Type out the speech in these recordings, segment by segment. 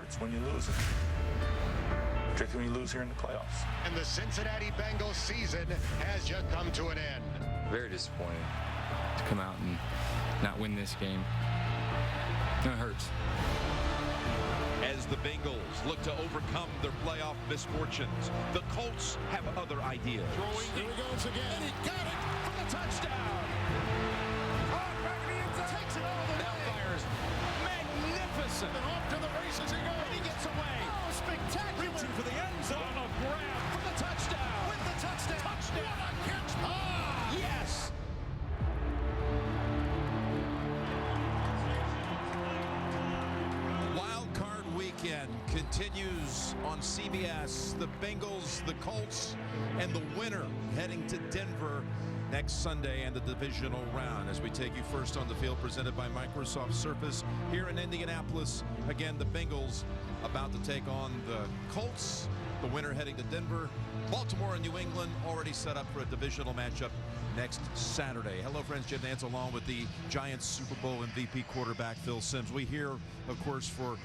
hurts when you lose it, particularly when you lose here in the playoffs. And the Cincinnati Bengals season has just come to an end. Very disappointing to come out and not win this game. It hurts. As the Bengals look to overcome their playoff misfortunes, the Colts have other ideas. Throwing, here he goes again. And he got it for the touchdown. Oh, back in the end zone. Takes it over the Now fires. Magnificent. And off to the races he goes. And he gets away. Oh, spectacular. Reaching for the end zone. A grab for the touchdown. With the touchdown. Touchdown. What a catch. Ah! Yes. Wildcard weekend continues on CBS. The Bengals, the Colts, and the winner heading to Denver next Sunday and the divisional round. As we take you first on the field, presented by Microsoft Surface here in Indianapolis. Again, the Bengals about to take on the Colts. The winner heading to Denver. Baltimore and New England already set up for a divisional matchup next Saturday. Hello, friends. Jim Nance along with the Giants Super Bowl MVP quarterback Phil Simms. We hear, of course, for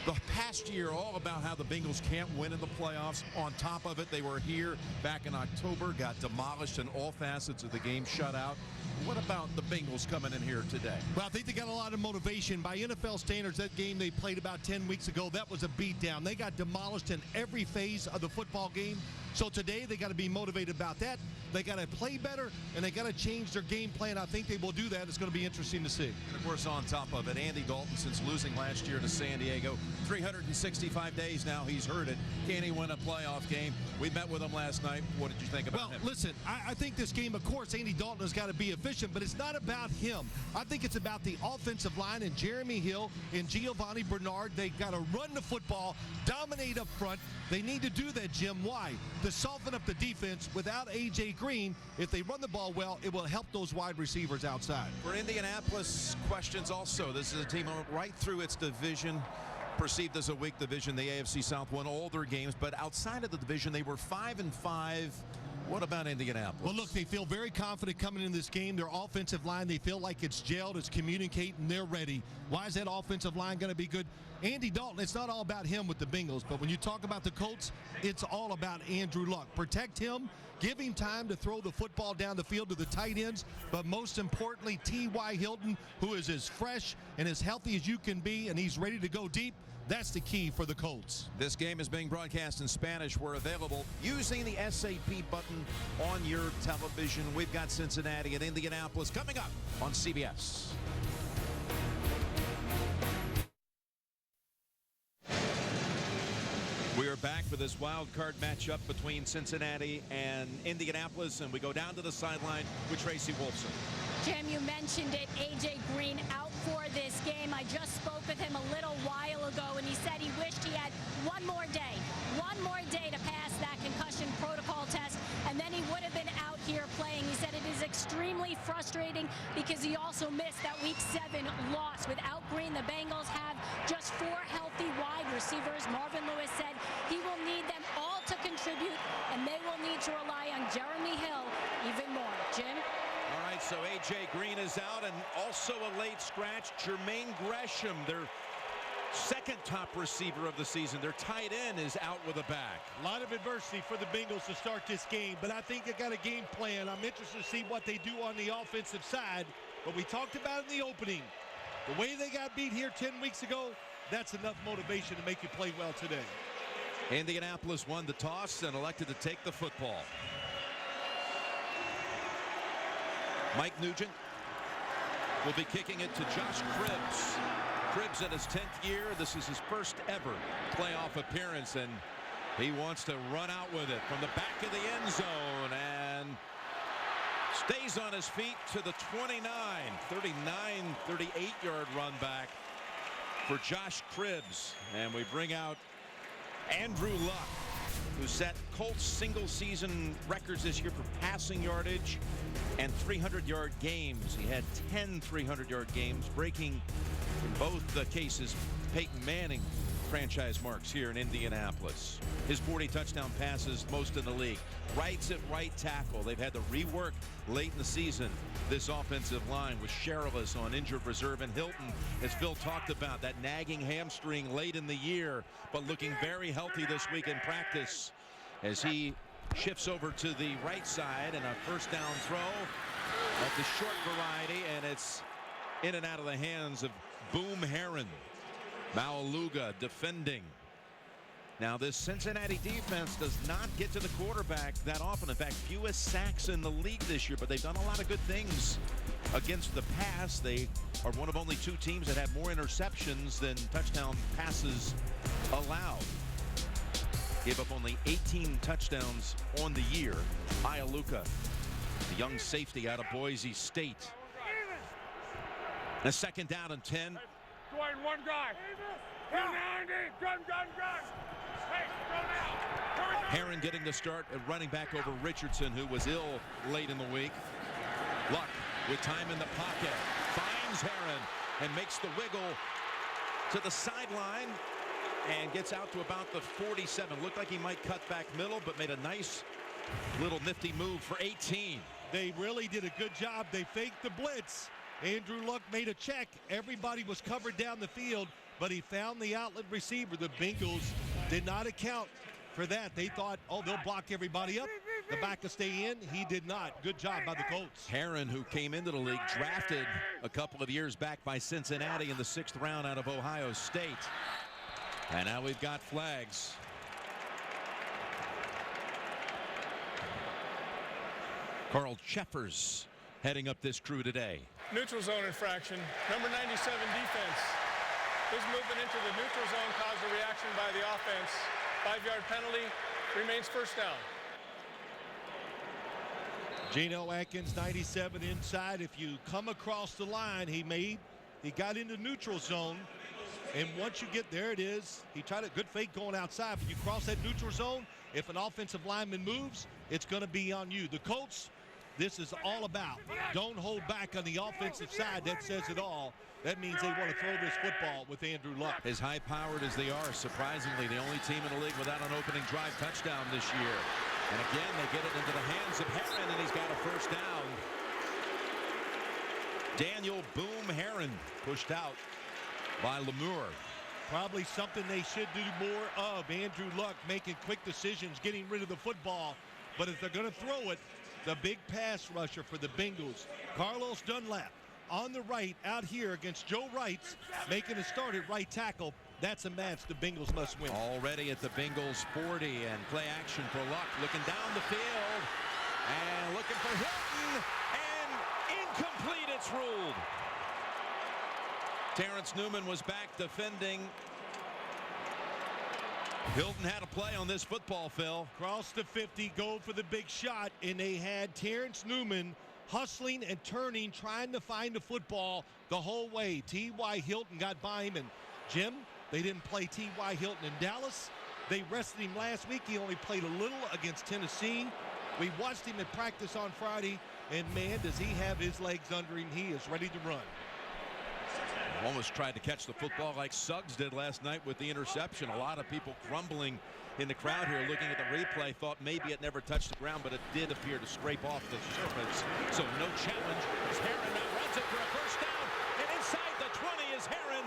the past year all about how the Bengals can't win in the playoffs. On top of it, they were here back in October, got demolished in all facets of the game, shut out. What about the Bengals coming in here today? Well, I think they got a lot of motivation. By NFL standards, that game they played about 10 weeks ago, that was a beatdown. They got demolished in every phase of the football game. So today they got to be motivated about that. They got to play better, and they got to change their game plan. I think they will do that. It's going to be interesting to see. And of course, on top of it, Andy Dalton, since losing last year to San Diego, 365 days now he's heard it. Can he win a playoff game? We met with him last night. What did you think about him? Well, listen, I think this game, of course, Andy Dalton has got to be efficient, but it's not about him. I think it's about the offensive line and Jeremy Hill and Giovanni Bernard. They got to run the football, dominate up front. They need to do that, Jim. Why? To soften up the defense. Without A.J. Green, if they run the ball well, it will help those wide receivers outside. For Indianapolis, questions also. This is a team right through its division, perceived as a weak division. The AFC South won all their games, but outside of the division, they were 5-5. What about Indianapolis? Well, look, they feel very confident coming in this game. Their offensive line, they feel like it's gelled, it's communicating, they're ready. Why is that offensive line going to be good? Andy Dalton, it's not all about him with the Bengals, but when you talk about the Colts, it's all about Andrew Luck. Protect him, give him time to throw the football down the field to the tight ends, but most importantly, T.Y. Hilton, who is as fresh and as healthy as you can be, and he's ready to go deep. That's the key for the Colts. This game is being broadcast in Spanish. We're available using the SAP button on your television. We've got Cincinnati and Indianapolis coming up on CBS. We are back for this wild card matchup between Cincinnati and Indianapolis, and we go down to the sideline with Tracy Wolfson. Jim, you mentioned it, A.J. Green out for this game. I just spoke with him a little while ago, and he said he wished he had one more day to pass that concussion protocol test, and then he would have been out here playing. He said it is extremely frustrating because he also missed that Week 7 loss. Without Green, the Bengals have just 4 healthy wide receivers. Marvin Lewis said he will need them all to contribute, and they will need to rely on Jeremy Hill even more. Jim? All right, so A.J. Green is out, and also a late scratch, Jermaine Gresham, their second top receiver of the season. Their tight end is out with a back. A lot of adversity for the Bengals to start this game, but I think they got a game plan. I'm interested to see what they do on the offensive side, but we talked about in the opening. The way they got beat here 10 weeks ago, that's enough motivation to make you play well today. Indianapolis won the toss and elected to take the football. Mike Nugent will be kicking it to Josh Cribbs. Cribbs in his 10th year. This is his first ever playoff appearance, and he wants to run out with it from the back of the end zone and stays on his feet to the 39, 38-yard run back for Josh Cribbs. And we bring out Andrew Luck, who set Colts single-season records this year for passing yardage and 300-yard games. He had 10 300-yard games, breaking in both the cases Peyton Manning franchise marks here in Indianapolis. His 40 touchdown passes, most in the league. Wright's at right tackle. They've had to rework late in the season this offensive line with Sherrillis on injured reserve, and Hilton, as Phil talked about, that nagging hamstring late in the year, but looking very healthy this week in practice as he shifts over to the right side, and a first down throw of the short variety, and it's in and out of the hands of Boom Herron. Maualuga defending. Now this Cincinnati defense does not get to the quarterback that often. In fact, fewest sacks in the league this year, but they've done a lot of good things against the pass. They are one of only 2 teams that have more interceptions than touchdown passes allowed. Gave up only 18 touchdowns on the year. Maualuga, the young safety out of Boise State. A second down and 10. Going one guy. 290. Gun. Hey, go now. Herron getting the start at running back over Richardson, who was ill late in the week. Luck with time in the pocket. Finds Herron and makes the wiggle to the sideline and gets out to about the 47. Looked like he might cut back middle, but made a nice little nifty move for 18. They really did a good job. They faked the blitz. Andrew Luck made a check. Everybody was covered down the field, but he found the outlet receiver. The Bengals did not account for that. They thought, oh, they'll block everybody up. The back will stay in. He did not. Good job by the Colts. Herron, who came into the league, drafted a couple of years back by Cincinnati in the 6th round out of Ohio State. And now we've got flags. Carl Cheffers heading up this crew today. Neutral zone infraction. Number 97 defense. His movement into the neutral zone caused a reaction by the offense. 5-yard penalty. Remains first down. Geno Atkins, 97 inside. If you come across the line, he got into neutral zone. And once you get there, it is. He tried a good fake going outside, but you cross that neutral zone, if an offensive lineman moves, it's going to be on you. The Colts, this is all about. Don't hold back on the offensive side. That says it all. That means they want to throw this football with Andrew Luck. As high-powered as they are, surprisingly, the only team in the league without an opening drive touchdown this year. And again, they get it into the hands of Herron, and he's got a first down. Daniel Boom Herron pushed out by Lemur. Probably something they should do more of. Andrew Luck making quick decisions, getting rid of the football. But if they're going to throw it, the big pass rusher for the Bengals, Carlos Dunlap, on the right out here against Joe Wrights, making a start at right tackle. That's a match the Bengals must win. Already at the Bengals 40, and play action for Luck, looking down the field and looking for Hilton, and incomplete. It's ruled. Terrence Newman was back defending. Hilton had a play on this football, Phil. Cross the 50, go for the big shot, and they had Terrence Newman hustling and turning, trying to find the football the whole way. T.Y. Hilton got by him, and Jim, they didn't play T.Y. Hilton in Dallas. They rested him last week. He only played a little against Tennessee. We watched him at practice on Friday, and man, does he have his legs under him. He is ready to run. Almost tried to catch the football like Suggs did last night with the interception. A lot of people grumbling in the crowd here looking at the replay, thought maybe it never touched the ground, but it did appear to scrape off the surface. So no challenge as Herron now runs it for a first down, and inside the 20 is Herron,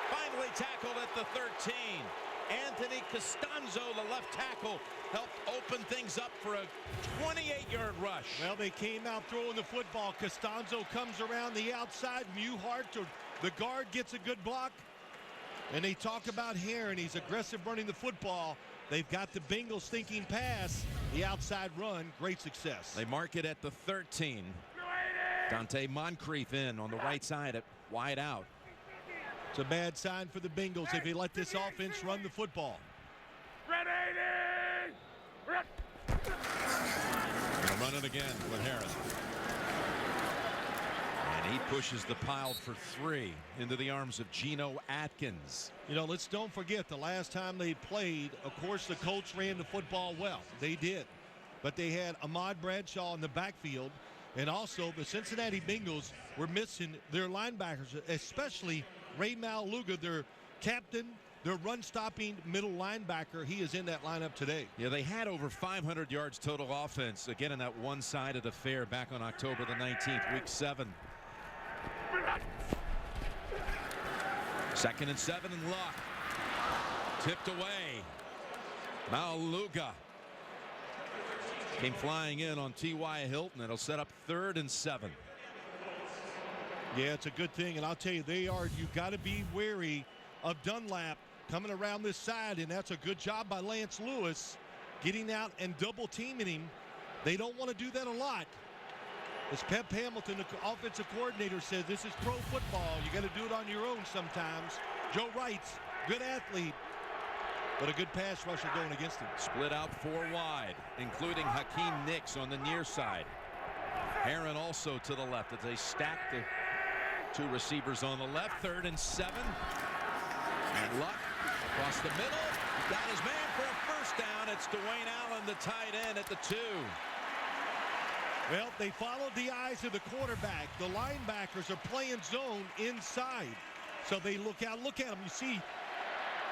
finally tackled at the 13. Anthony Costanzo, the left tackle, helped open things up for a 28-yard rush. Well, they came out throwing the football. Costanzo comes around the outside. Newhart, the guard, gets a good block. And they talk about Herron. He's aggressive running the football. They've got the Bengals thinking pass. The outside run, great success. They mark it at the 13. Dante Moncrief in on the right side at wide out. It's a bad sign for the Bengals if they let this offense run the football. They'll run it again with Herron. And he pushes the pile for 3 into the arms of Geno Atkins. You know, don't forget the last time they played, of course, the Colts ran the football well. They did. But they had Ahmad Bradshaw in the backfield. And also the Cincinnati Bengals were missing their linebackers, especially Ray Maualuga, their captain their run-stopping middle linebacker. He is in that lineup today. Yeah, they had over 500 yards total offense, again, in that one side of the fair back on October the 19th, week 7. 2nd and 7 and Luck. Tipped away. Maluga came flying in on T.Y. Hilton. It'll set up 3rd and 7. Yeah, it's a good thing, and I'll tell you, you've got to be wary of Dunlap coming around this side, and that's a good job by Lance Lewis getting out and double teaming him. They don't want to do that a lot. As Pep Hamilton, the offensive coordinator, says, this is pro football. You got to do it on your own sometimes. Joe Wright's good athlete, but a good pass rusher going against him. Split out 4 wide, including Hakeem Nicks on the near side. Herron also to the left as they stack the 2 receivers on the left. 3rd and 7. And Luck across the middle. Got his man for a first down. It's Dwayne Allen, the tight end, at the 2. Well, they followed the eyes of the quarterback. The linebackers are playing zone inside. So they look out. Look at him. You see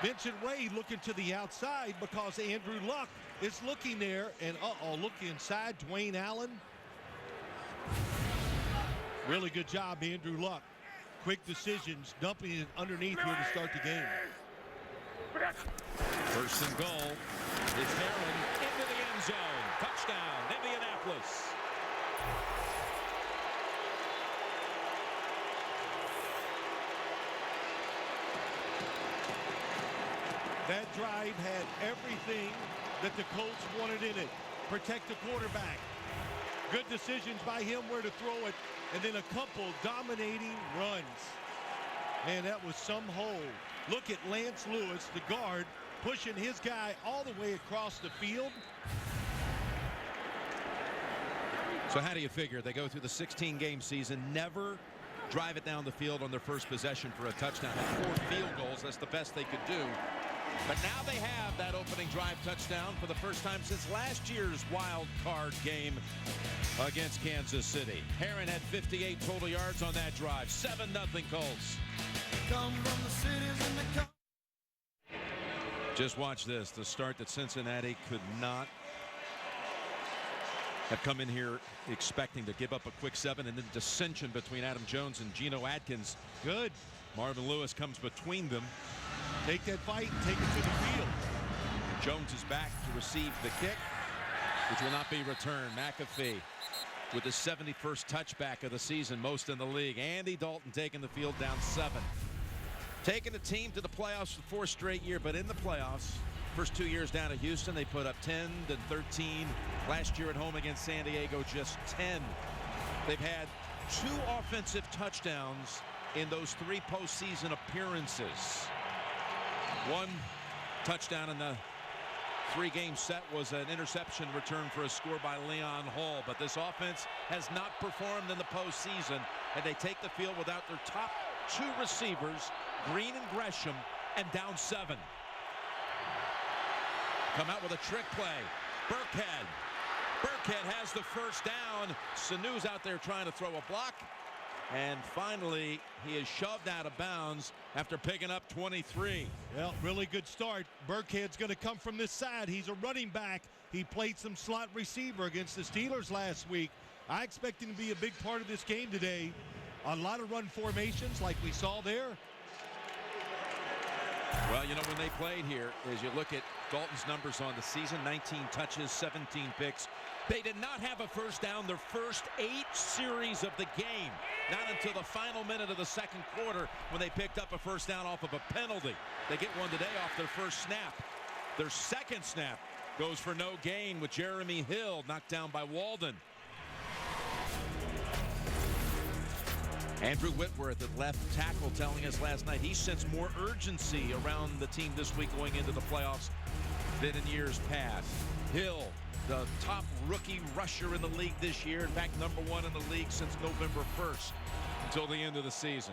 Vincent Ray looking to the outside because Andrew Luck is looking there. And look inside. Dwayne Allen. Really good job, Andrew Luck. Quick decisions, dumping it underneath here to start the game. 1st and goal. It's Herron into the end zone. Touchdown, Indianapolis. That drive had everything that the Colts wanted in it. Protect the quarterback. Good decisions by him where to throw it, and then a couple dominating runs. Man, that was some hole. Look at Lance Lewis, the guard, pushing his guy all the way across the field. So how do you figure? They go through the 16-game season, never drive it down the field on their first possession for a touchdown. Had 4 field goals. That's the best they could do. But now they have that opening drive touchdown for the first time since last year's wild card game against Kansas City. Herron had 58 total yards on that drive. 7-0 Colts. Come from the cities and the Just watch this. The start that Cincinnati could not have come in here expecting to give up a quick 7, and then dissension between Adam Jones and Geno Atkins. Good. Marvin Lewis comes between them. Take that fight and take it to the field. Jones is back to receive the kick, which will not be returned. McAfee with his 71st touchback of the season, most in the league. Andy Dalton taking the field down 7. Taking the team to the playoffs for 4th straight year, but in the playoffs, first 2 years down at Houston, they put up 10 and 13. Last year at home against San Diego, just 10. They've had 2 offensive touchdowns in those 3 postseason appearances. 1 touchdown in the 3-game set was an interception return for a score by Leon Hall. But this offense has not performed in the postseason, and they take the field without their top 2 receivers, Green and Gresham, and down 7. Come out with a trick play. Burkhead has the first down. Sanu's out there trying to throw a block. And finally, he is shoved out of bounds after picking up 23. Well, really good start. Burkhead's going to come from this side. He's a running back. He played some slot receiver against the Steelers last week. I expect him to be a big part of this game today. A lot of run formations like we saw there. Well, you know, when they played here, as you look at Dalton's numbers on the season, 19 touches, 17 picks. They did not have a first down their first 8 series of the game. Not until the final minute of the 2nd quarter when they picked up a first down off of a penalty. They get one today off their first snap. Their 2nd snap goes for no gain with Jeremy Hill knocked down by Walden. Andrew Whitworth at left tackle telling us last night he sensed more urgency around the team this week going into the playoffs than in years past. Hill, the top rookie rusher in the league this year. In fact, #1 in the league since November 1st until the end of the season.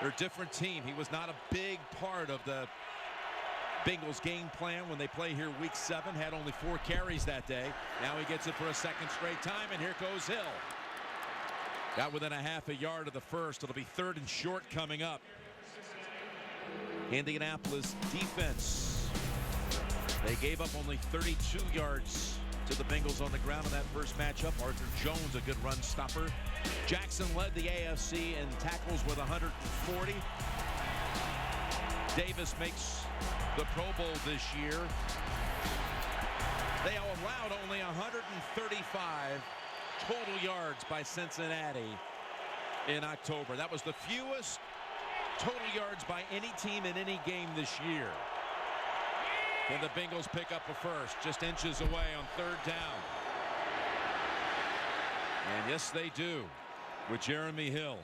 They're a different team. He was not a big part of the Bengals game plan when they play here week 7. Had only 4 carries that day. Now he gets it for a 2nd straight time, and here goes Hill. Got within a half a yard of the first. It'll be 3rd and short coming up. Indianapolis defense. They gave up only 32 yards to the Bengals on the ground in that first matchup. Arthur Jones, a good run stopper. Jackson led the AFC in tackles with 140. Davis makes the Pro Bowl this year. They allowed only 135 total yards by Cincinnati in October. That was the fewest total yards by any team in any game this year. Can the Bengals pick up a first? Just inches away on third down. And yes, they do with Jeremy Hill.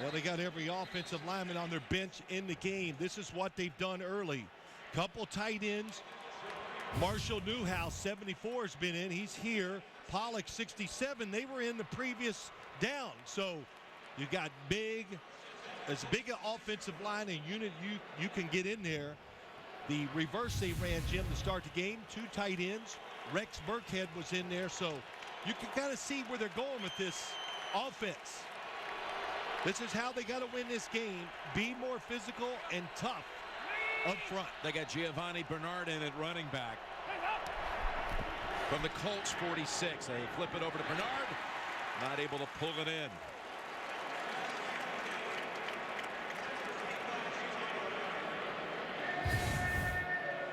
Well, they got every offensive lineman on their bench in the game. This is what they've done early. Couple tight ends. Marshall Newhouse, 74, has been in. He's here. Pollock, 67. They were in the previous down. So you got as big an offensive line and unit you can get in there. The reverse they ran, Jim, to start the game. 2 tight ends. Rex Burkhead was in there. So you can kind of see where they're going with this offense. This is how they got to win this game. Be more physical and tough up front. They got Giovanni Bernard in at running back. From the Colts, 46. They flip it over to Bernard. Not able to pull it in.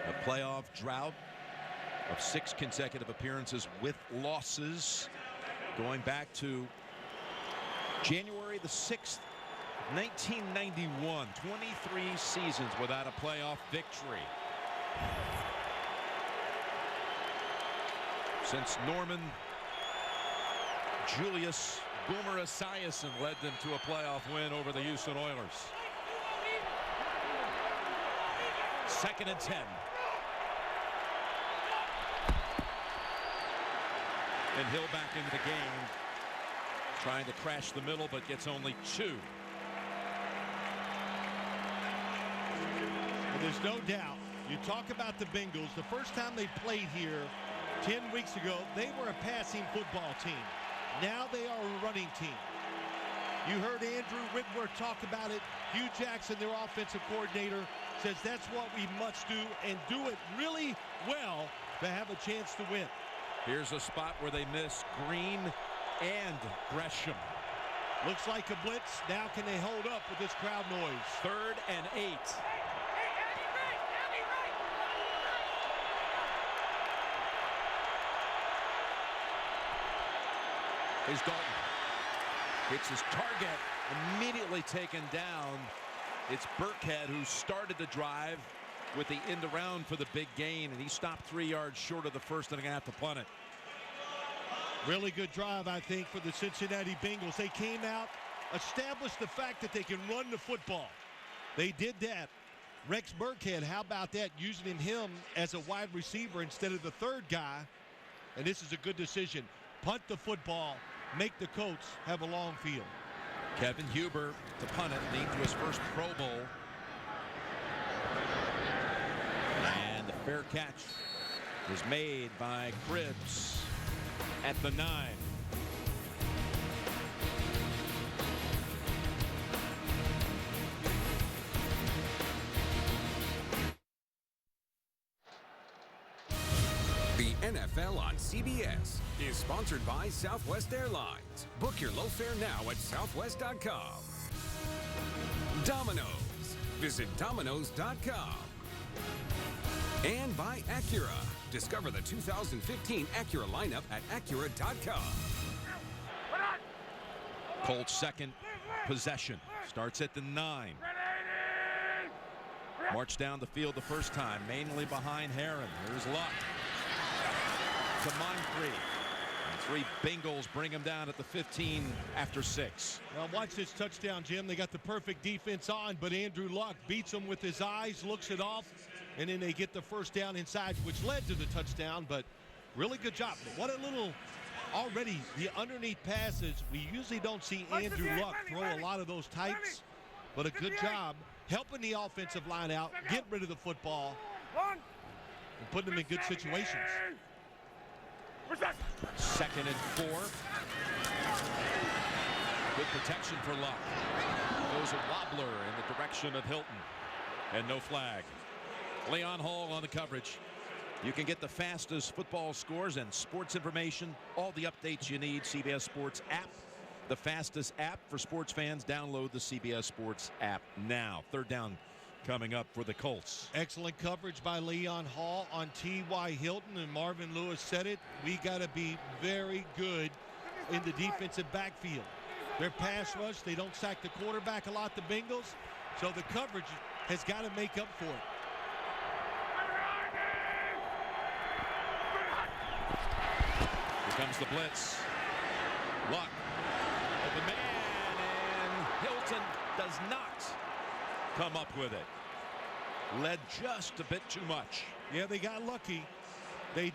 A playoff drought of 6 consecutive appearances with losses. Going back to January the 6th, 1991. 23 seasons without a playoff victory. Since Norman Julius Boomer Esiason led them to a playoff win over the Houston Oilers. 2nd and 10. And Hill back into the game, trying to crash the middle, but gets only 2. Well, there's no doubt. You talk about the Bengals. The first time they played here 10 weeks ago, they were a passing football team. Now they are a running team. You heard Andrew Whitworth talk about it. Hugh Jackson, their offensive coordinator, says that's what we must do and do it really well to have a chance to win. Here's a spot where they miss Green and Gresham. Looks like a blitz. Now can they hold up with this crowd noise? 3rd and 8. Here's Dalton. Hits his target, immediately taken down. It's Burkhead who started the drive with the end around for the big gain, and he stopped 3 yards short of the first and a half to punt it. Really good drive, I think, for the Cincinnati Bengals. They came out, established the fact that they can run the football. They did that. Rex Burkhead, how about that, using him as a wide receiver instead of the third guy. And this is a good decision. Punt the football, make the Colts have a long field. Kevin Huber to punt it, lead to his first Pro Bowl. And the fair catch was made by Cribbs at the 9. The NFL on CBS is sponsored by Southwest Airlines. Book your low fare now at southwest.com. Domino's. Visit domino's.com. And by Acura. Discover the 2015 Acura lineup at acura.com. Colts' second possession starts at the 9. March down the field the first time, mainly behind Herron. Here's Luck. To Moncrief. And 3 Bengals bring him down at the 15 after 6. Well, watch this touchdown, Jim. They got the perfect defense on, but Andrew Luck beats them with his eyes, looks it off, and then they get the first down inside, which led to the touchdown. But really good job. What a little, already the underneath passes. We usually don't see Andrew Luck throw a lot of those types, but a good job helping the offensive line out, get rid of the football, and putting them in good situations. 2nd and 4. Good protection for Luck. Goes a wobbler in the direction of Hilton. And no flag. Leon Hall on the coverage. You can get the fastest football scores and sports information, all the updates you need. CBS Sports app, the fastest app for sports fans. Download the CBS Sports app now. Third down coming up for the Colts. Excellent coverage by Leon Hall on T.Y. Hilton, and Marvin Lewis said it. We got to be very good in the defensive backfield. Their pass rush, they don't sack the quarterback a lot, the Bengals, so the coverage has got to make up for it. Here comes the blitz. Luck. Open man, and Hilton does not come up with it. Led just a bit too much. Yeah, they got lucky. They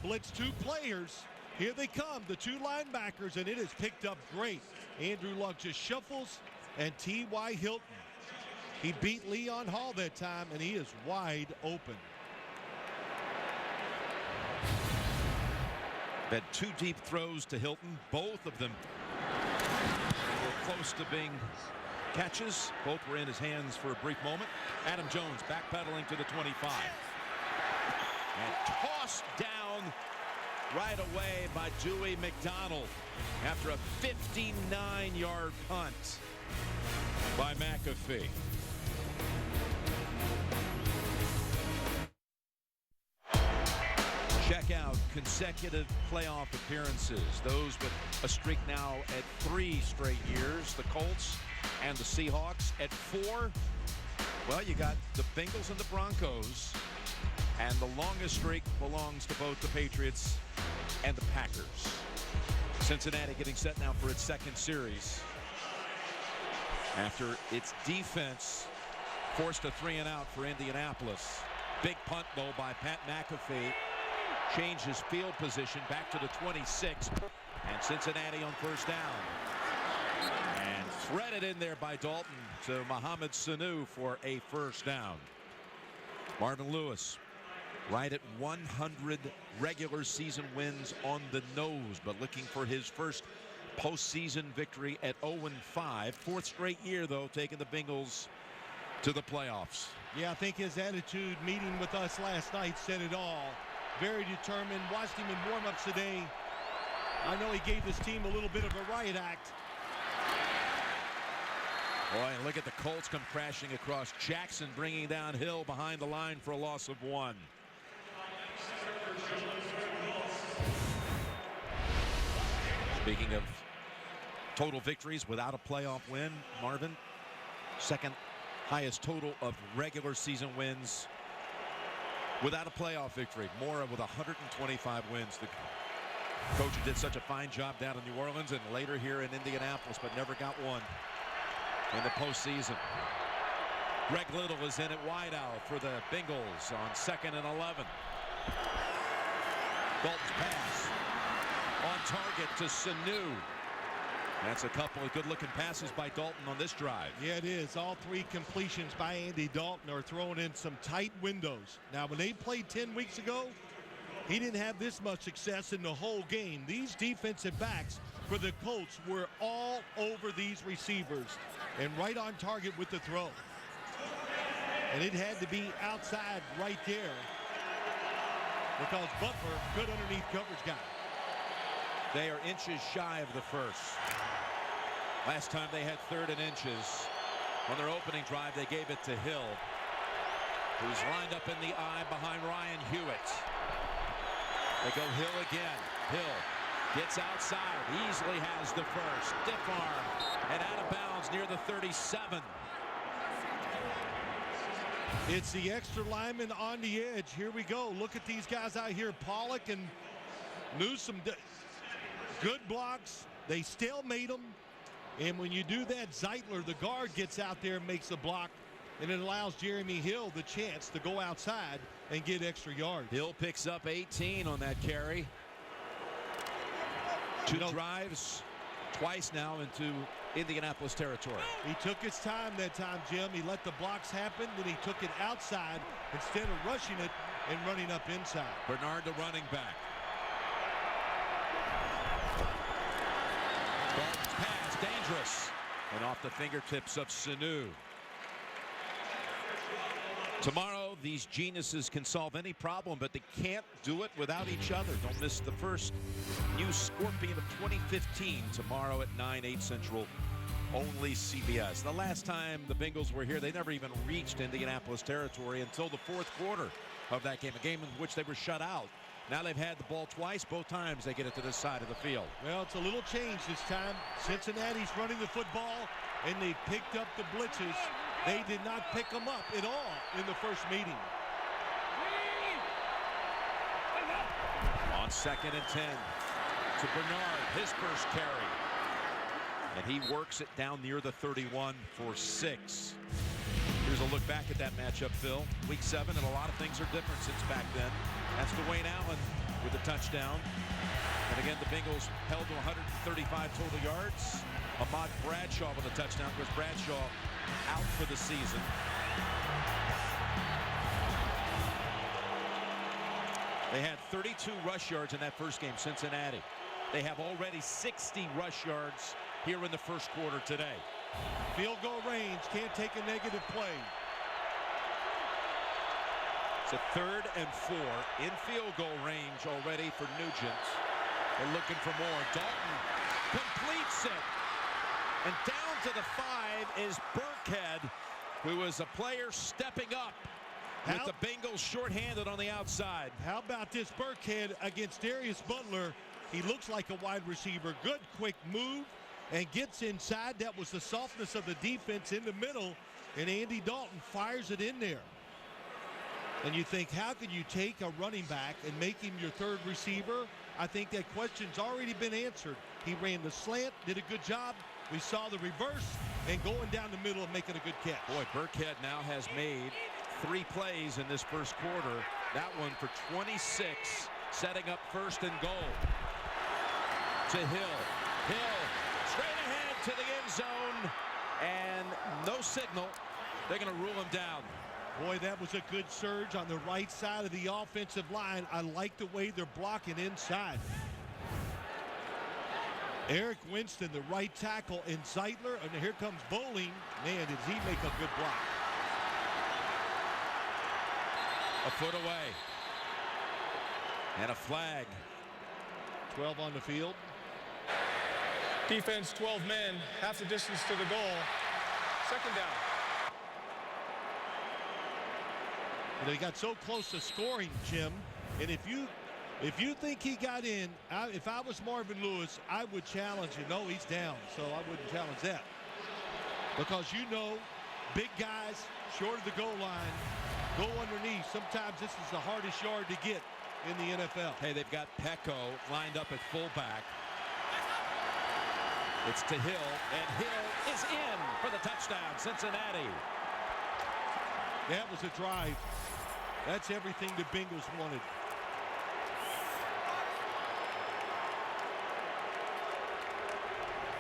blitzed two players. Here they come, the two linebackers, and it is picked up great. Andrew Luck just shuffles, and T.Y. Hilton. He beat Leon Hall that time, and he is wide open. Had two deep throws to Hilton. Both of them were close to being catches. Both were in his hands for a brief moment. Adam Jones backpedaling to the 25. And tossed down right away by Dewey McDonald after a 59-yard punt by McAfee. Check out consecutive playoff appearances. Those with a streak now at 3 straight years. The Colts and the Seahawks at 4. Well, you got the Bengals and the Broncos. And the longest streak belongs to both the Patriots and the Packers. Cincinnati getting set now for its second series after its defense forced a 3-and-out for Indianapolis. Big punt, though, by Pat McAfee. Changed his field position back to the 26. And Cincinnati on first down. And threaded in there by Dalton to Mohamed Sanu for a first down. Marvin Lewis right at 100 regular season wins on the nose, but looking for his first postseason victory at 0-5. Fourth straight year, though, taking the Bengals to the playoffs. Yeah, I think his attitude meeting with us last night said it all. Very determined. Watched him in warm-ups today. I know he gave his team a little bit of a riot act. Boy, and look at the Colts come crashing across. Jackson bringing down Hill behind the line for a loss of 1. Speaking of total victories without a playoff win, Marvin, second highest total of regular season wins without a playoff victory. Mora with 125 wins. The coach who did such a fine job down in New Orleans and later here in Indianapolis, but never got one in the postseason. Greg Little is in at wideout for the Bengals on 2nd and 11. Dalton's pass on target to Sanu. That's a couple of good-looking passes by Dalton on this drive. Yeah, it is. All 3 completions by Andy Dalton are throwing in some tight windows. Now, when they played 10 weeks ago, he didn't have this much success in the whole game. These defensive backs for the Colts were all over these receivers and right on target with the throw. And it had to be outside right there because Butler, good underneath coverage guy. They are inches shy of the first. Last time they had 3rd and inches. On their opening drive, they gave it to Hill, who's lined up in the eye behind Ryan Hewitt. They go Hill again. Hill gets outside, easily has the first. Stiff arm and out of bounds near the 37. It's the extra lineman on the edge. Here we go. Look at these guys out here. Pollock and Newsome. Good blocks. They stalemate them. And when you do that, Zeitler, the guard, gets out there and makes a block. And it allows Jeremy Hill the chance to go outside and get extra yards. Hill picks up 18 on that carry. 2 drives, twice now into Indianapolis territory. He took his time that time, Jim. He let the blocks happen, then he took it outside instead of rushing it and running up inside. Bernard, the running back. Dalton's pass, dangerous. And off the fingertips of Sanu. Tomorrow, these geniuses can solve any problem, but they can't do it without each other. Don't miss the first new Scorpion of 2015 tomorrow at 9/8 Central. Only CBS. The last time the Bengals were here, they never even reached Indianapolis territory until the fourth quarter of that game, a game in which they were shut out. Now they've had the ball twice. Both times they get it to this side of the field. Well, it's a little change this time. Cincinnati's running the football, and they picked up the blitzes. They did not pick them up at all in the first meeting. On 2nd and 10 to Bernard, his first carry. And he works it down near the 31 for 6. Here's a look back at that matchup, Phil. Week 7, and a lot of things are different since back then. That's Dwayne Allen with the touchdown. And again, the Bengals held to 135 total yards. Ahmad Bradshaw with a touchdown. Of course, Bradshaw out for the season. They had 32 rush yards in that first game, Cincinnati. They have already 60 rush yards here in the first quarter today. Field goal range, can't take a negative play. It's a 3rd and 4 in field goal range already for Nugent. They're looking for more. Dalton completes it. And down to the 5 is Burkhead, who is a player stepping up with the Bengals shorthanded on the outside. How about this Burkhead against Darius Butler? He looks like a wide receiver. Good quick move and gets inside. That was the softness of the defense in the middle, and Andy Dalton fires it in there. And you think, how can you take a running back and make him your 3rd receiver? I think that question's already been answered. He ran the slant, did a good job. We saw the reverse and going down the middle and making a good catch. Boy, Burkhead now has made 3 plays in this first quarter. That one for 26, setting up 1st and goal. To Hill. Hill straight ahead to the end zone, and no signal. They're going to rule him down. Boy, that was a good surge on the right side of the offensive line. I like the way they're blocking inside. Eric Winston, the right tackle, and Zeitler, and here comes Bowling. Man, did he make a good block. A foot away. And a flag. 12 on the field. Defense 12 men, half the distance to the goal. 2nd down. They got so close to scoring, Jim, and if you think he got in, if I was Marvin Lewis, I would challenge you. No, he's down, so I wouldn't challenge that. Because you know, big guys, short of the goal line, go underneath. Sometimes this is the hardest yard to get in the NFL. Hey, they've got Pecco lined up at fullback. It's to Hill, and Hill is in for the touchdown, Cincinnati. That was a drive. That's everything the Bengals wanted.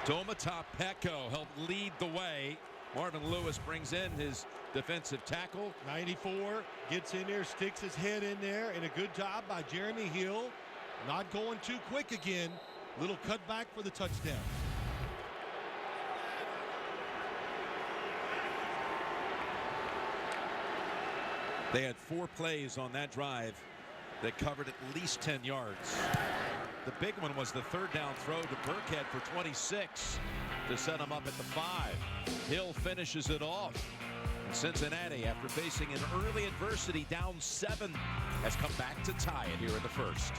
Domata Pecco helped lead the way. Marvin Lewis brings in his defensive tackle. 94 gets in there, sticks his head in there, and a good job by Jeremy Hill. Not going too quick again. Little cutback for the touchdown. They had 4 plays on that drive that covered at least 10 yards. The big one was the 3rd down throw to Burkhead for 26 to set him up at the 5. Hill finishes it off. And Cincinnati, after facing an early adversity down 7, has come back to tie it here in the first.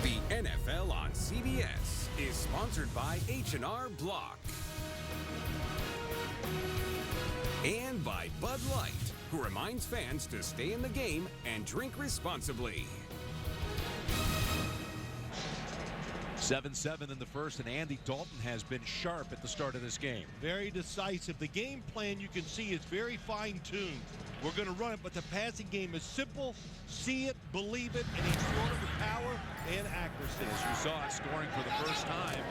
The NFL on CBS is sponsored by H&R Block. And by Bud Light, who reminds fans to stay in the game and drink responsibly. 7-7 in the first, and Andy Dalton has been sharp at the start of this game. Very decisive. The game plan, you can see, is very fine-tuned. We're going to run it, but the passing game is simple. See it, believe it, and he's throwing it with power and accuracy. As you saw it scoring for the first time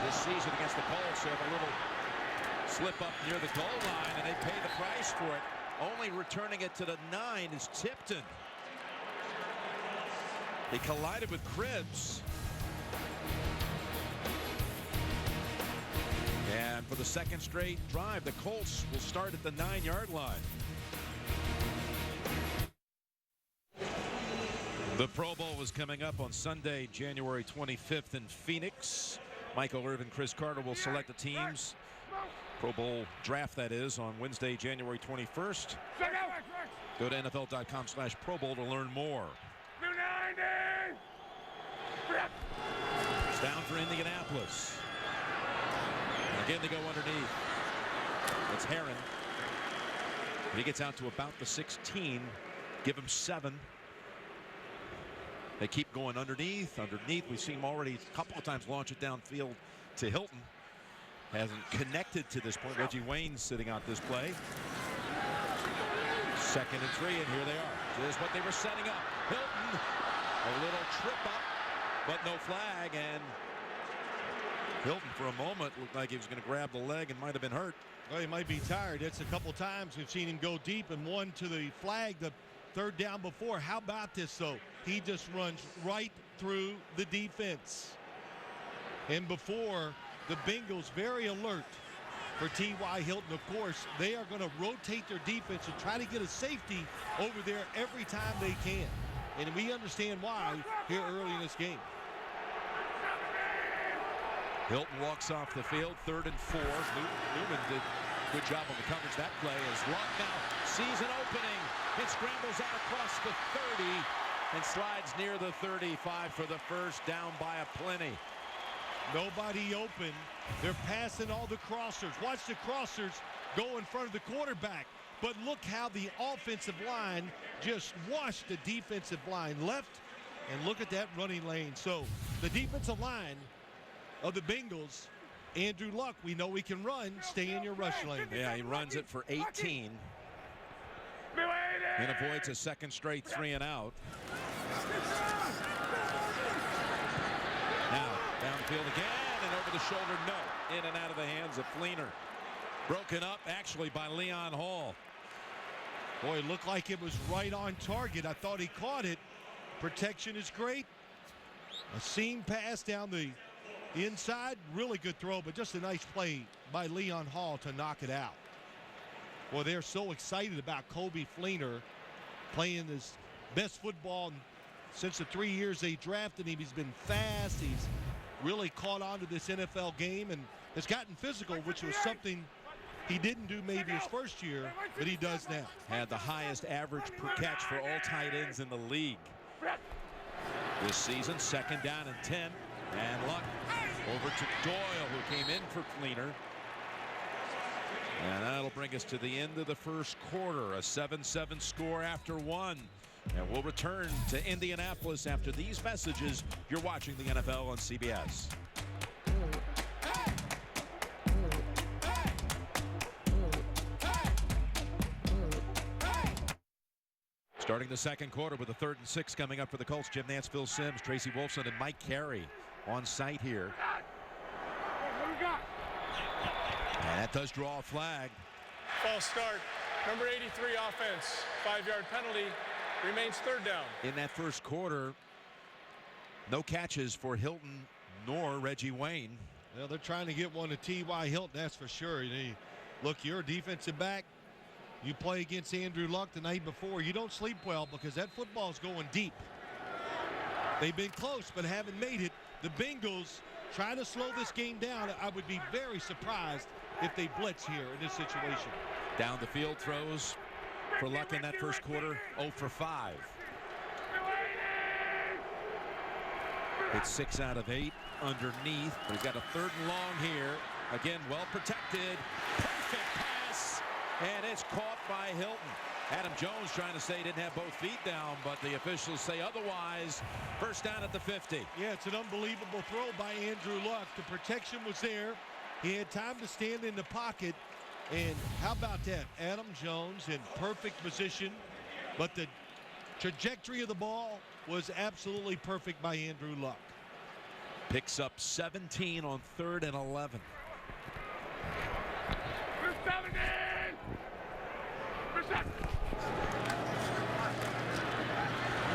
this season against the Colts, they have a little slip up near the goal line, and they pay the price for it. Only returning it to the 9 is Tipton. He collided with Cribbs. And for the second straight drive. The Colts will start at the 9-yard line. The Pro Bowl is coming up on Sunday, January 25th in Phoenix. Michael Irvin, Chris Carter will select the teams. Pro Bowl draft, that is, on Wednesday, January 21st. Go to NFL.com/Pro Bowl to learn more. It's down for Indianapolis. Again, they go underneath. It's Heron. He gets out to about the 16. Give him 7. They keep going underneath. We've seen him already a couple of times launch it downfield to Hilton. Hasn't connected to this point. Reggie Wayne's sitting out this play. 2nd and 3, and here they are. Just what they were setting up. Hilton, a little trip up, but no flag. And Hilton, for a moment, looked like he was going to grab the leg and might have been hurt. Well, he might be tired. It's a couple times we've seen him go deep and one to the flag, the 3rd down before. How about this, though? He just runs right through the defense. And before, the Bengals very alert for T.Y. Hilton. Of course, they are going to rotate their defense and try to get a safety over there every time they can. And we understand why here early in this game. Hilton walks off the field, 3rd and 4. Newman did a good job on the coverage. That play is Luck now sees an opening. It scrambles out across the 30 and slides near the 35 for the first down by a plenty. Nobody open. They're passing all the crossers. Watch the crossers go in front of the quarterback. But look how the offensive line just washed the defensive line left. And look at that running lane. So the defensive line of the Bengals, Andrew Luck, we know he can run. Stay in your rush lane. Yeah, he runs it for 18. And avoids a 2nd straight 3 and out. Now, downfield again, and over the shoulder, no. In and out of the hands of Fleener. Broken up, actually, by Leon Hall. Boy, it looked like it was right on target. I thought he caught it. Protection is great. A seam pass down the inside. Really good throw, but just a nice play by Leon Hall to knock it out. Well, they're so excited about Kobe Fleener playing his best football since the 3 years they drafted him. He's been fast. He's really caught on to this NFL game and has gotten physical, which was something he didn't do maybe his first year, but he does now. Had the highest average per catch for all tight ends in the league this season. 2nd down and 10. And Luck over to Doyle, who came in for Fleener. And that'll bring us to the end of the first quarter. A 7-7 score after 1. And we'll return to Indianapolis after these messages. You're watching the NFL on CBS. Starting the second quarter with a 3rd and 6 coming up for the Colts. Jim Nantz, Phil Simms, Tracy Wolfson, and Mike Carey on site here. And that does draw a flag. False start. Number 83 offense. 5-yard penalty. Remains 3rd down. In that first quarter, no catches for Hilton nor Reggie Wayne. Well, they're trying to get one to T.Y. Hilton, that's for sure. Look, you're a defensive back. You play against Andrew Luck the night before. You don't sleep well because that football's going deep. They've been close but haven't made it. The Bengals trying to slow this game down. I would be very surprised if they blitz here in this situation. Down the field throws for Luck in that first quarter, 0 for 5. It's 6 out of 8 underneath, but he's got a 3rd and long here. Again, well protected. Perfect pass, and it's caught by Hilton. Adam Jones trying to say he didn't have both feet down, but the officials say otherwise. First down at the 50. Yeah, it's an unbelievable throw by Andrew Luck. The protection was there. He had time to stand in the pocket. And how about that? Adam Jones in perfect position. But the trajectory of the ball was absolutely perfect by Andrew Luck. Picks up 17 on 3rd and 11.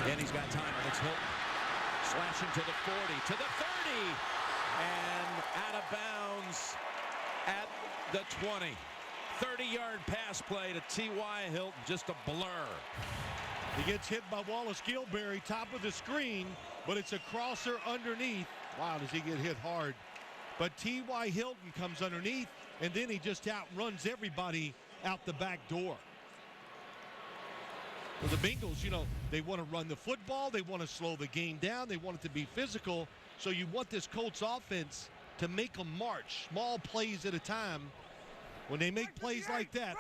And he's got time, and it's Hilton. Slashing to the 40, to the 30, and out of bounds at the 20. 30-yard pass play to T.Y. Hilton, just a blur. He gets hit by Wallace Gilberry, top of the screen, but it's a crosser underneath. Wow, does he get hit hard. But T.Y. Hilton comes underneath, and then he just outruns everybody out the back door. Well, the Bengals, you know, they want to run the football. They want to slow the game down. They want it to be physical. So you want this Colts offense to make them march, small plays at a time. When they make plays like that,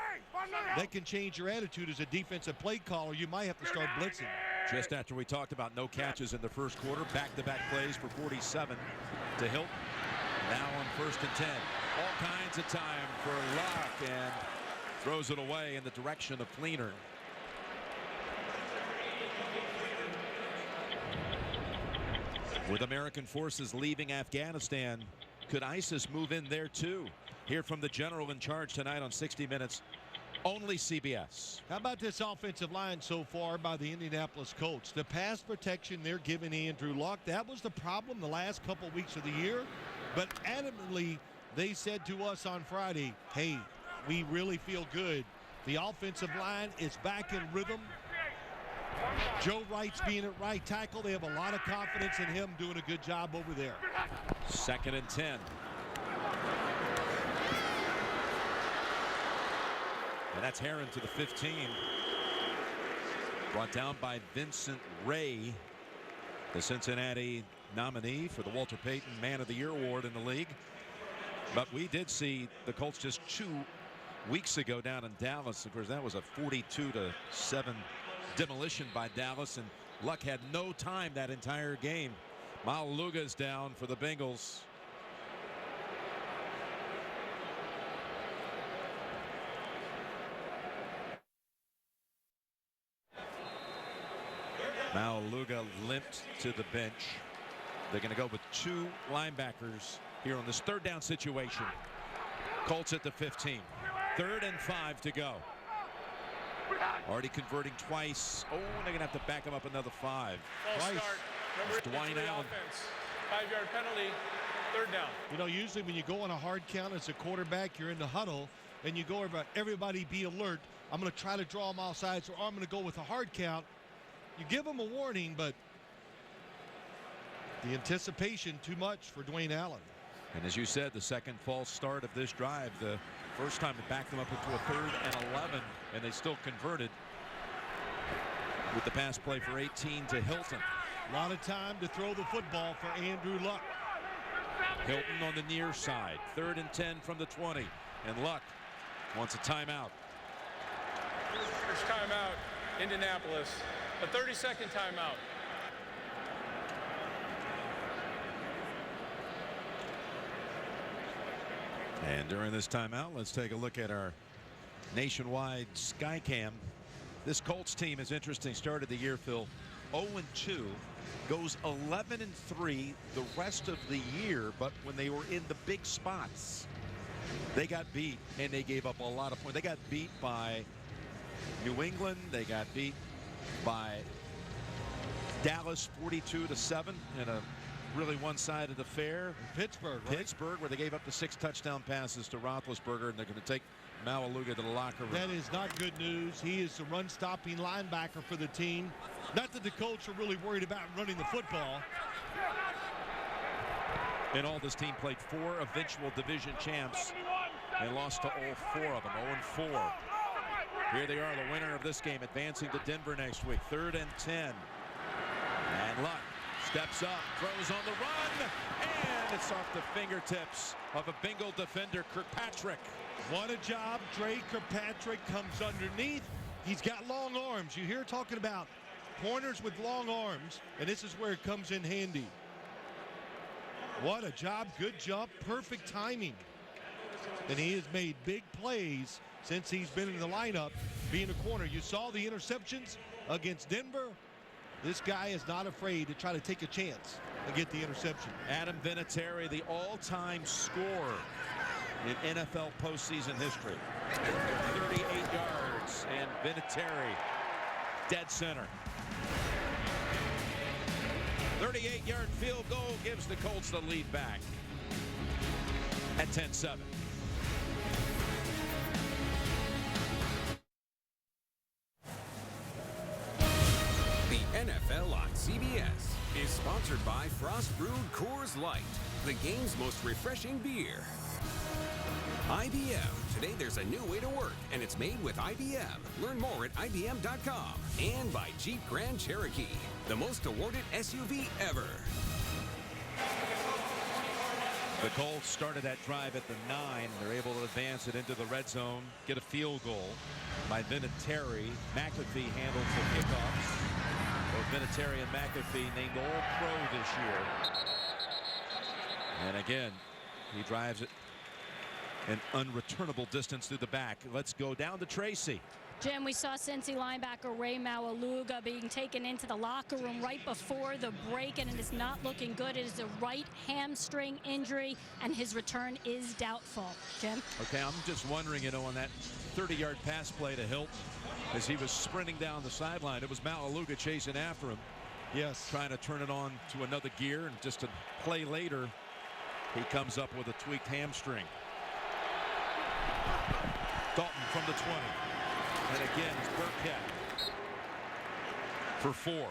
that can change your attitude as a defensive play caller. You might have to start blitzing. Just after we talked about no catches in the first quarter, back-to-back plays for 47 to Hilton. Now on 1st and 10. All kinds of time for Luck, and throws it away in the direction of Fleener. With American forces leaving Afghanistan, could ISIS move in there too? Hear from the general in charge tonight on 60 Minutes, only CBS. How about this offensive line so far by the Indianapolis Colts? The pass protection they're giving Andrew Luck, that was the problem the last couple weeks of the year. But adamantly, they said to us on Friday, hey, we really feel good. The offensive line is back in rhythm. Joe Wright's being at right tackle. They have a lot of confidence in him doing a good job over there. 2nd and 10. And that's Herron to the 15. Brought down by Vincent Ray, the Cincinnati nominee for the Walter Payton Man of the Year award in the league. But we did see the Colts just 2 weeks ago down in Dallas. Of course, that was a 42-7 demolition by Dallas, and Luck had no time that entire game. Mauluga's down for the Bengals. Mauluga limped to the bench. They're going to go with 2 linebackers here on this 3rd down situation. Colts at the 15. 3rd and 5 to go. Already converting twice. Oh, they're going to have to back him up another 5. False start. Number Dwayne Allen. 5-yard penalty. 3rd down. You know, usually when you go on a hard count as a quarterback, you're in the huddle, and you go over, everybody be alert. I'm going to try to draw them all sides, or I'm going to go with a hard count. You give them a warning, but the anticipation too much for Dwayne Allen. And as you said, the 2nd false start of this drive. The first time it backed them up into a 3rd and 11, and they still converted with the pass play for 18 to Hilton. A lot of time to throw the football for Andrew Luck. Hilton on the near side. 3rd and 10 from the 20. And Luck wants a timeout. First timeout, Indianapolis. A 30-second timeout. And during this timeout, let's take a look at our nationwide Skycam. This Colts team is interesting. Started the year, Phil, 0-2, goes 11-3 the rest of the year. But when they were in the big spots, they got beat, and they gave up a lot of points. They got beat by New England. They got beat by Dallas 42-7 in a really one-sided affair. Pittsburgh, right? Pittsburgh, where they gave up the 6 touchdown passes to Roethlisberger, and they're going to take Mauluga to the locker room. That is not good news. He is the run-stopping linebacker for the team. Not that the Colts are really worried about running the football. In all, this team played 4 eventual division champs and lost to all 4 of them, 0-4. Here they are, the winner of this game, advancing to Denver next week. 3rd and 10. And Luck steps up, throws on the run, and it's off the fingertips of a Bengal defender, Kirkpatrick. What a job. Dre Kirkpatrick comes underneath. He's got long arms. You hear talking about corners with long arms, and this is where it comes in handy. What a job. Good jump. Perfect timing. And he has made big plays since he's been in the lineup, being a corner. You saw the interceptions against Denver. This guy is not afraid to try to take a chance and get the interception. Adam Vinatieri, the all-time scorer in NFL postseason history. 38 yards, and Vinatieri dead center. 38-yard field goal gives the Colts the lead back at 10-7. CBS is sponsored by Frost Brewed Coors Light, the game's most refreshing beer. IBM. Today there's a new way to work, and it's made with IBM. Learn more at IBM.com. And by Jeep Grand Cherokee, the most awarded SUV ever. The Colts started that drive at the 9. They're able to advance it into the red zone, get a field goal by Vinatieri. McAfee handles the kickoffs. Both Vinatieri and McAfee named All-Pro this year. And again, he drives it an unreturnable distance through the back. Let's go down to Tracy. Jim, we saw Cincy linebacker Ray Maualuga being taken into the locker room right before the break, and it is not looking good. It is a right hamstring injury, and his return is doubtful. Jim? Okay, I'm just wondering, on that 30-yard pass play to Hilton, as he was sprinting down the sideline, it was Maualuga chasing after him. Yes. Trying to turn it on to another gear, and just a play later, he comes up with a tweaked hamstring. Dalton from the 20. And again, it's Burkhead for 4.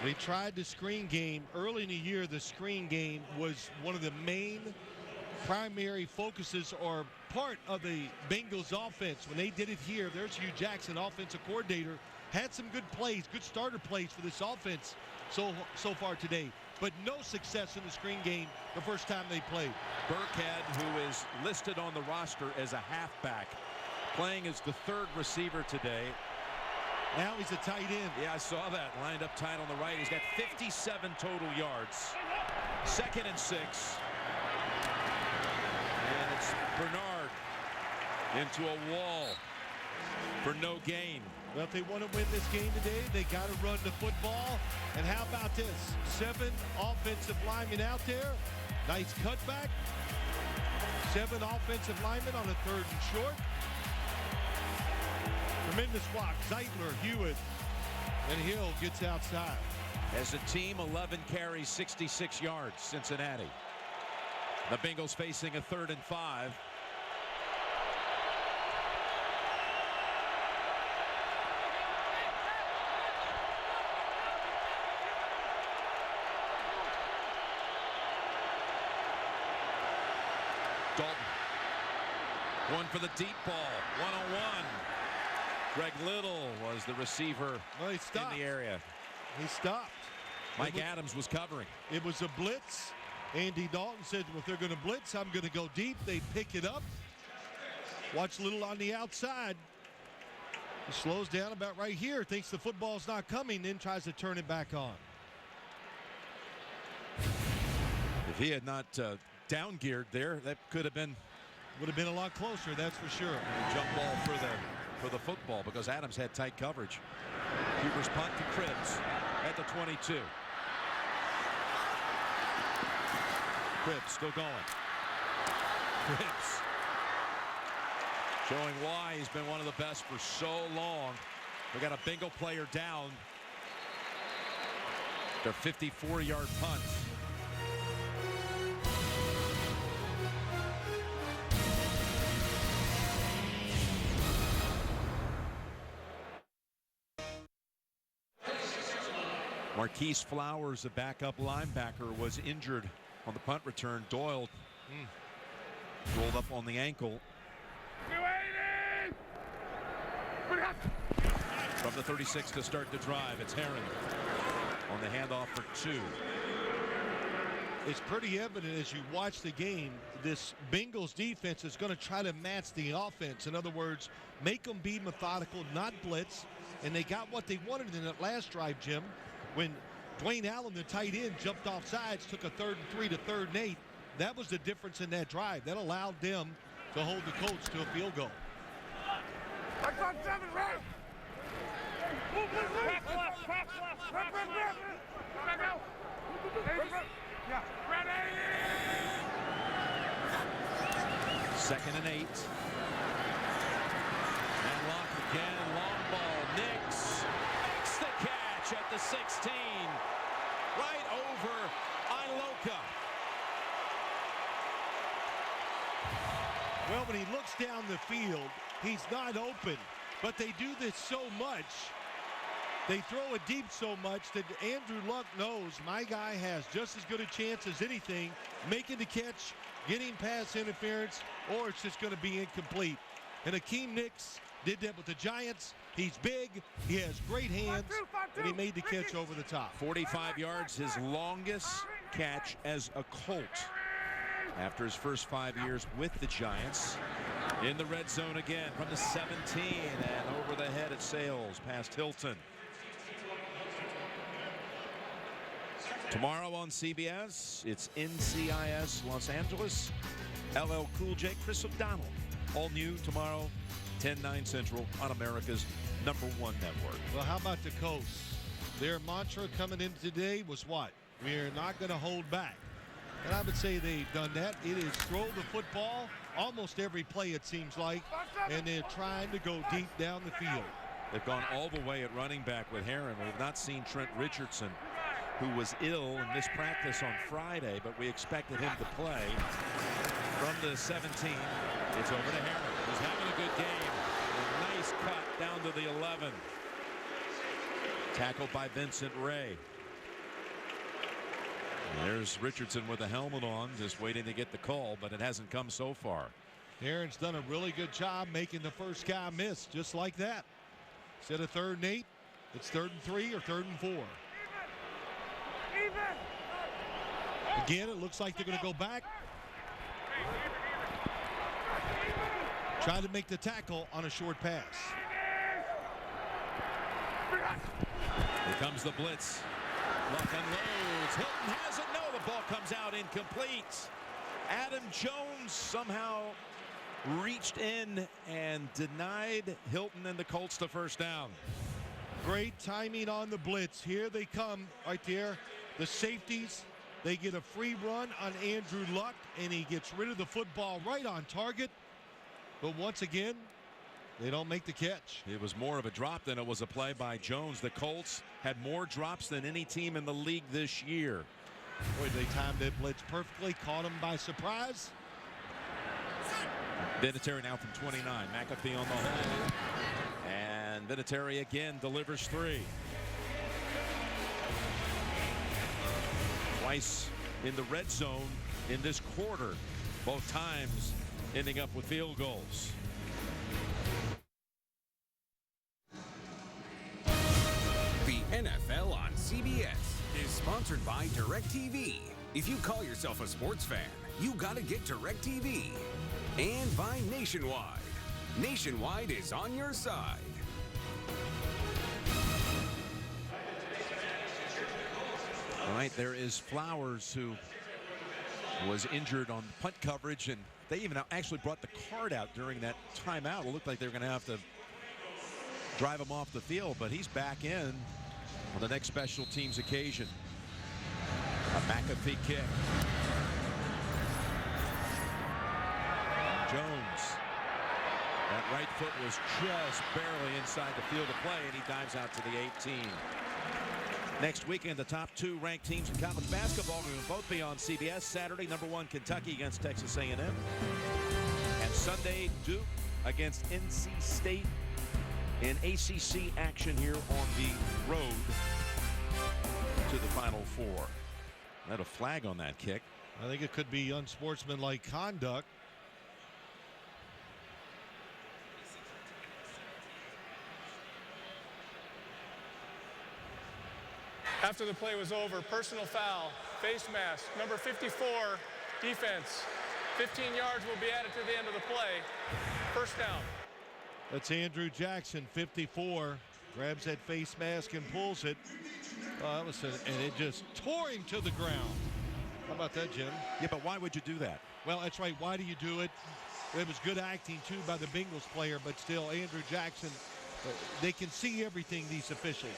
They tried the screen game early in the year. The screen game was one of the main primary focuses or part of the Bengals offense. When they did it here, there's Hugh Jackson, offensive coordinator, had some good plays, good starter plays for this offense so far today, but no success in the screen game the first time they played. Burkhead, who is listed on the roster as a halfback, playing as the 3rd receiver today. Now he's a tight end. Yeah, I saw that. Lined up tight on the right. He's got 57 total yards. 2nd and 6. And it's Bernard into a wall for no gain. Well, if they want to win this game today, they got to run the football. And how about this? 7 offensive linemen out there. Nice cutback. 7 offensive linemen on a 3rd and short. Tremendous block. Zeitler, Hewitt, and Hill gets outside. As a team, 11 carries, 66 yards, Cincinnati. The Bengals facing a 3rd and 5. Dalton. One for the deep ball. One-on-one. Greg Little was the receiver in the area. He stopped. Mike Adams was covering. It was a blitz. Andy Dalton said, well, if they're going to blitz, I'm going to go deep. They pick it up. Watch Little on the outside. He slows down about right here, thinks the football's not coming, then tries to turn it back on. If he had not down geared there, that would have been a lot closer, that's for sure. A jump ball for the football, because Adams had tight coverage. Cooper's punt to Cribbs at the 22. Cribbs still going. Cribbs showing why he's been one of the best for so long. We got a Bengal player down. Their 54-yard punt. Marquise Flowers, a backup linebacker, was injured on the punt return. Doyle rolled up on the ankle. From the 36 to start the drive, it's Herron on the handoff for 2. It's pretty evident as you watch the game, this Bengals defense is going to try to match the offense. In other words, make them be methodical, not blitz. And they got what they wanted in that last drive, Jim, when Dwayne Allen, the tight end, jumped off sides, took a 3rd and 3 to 3rd and 8. That was the difference in that drive. That allowed them to hold the Colts to a field goal. Second and 8. And Locke again, long ball. Nix makes the catch at the 16. Right over Iloka. Well, when he looks down the field, he's not open. But they do this so much They throw it deep so much that Andrew Luck knows my guy has just as good a chance as anything making the catch, getting pass interference, or it's just going to be incomplete. And Akeem Nicks did that with the Giants. He's big, he has great hands, and he made the catch over the top. 45 yards, his longest catch as a Colt after his first 5 years with the Giants. In the red zone again from the 17 and over the head at Sales past Hilton. Tomorrow on CBS, it's NCIS Los Angeles. LL Cool J, Chris O'Donnell. All new tomorrow, 10/9 Central on America's #1 network. Well, how about the Colts? Their mantra coming in today was what? We're not going to hold back. And I would say they've done that. It is throw the football almost every play, it seems like, and they're trying to go deep down the field. They've gone all the way at running back with Herron. We've not seen Trent Richardson, who was ill and missed practice on Friday, but we expected him to play. From the 17, it's over to Herron, who's having a good game. A nice cut down to the 11. Tackled by Vincent Ray. There's Richardson with the helmet on, just waiting to get the call, but it hasn't come so far. Herron's done a really good job making the first guy miss just like that. Instead of 3rd and 8, it's 3rd and 3 or 3rd and 4. Again, it looks like they're going to go back. Try to make the tackle on a short pass. Here comes the blitz. Luck unloads. Hilton has it. No, the ball comes out incomplete. Adam Jones somehow reached in and denied Hilton and the Colts the first down. Great timing on the blitz. Here they come right there. The safeties, they get a free run on Andrew Luck, and he gets rid of the football right on target. But once again, they don't make the catch. It was more of a drop than it was a play by Jones. The Colts had more drops than any team in the league this year. Boy, they timed that blitz perfectly, caught him by surprise. Vinatieri now from 29. McAfee on the hold. And Vinatieri again delivers 3. Twice in the red zone in this quarter. Both times ending up with field goals. The NFL on CBS is sponsored by DirecTV. If you call yourself a sports fan, you gotta get DirecTV. And by Nationwide. Nationwide is on your side. All right, there is Flowers, who was injured on punt coverage, and they even actually brought the card out during that timeout. It looked like they were going to have to drive him off the field, but he's back in on the next special teams occasion. A McAfee kick. Jones. That right foot was just barely inside the field of play, and he dives out to the 18. Next weekend, the top 2 ranked teams in college basketball will both be on CBS. Saturday, #1 Kentucky against Texas A&M. And Sunday, Duke against NC State in ACC action here on the road to the Final Four. Had a flag on that kick. I think it could be unsportsmanlike conduct. After the play was over, personal foul, face mask, number 54, defense. 15 yards will be added to the end of the play. First down. That's Andrew Jackson, 54. Grabs that face mask and pulls it. And it just tore him to the ground. How about that, Jim? Yeah, but why would you do that? Well, that's right. Why do you do it? It was good acting, too, by the Bengals player, but still, Andrew Jackson, they can see everything, these officials.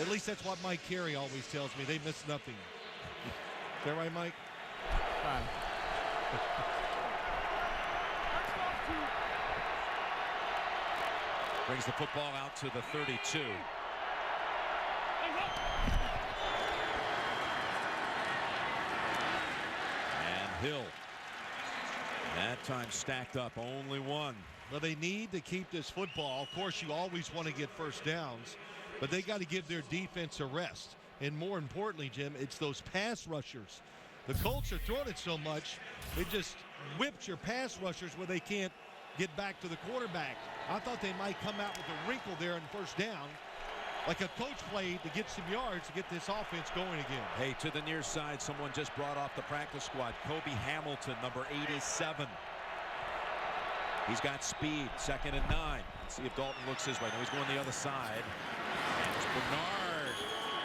At least that's what Mike Carey always tells me. They miss nothing. Is that right, Mike? Fine. Brings the football out to the 32. And Hill. That time stacked up only 1. Well, they need to keep this football. Of course, you always want to get first downs. but they got to give their defense a rest. And more importantly, Jim, it's those pass rushers. The Colts are throwing it so much, it just whips your pass rushers where they can't get back to the quarterback. I thought they might come out with a wrinkle there in first down, like a coach played to get some yards to get this offense going again. Hey, to the near side, someone just brought off the practice squad. Kobe Hamilton, number 87. He's got speed, 2nd and 9. Let's see if Dalton looks his way. No, he's going the other side. And it's Bernard.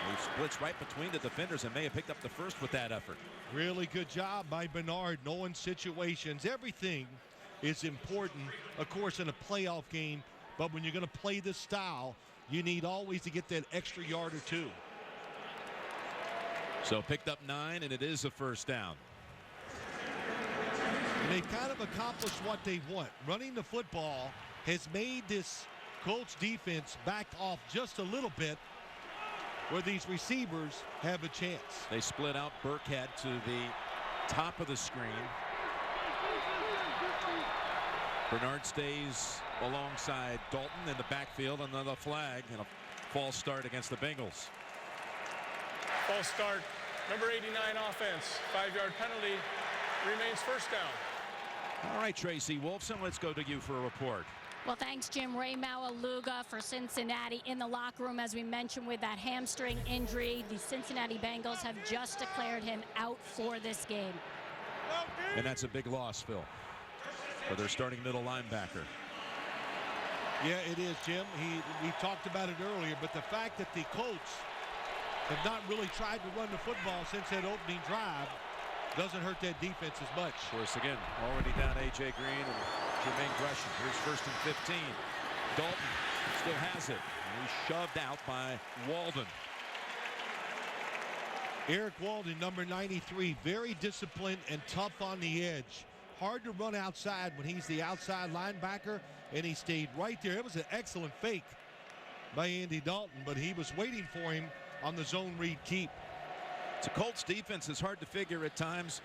He splits right between the defenders and may have picked up the first with that effort. Really good job by Bernard, knowing situations. Everything is important, of course, in a playoff game. But when you're going to play this style, you need always to get that extra yard or two. So picked up 9, and it is a first down. And they kind of accomplished what they want. Running the football has made this Colts defense back off just a little bit, where these receivers have a chance. They split out Burkhead to the top of the screen. Bernard stays alongside Dalton in the backfield. Another flag and a false start against the Bengals. False start. Number 89 offense. 5-yard penalty. Remains first down. All right, Tracy Wolfson, let's go to you for a report. Well, thanks, Jim. Ray Maualuga for Cincinnati in the locker room, as we mentioned, with that hamstring injury. The Cincinnati Bengals have just declared him out for this game. And that's a big loss, Phil, for their starting middle linebacker. Yeah, it is, Jim. We talked about it earlier, but the fact that the Colts have not really tried to run the football since that opening drive doesn't hurt that defense as much. Of course, again, already down A.J. Green and Jermaine Gresham. Here's 1st and 15. Dalton still has it. And he's shoved out by Walden. Eric Walden, number 93, very disciplined and tough on the edge. Hard to run outside when he's the outside linebacker, and he stayed right there. It was an excellent fake by Andy Dalton, but he was waiting for him on the zone read keep. The Colts defense is hard to figure at times.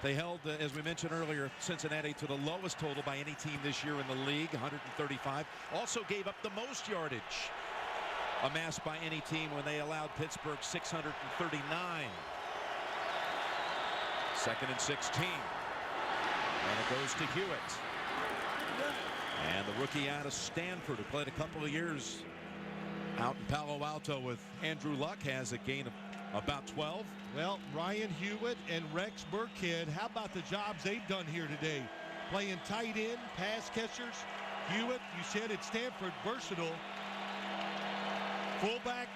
They held, as we mentioned earlier, Cincinnati to the lowest total by any team this year in the league, 135. Also gave up the most yardage amassed by any team when they allowed Pittsburgh 639. 2nd and 16. And it goes to Hewitt. And the rookie out of Stanford, who played a couple of years out in Palo Alto with Andrew Luck, has a gain of about 12. Well, Ryan Hewitt and Rex Burkhead, how about the jobs they've done here today? Playing tight end, pass catchers. Hewitt, you said at Stanford, versatile. Fullback,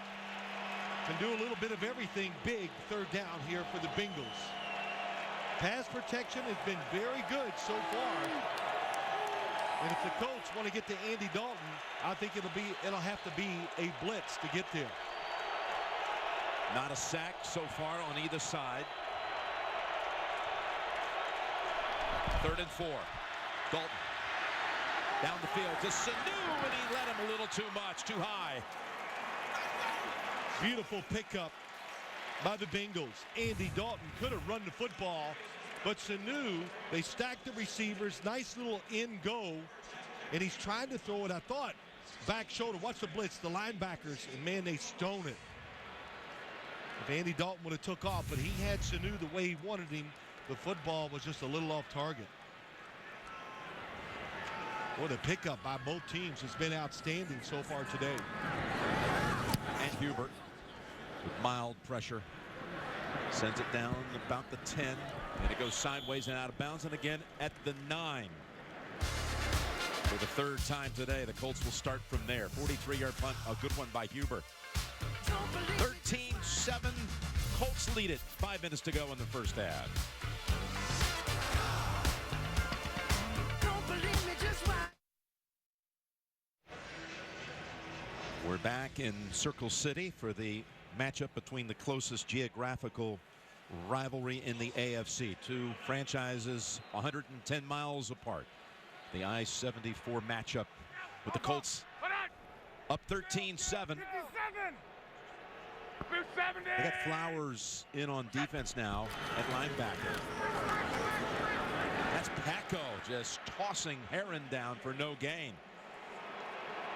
can do a little bit of everything big. 3rd down here for the Bengals. Pass protection has been very good so far. And if the Colts want to get to Andy Dalton, I think it'll have to be a blitz to get there. Not a sack so far on either side. 3rd and 4. Dalton down the field to Sanu, and he let him a little too much, too high. Beautiful pickup by the Bengals. Andy Dalton could have run the football, but Sanu, they stacked the receivers, nice little in-go, and he's trying to throw it, I thought, back shoulder. Watch the blitz, the linebackers, and man, they stone it. If Andy Dalton would have took off, but he had Sanu the way he wanted him, the football was just a little off target. Well, the pickup by both teams has been outstanding so far today. And Hubert, with mild pressure, sends it down about the 10, and it goes sideways and out of bounds, and again at the 9. For the 3rd time today, the Colts will start from there. 43-yard punt, a good one by Hubert. 13-7, Colts lead it. 5 minutes to go in the first half. We're back in Circle City for the matchup between the closest geographical rivalry in the AFC. Two franchises 110 miles apart. The I-74 matchup with the Colts up 13-7. They got Flowers in on defense now at linebacker. That's Paco just tossing Heron down for no gain.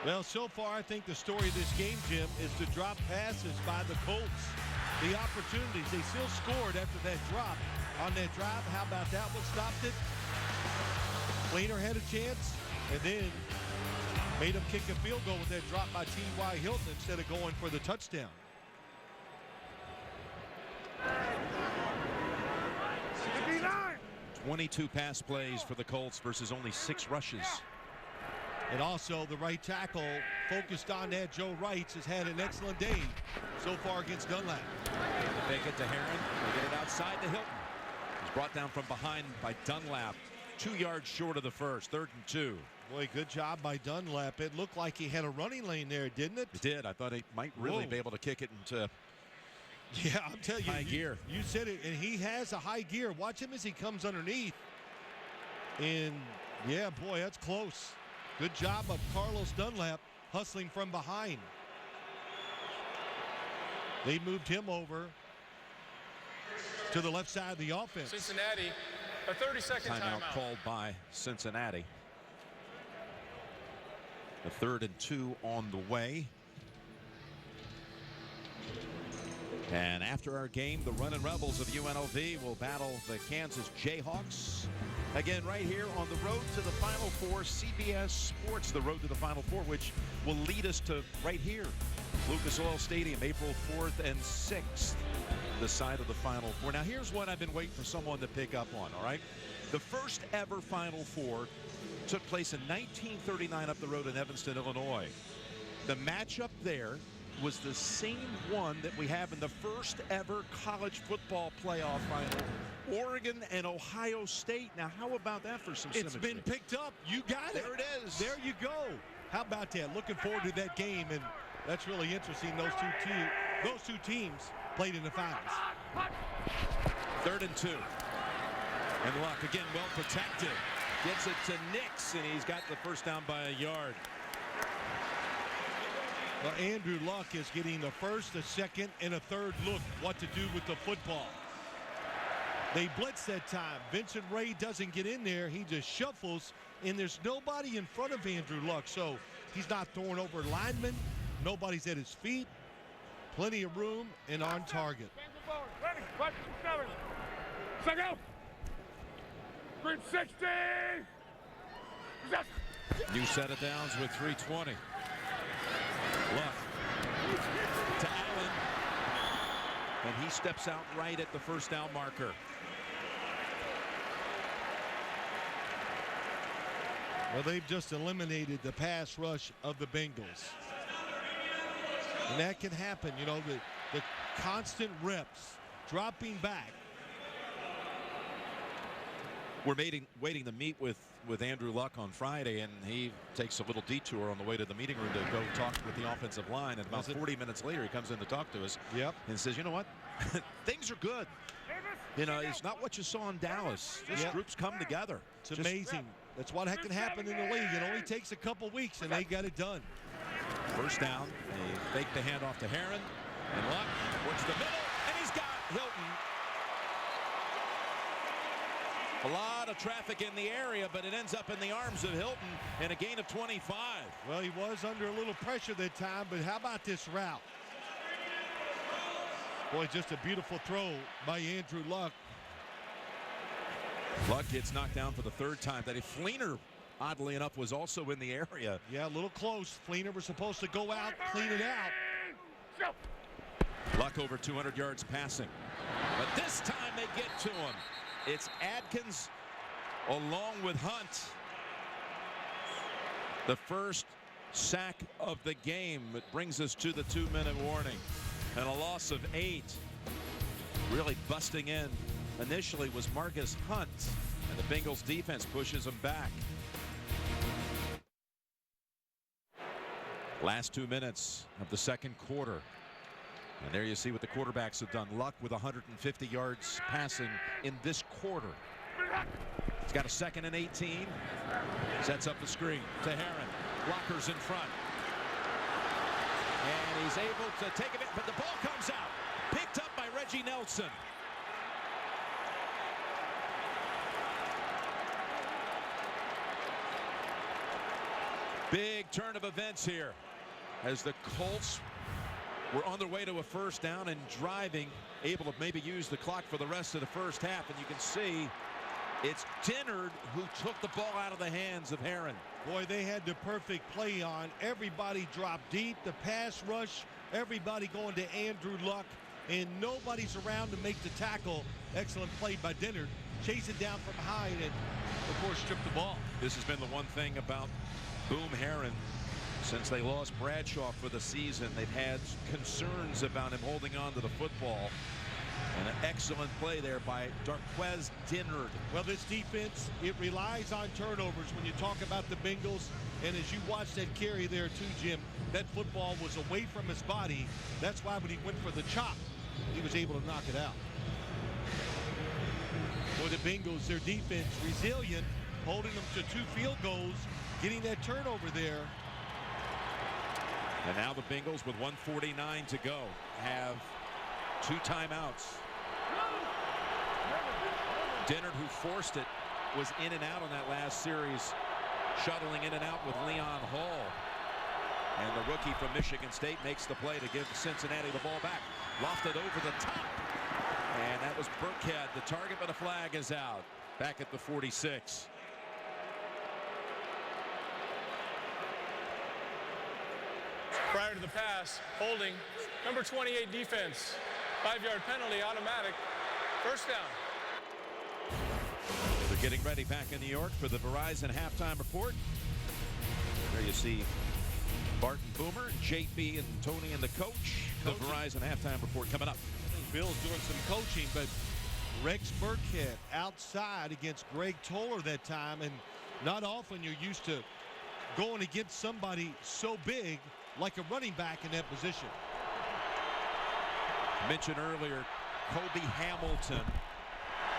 Well, so far, I think the story of this game, Jim, is the drop passes by the Colts. The opportunities, they still scored after that drop on that drive. How about that one? Stopped it. Fleener had a chance, and then made him kick a field goal with that drop by T.Y. Hilton instead of going for the touchdown. 22 pass plays for the Colts versus only 6 rushes. And also the right tackle focused on that. Joe Wrights has had an excellent day so far against Dunlap. They get to Heron. They get it outside to Hilton. He's brought down from behind by Dunlap. 2 yards short of the first. 3rd and 2. Boy, good job by Dunlap. It looked like he had a running lane there, didn't it? It did. I thought he might really be able to kick it into I'll tell you, high gear. You said it, and he has a high gear. Watch him as he comes underneath. And, yeah, boy, that's close. Good job of Carlos Dunlap hustling from behind. They moved him over to the left side of the offense. Cincinnati, a 30-second Timeout timeout. called by Cincinnati. The 3rd and 2 on the way. And after our game, the Runnin' Rebels of UNLV will battle the Kansas Jayhawks. Again, right here on the road to the Final Four, CBS Sports, the road to the Final Four, which will lead us to right here, Lucas Oil Stadium, April 4th and 6th, the side of the Final Four. Now, here's what I've been waiting for someone to pick up on, all right? The first ever Final Four took place in 1939 up the road in Evanston, Illinois. The matchup there was the same one that we have in the first ever college football playoff final, Oregon and Ohio State. Now, how about that for some symmetry? It's been picked up. You got it. There it is. There you go. How about that? Looking forward to that game, and that's really interesting. Those two teams played in the finals. 3rd and 2. And Luck, again, well protected. Gets it to Nix, and he's got the first down by a yard. Well, Andrew Luck is getting the first, a second, and a third look what to do with the football. They blitz that time. Vincent Ray doesn't get in there. He just shuffles, and there's nobody in front of Andrew Luck, so he's not throwing over linemen. Nobody's at his feet. Plenty of room and on target. Second. Green 60. New set of downs with 3:20. Luck to Allen, and he steps out right at the first down marker. Well, they've just eliminated the pass rush of the Bengals. And that can happen, you know, the constant reps, dropping back. We're waiting to meet with Andrew Luck on Friday, and he takes a little detour on the way to the meeting room to go talk with the offensive line. And about 40 minutes later, he comes in to talk to us. Yep. And says, you know what? Things are good. You know, it's not what you saw in Dallas. This group's come together. It's amazing. That's what can happen in the league. It only takes a couple weeks, and they got it done. First down. They fake the handoff to Heron. And Luck works the middle, and he's got Hilton. A lot of traffic in the area, but it ends up in the arms of Hilton and a gain of 25. Well, he was under a little pressure that time, but how about this route? Boy, just a beautiful throw by Andrew Luck. Luck gets knocked down for the 3rd time. That Fleener, oddly enough, was also in the area. Yeah, a little close. Fleener was supposed to go out, clean it out. Luck over 200 yards passing. But this time they get to him. It's Adkins along with Hunt. The first sack of the game. It brings us to the 2-minute warning. And a loss of 8. Really busting in initially was Marcus Hunt. And the Bengals defense pushes him back. Last 2 minutes of the second quarter. And there you see what the quarterbacks have done. Luck with 150 yards passing in this quarter. He's got a 2nd and 18. Sets up the screen to Heron. Blockers in front. And he's able to take it, but the ball comes out. Picked up by Reggie Nelson. Big turn of events here as the Colts were on their way to a first down and driving, able to maybe use the clock for the rest of the first half. And you can see it's Dennard who took the ball out of the hands of Herron. Boy, they had the perfect play on. Everybody dropped deep, the pass rush, everybody going to Andrew Luck, and nobody's around to make the tackle. Excellent play by Dennard. Chase it down from behind and, of course, strip the ball. This has been the one thing about Boom Herron. Since they lost Bradshaw for the season, they've had concerns about him holding on to the football. And an excellent play there by Darquez Dennard. Well, this defense, it relies on turnovers when you talk about the Bengals. And as you watch that carry there too, Jim, that football was away from his body. That's why when he went for the chop, he was able to knock it out. For the Bengals, their defense resilient, holding them to 2 field goals, getting that turnover there. And now the Bengals, with 1:49 to go, have 2 timeouts. Dennard, who forced it, was in and out on that last series, shuttling in and out with Leon Hall. And the rookie from Michigan State makes the play to give Cincinnati the ball back. Lofted over the top. And that was Burkhead, the target, but a flag is out. Back at the 46. Prior to the pass, holding, number 28 defense, 5-yard penalty, automatic, first down. They're getting ready back in New York for the Verizon halftime report. There you see Bart and Boomer, JP and Tony and the coach. The Verizon halftime report coming up. Bill's doing some coaching, but Rex Burkhead outside against Greg Toller that time, and not often you're used to going against somebody so big like a running back in that position. Mentioned earlier, Kobe Hamilton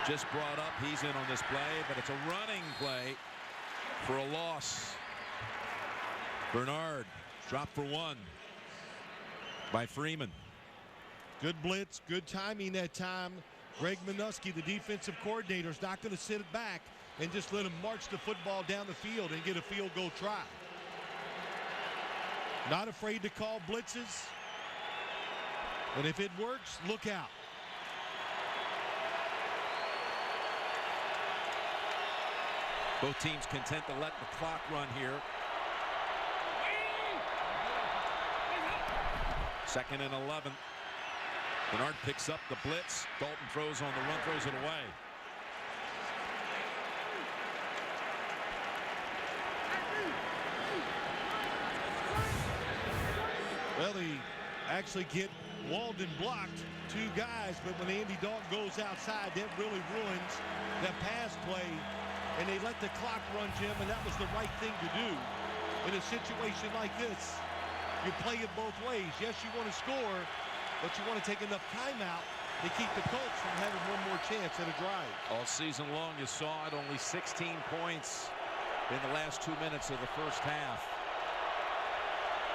just brought up. He's in on this play, but it's a running play for a loss. Bernard dropped for 1 by Freeman. Good blitz, good timing that time. Greg Minuski, the defensive coordinator, is not going to sit it back and just let him march the football down the field and get a field goal try. Not afraid to call blitzes. And if it works, look out. Both teams content to let the clock run here. 2nd and 11. Bernard picks up the blitz. Dalton throws on the run, throws it away. Well, they actually get Walden blocked, 2 guys, but when Andy Dalton goes outside, that really ruins that pass play. And they let the clock run, Jim, and that was the right thing to do. In a situation like this, you play it both ways. Yes, you want to score, but you want to take enough time out to keep the Colts from having one more chance at a drive. All season long, you saw it, only 16 points in the last 2 minutes of the first half.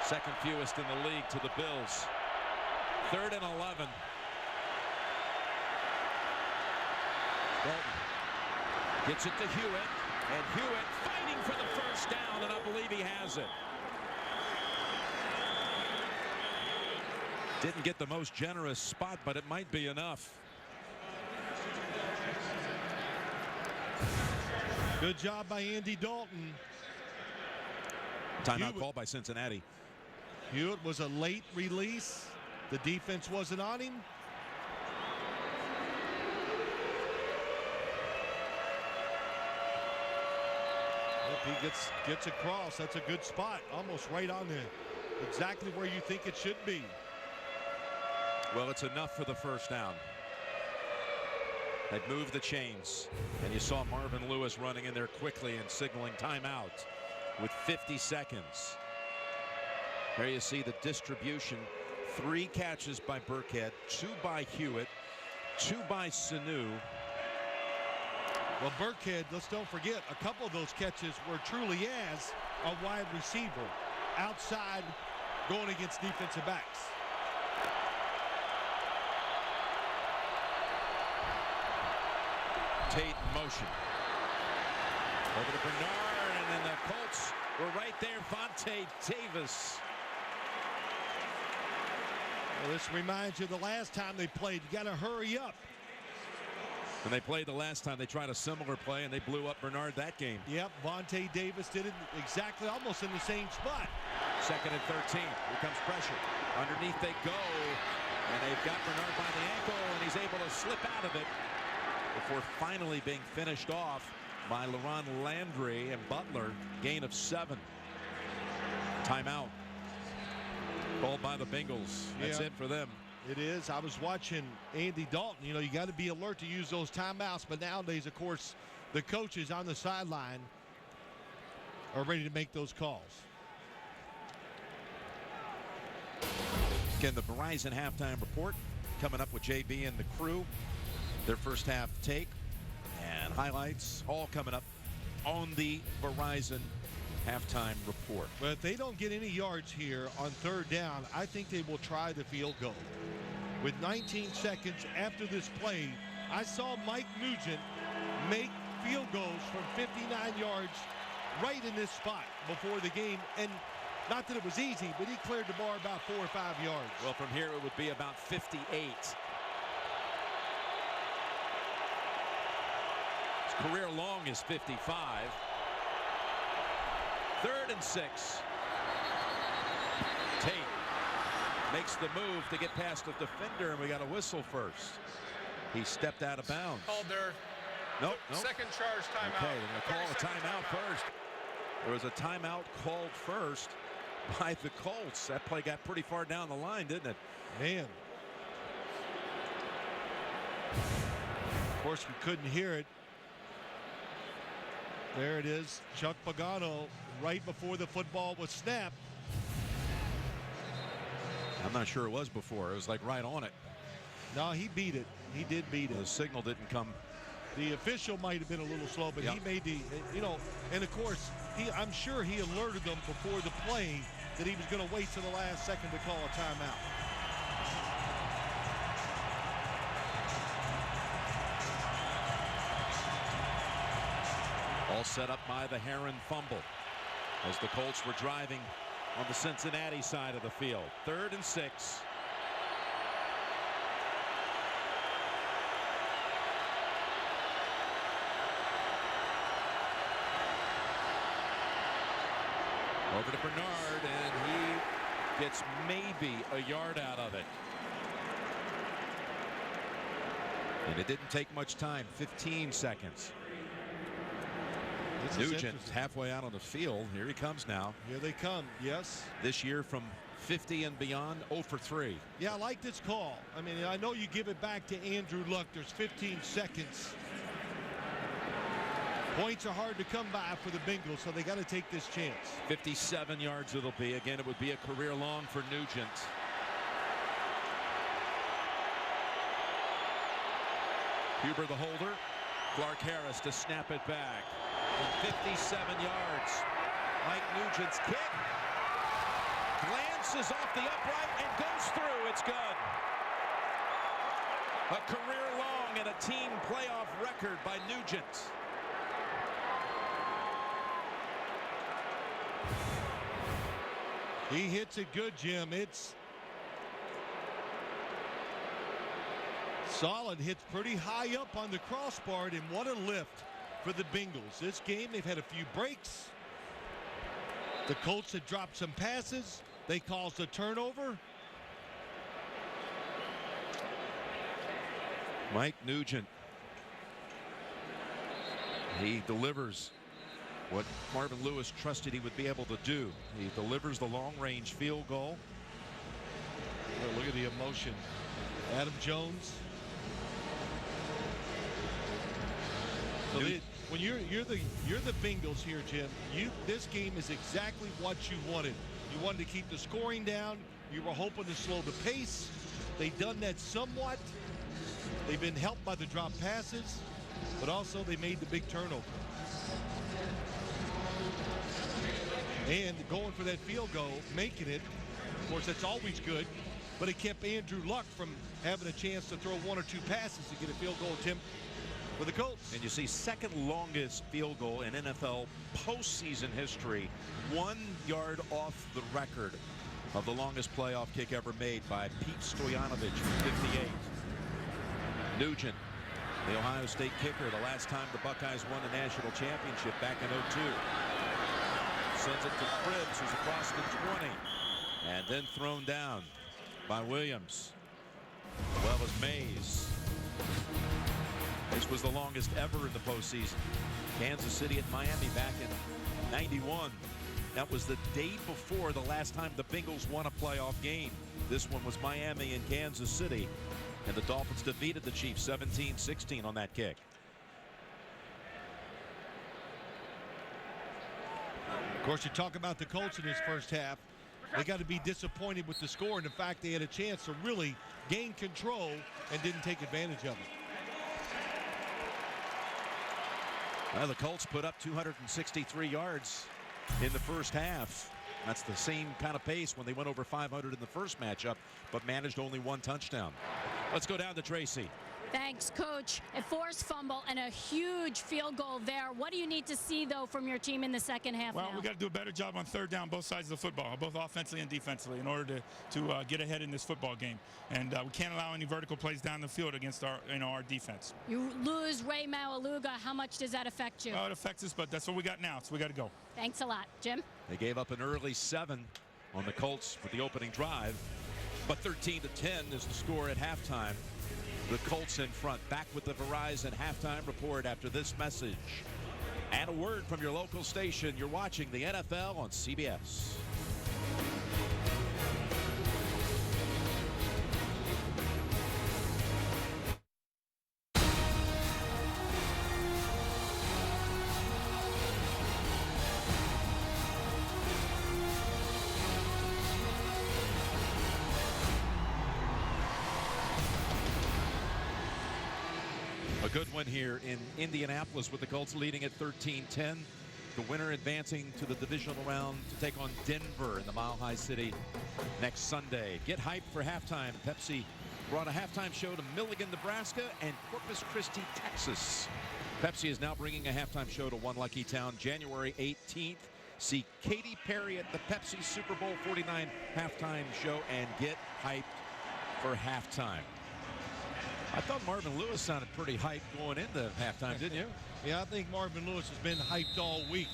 Second fewest in the league to the Bills. 3rd and 11. Dalton gets it to Hewitt, and Hewitt fighting for the first down, and I believe he has it. Didn't get the most generous spot, but it might be enough. Good job by Andy Dalton. Timeout called by Cincinnati. Hewitt was a late release. The defense wasn't on him. Yep, he gets across. That's a good spot. Almost right on the exactly where you think it should be. Well, it's enough for the first down. They'd moved the chains, and you saw Marvin Lewis running in there quickly and signaling timeout with 50 seconds. There you see the distribution. 3 catches by Burkhead, 2 by Hewitt, 2 by Sanu. Well, Burkhead, let's don't forget, a couple of those catches were truly as a wide receiver outside going against defensive backs. Tate in motion. Over to Bernard, and and the Colts were right there. Vontae Davis. Well, this reminds you of the last time they played. You got to hurry up. When they played the last time, they tried a similar play, and they blew up Bernard that game. Yep, Vontae Davis did it exactly, almost in the same spot. 2nd and 13. Here comes pressure. Underneath they go, and they've got Bernard by the ankle, and he's able to slip out of it before finally being finished off by LaRon Landry and Butler. Gain of 7. Timeout called by the Bengals. That's it for them. It is. I was watching Andy Dalton. You know, you got to be alert to use those timeouts. But nowadays, of course, the coaches on the sideline are ready to make those calls. Again, the Verizon halftime report coming up with JB and the crew. Their first half take and highlights all coming up on the Verizon halftime report. But if they don't get any yards here on 3rd down, I think they will try the field goal. With 19 seconds after this play, I saw Mike Nugent make field goals from 59 yards right in this spot before the game. And not that it was easy, but he cleared the bar about 4 or 5 yards. Well, from here it would be about 58. His career long is 55. 3rd and 6. Tate makes the move to get past the defender, and we got a whistle first. He stepped out of bounds. Called their Nope. second charge timeout. Okay, they're going to call a timeout first. There was a timeout called first by the Colts. That play got pretty far down the line, didn't it? Man. Of course, we couldn't hear it. There it is. Chuck Pagano right before the football was snapped. I'm not sure it was before. It was like right on it. No, he beat it. He did beat it. The signal didn't come. The official might have been a little slow, but he made the, you know, and of course, I'm sure he alerted them before the play that he was going to wait to the last second to call a timeout. All set up by the Heron fumble as the Colts were driving on the Cincinnati side of the field. 3rd and 6. Over to Bernard, and he gets maybe a yard out of it. And it didn't take much time, 15 seconds. Nugent halfway out on the field. Here he comes now. Here they come, yes. This year from 50 and beyond, 0 for 3. Yeah, I like this call. I mean, I know you give it back to Andrew Luck. There's 15 seconds. Points are hard to come by for the Bengals, so they got to take this chance. 57 yards it'll be. Again, it would be a career long for Nugent. Huber the holder. Clark Harris to snap it back. 57 yards. Mike Nugent's kick glances off the upright and goes through. It's good. A career long and a team playoff record by Nugent. He hits it good, Jim. It's solid. Hits pretty high up on the crossbar, and what a lift for the Bengals. This game, they've had a few breaks. The Colts had dropped some passes. They caused a turnover. Mike Nugent. He delivers what Marvin Lewis trusted he would be able to do. He delivers the long-range field goal. Well, look at the emotion. Adam Jones. So when you're the Bengals here, Jim, this game is exactly what you wanted. You wanted to keep the scoring down. You were hoping to slow the pace. They've done that somewhat. They've been helped by the drop passes, but also they made the big turnover. And going for that field goal, making it, of course, that's always good, but it kept Andrew Luck from having a chance to throw 1 or 2 passes to get a field goal attempt. for the Colts. And you see second longest field goal in NFL postseason history, 1 yard off the record of the longest playoff kick ever made by Pete Stoyanovich from 58. Nugent, the Ohio State kicker, the last time the Buckeyes won a national championship back in '02. Sends it to Cribbs, who's across the 20, and then thrown down by Williams. Well as Mays. This was the longest ever in the postseason. Kansas City at Miami back in '91. That was the day before the last time the Bengals won a playoff game. This one was Miami and Kansas City, and the Dolphins defeated the Chiefs 17-16 on that kick. Of course, you talk about the Colts in this first half. They got to be disappointed with the score and the fact they had a chance to really gain control and didn't take advantage of it. Well, the Colts put up 263 yards in the first half. That's the same kind of pace when they went over 500 in the first matchup, but managed only 1 touchdown. Let's go down to Tracy. Thanks, Coach. A forced fumble and a huge field goal there. What do you need to see, though, from your team in the second half Well, now? we got to do a better job on third down, both sides of the football, both offensively and defensively, in order to get ahead in this football game. And we can't allow any vertical plays down the field against our defense. You lose Ray Maualuga. How much does that affect you? Well, it affects us, but that's what we got now, so we got to go. Thanks a lot. Jim? They gave up an early 7 on the Colts for the opening drive, but 13-10 is the score at halftime. The Colts in front. Back with the Verizon halftime report after this message. And a word from your local station. You're watching the NFL on CBS. A good one here in Indianapolis with the Colts leading at 13-10. The winner advancing to the divisional round to take on Denver in the Mile High City next Sunday. Get hyped for halftime. Pepsi brought a halftime show to Milligan, Nebraska and Corpus Christi, Texas. Pepsi is now bringing a halftime show to One Lucky Town January 18th. See Katy Perry at the Pepsi Super Bowl 49 halftime show and get hyped for halftime. I thought Marvin Lewis sounded pretty hyped going into halftime, didn't you? Yeah, I think Marvin Lewis has been hyped all week.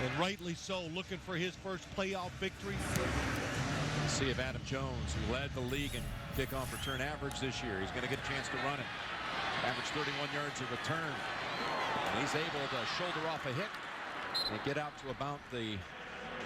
And rightly so, looking for his first playoff victory. Let's see if Adam Jones, who led the league in kickoff return average this year, he's going to get a chance to run it. Average 31 yards of return. And he's able to shoulder off a hit and get out to about the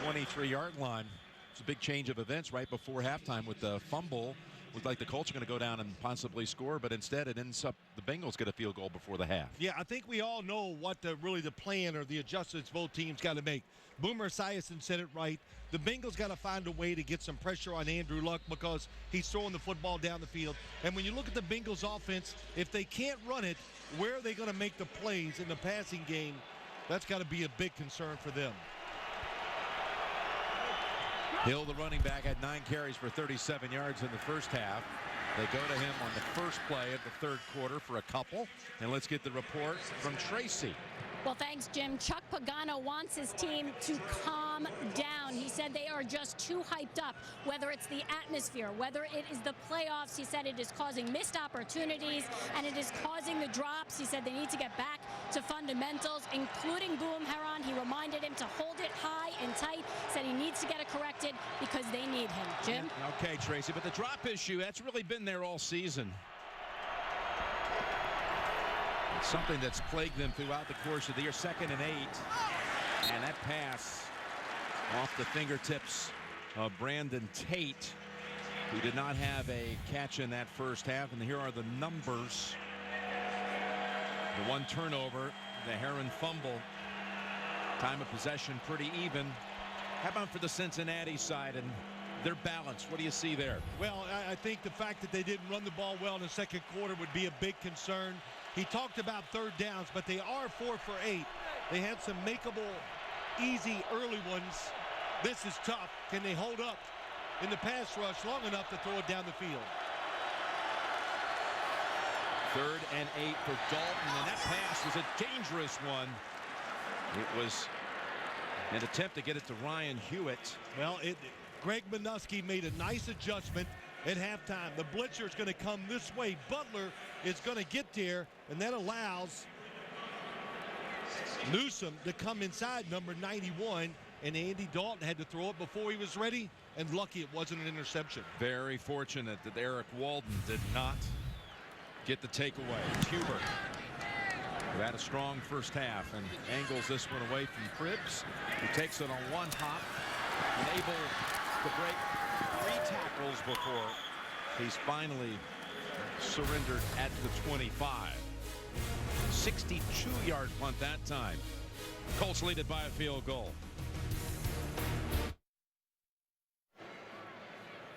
23-yard line. It's a big change of events right before halftime with the fumble. Looked like the Colts are going to go down and possibly score, but instead it ends up the Bengals get a field goal before the half. Yeah, I think we all know what really the plan or the adjustments both teams got to make. Boomer Esiason said it right. The Bengals got to find a way to get some pressure on Andrew Luck because he's throwing the football down the field. And when you look at the Bengals offense, if they can't run it, where are they going to make the plays in the passing game? That's got to be a big concern for them. Hill, the running back, had 9 carries for 37 yards in the first half. They go to him on the first play of the third quarter for a couple. And let's get the report from Tracy. Well, thanks, Jim. Chuck Pagano wants his team to calm down. He said they are just too hyped up, whether it's the atmosphere, whether it is the playoffs. He said it is causing missed opportunities, and it is causing the drops. He said they need to get back to fundamentals, including Boom Heron. He reminded him to hold it high and tight, said he needs to get it corrected because they need him. Jim? Yeah, okay, Tracy, but the drop issue, that's really been there all season. It's something that's plagued them throughout the course of the year. 2nd and 8. And that pass off the fingertips of Brandon Tate, who did not have a catch in that first half. And here are the numbers. The 1 turnover, the Heron fumble. Time of possession pretty even. How about for the Cincinnati side and their balance? What do you see there? Well, I think the fact that they didn't run the ball well in the second quarter would be a big concern. He talked about third downs, but they are 4 for 8. They had some makeable, easy early ones. This is tough. Can they hold up in the pass rush long enough to throw it down the field? 3rd and 8 for Dalton, and that pass was a dangerous one. It was an attempt to get it to Ryan Hewitt. Well, Greg Minuski made a nice adjustment at halftime. The blitzer is going to come this way. Butler is going to get there, and that allows Newsome to come inside number 91, and Andy Dalton had to throw it before he was ready, and lucky it wasn't an interception. Very fortunate that Eric Walden did not get the takeaway. Huber, who had a strong first half, and angles this one away from Cribbs, who takes it on one hop, and able to break 3 tackles before he's finally surrendered at the 25. 62-yard punt that time. Colts lead it by a field goal.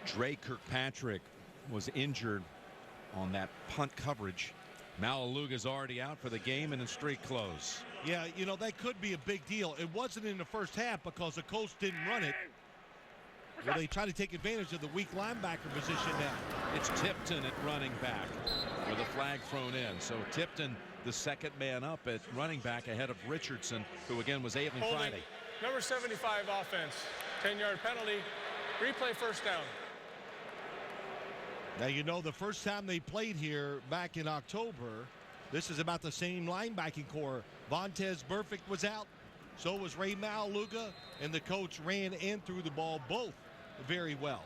Dre Kirkpatrick was injured on that punt coverage. Malaluga's already out for the game and in street close. Yeah, you know, that could be a big deal. It wasn't in the first half because the Colts didn't run it. Well, they try to take advantage of the weak linebacker position now. It's Tipton at running back with a flag thrown in. So Tipton, the second man up at running back ahead of Richardson, who again was ailing Friday. Number 75 offense. 10-yard penalty. Replay first down. Now, you know, the first time they played here back in October, this is about the same linebacking core. Vontez Burfict was out. So was Ray Malaluga, and the coach ran and threw the ball both very well.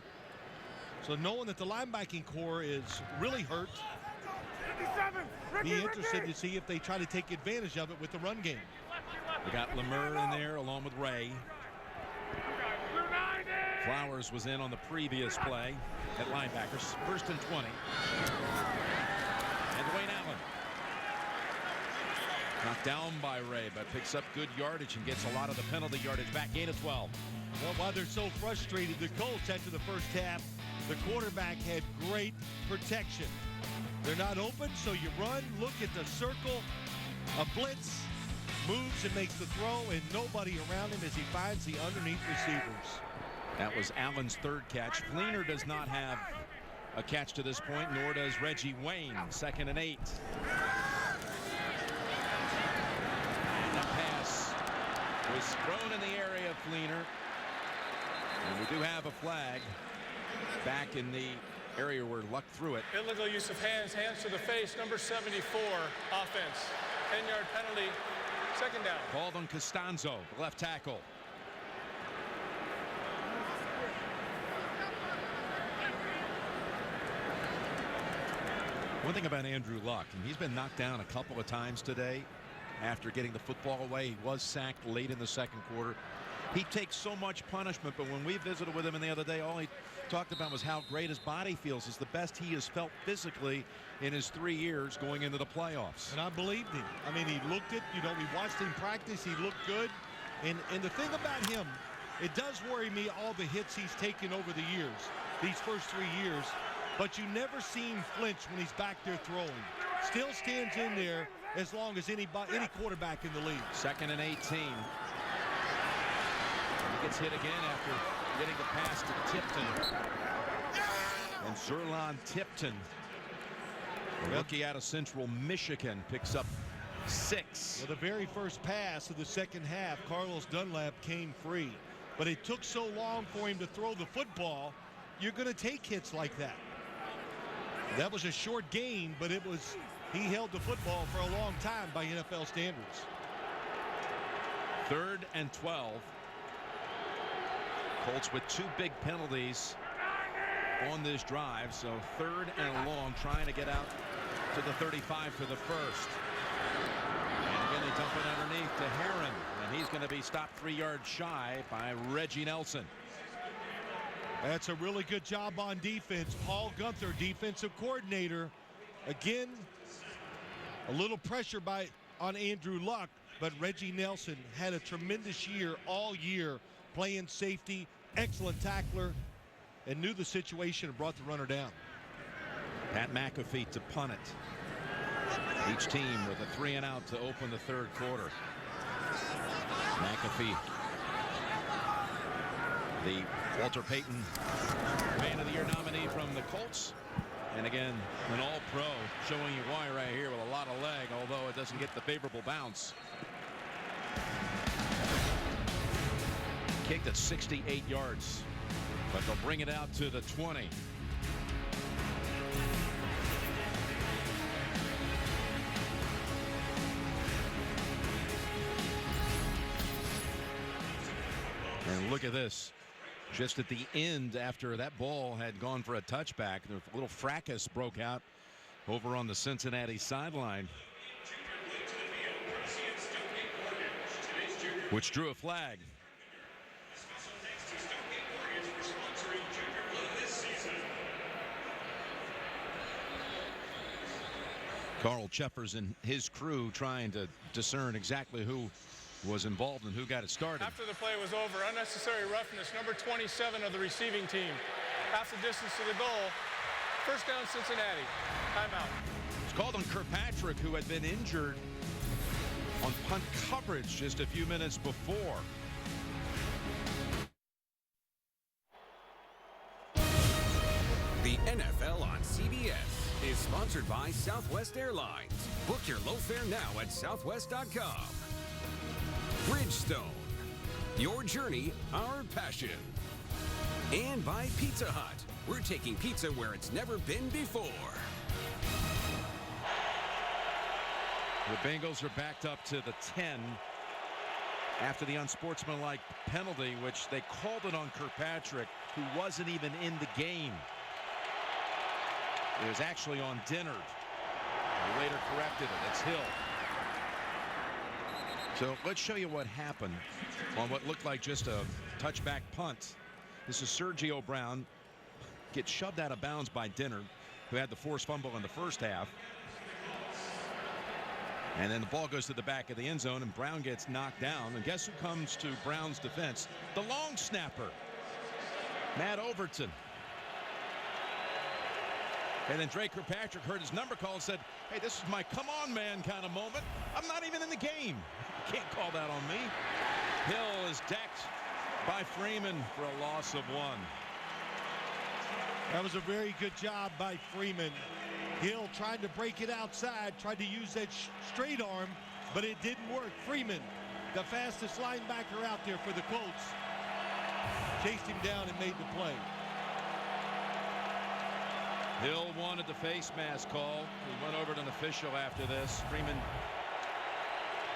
So knowing that the linebacking core is really hurt, be interested to see if they try to take advantage of it with the run game. We got Lemur in there along with Ray. Flowers was in on the previous play at linebackers. 1st and 20. And Dwayne Allen. Knocked down by Ray, but picks up good yardage and gets a lot of the penalty yardage back. Gain of 12. Well, while they're so frustrated, the Colts after the first half, the quarterback had great protection. They're not open, so you run, look at the circle, a blitz, moves and makes the throw, and nobody around him as he finds the underneath receivers. That was Allen's 3rd catch. Fleener does not have a catch to this point, nor does Reggie Wayne. 2nd and 8. And the pass was thrown in the area of Fleener. And we do have a flag back in the area where Luck threw it. Illegal use of hands. Hands to the face. Number 74 offense. 10-yard penalty. 2nd down. Called on Costanzo, the left tackle. One thing about Andrew Luck, and he's been knocked down a couple of times today after getting the football away. He was sacked late in the 2nd quarter. He takes so much punishment, but when we visited with him the other day, all he talked about was how great his body feels. It's the best he has felt physically in his 3 years going into the playoffs. And I believed him. I mean, he looked it, you know, we watched him practice. He looked good. And the thing about him, it does worry me all the hits he's taken over the years, these first 3 years. But you never see him flinch when he's back there throwing. Still stands in there as long as any quarterback in the league. 2nd and 18. He gets hit again after getting the pass to Tipton. And Zerlon Tipton, a rookie out of Central Michigan, picks up 6. Well, the very first pass of the second half, Carlos Dunlap came free. But it took so long for him to throw the football, you're going to take hits like that. That was a short gain, but he held the football for a long time by NFL standards. 3rd and 12. Colts with 2 big penalties on this drive, so 3rd and long, trying to get out to the 35 for the first. And again, they dump it underneath to Herron, and he's going to be stopped 3 yards shy by Reggie Nelson. That's a really good job on defense. Paul Gunther, defensive coordinator. Again, a little pressure on Andrew Luck, but Reggie Nelson had a tremendous year all year playing safety, excellent tackler, and knew the situation and brought the runner down. Pat McAfee to punt it. Each team with a 3 and out to open the 3rd quarter. McAfee, the Walter Payton Man of the Year nominee from the Colts, And again, an all-pro showing you why right here with a lot of leg, although it doesn't get the favorable bounce. Kicked at 68 yards, but they'll bring it out to the 20. And look at this. Just at the end, after that ball had gone for a touchback, a little fracas broke out over on the Cincinnati sideline, which drew a flag. Carl Cheffers and his crew trying to discern exactly who was involved and who got it started. After the play was over, unnecessary roughness, number 27 of the receiving team. Half the distance to the goal. First down, Cincinnati. Timeout. It's called on Kirkpatrick, who had been injured on punt coverage just a few minutes before. The NFL on CBS is sponsored by Southwest Airlines. Book your low fare now at southwest.com. Bridgestone, your journey, our passion. And by Pizza Hut, we're taking pizza where it's never been before. The Bengals are backed up to the 10 after the unsportsmanlike penalty, which they called it on Kirkpatrick, who wasn't even in the game. It was actually on Dennard. They later corrected it. It's Hill. So let's show you what happened on what looked like just a touchback punt. This is Sergio Brown. Gets shoved out of bounds by Dennard, who had the forced fumble in the first half. And then the ball goes to the back of the end zone, and Brown gets knocked down. And guess who comes to Brown's defense? The long snapper, Matt Overton. And then Drake Kirkpatrick heard his number call and said, hey, this is my come on man kind of moment. I'm not even in the game. You can't call that on me. Hill is decked by Freeman for a loss of 1. That was a very good job by Freeman. Hill trying to break it outside, tried to use that straight arm, but it didn't work. Freeman, the fastest linebacker out there for the Colts, chased him down and made the play. Hill wanted the face mask call. He went over to an official after this. Freeman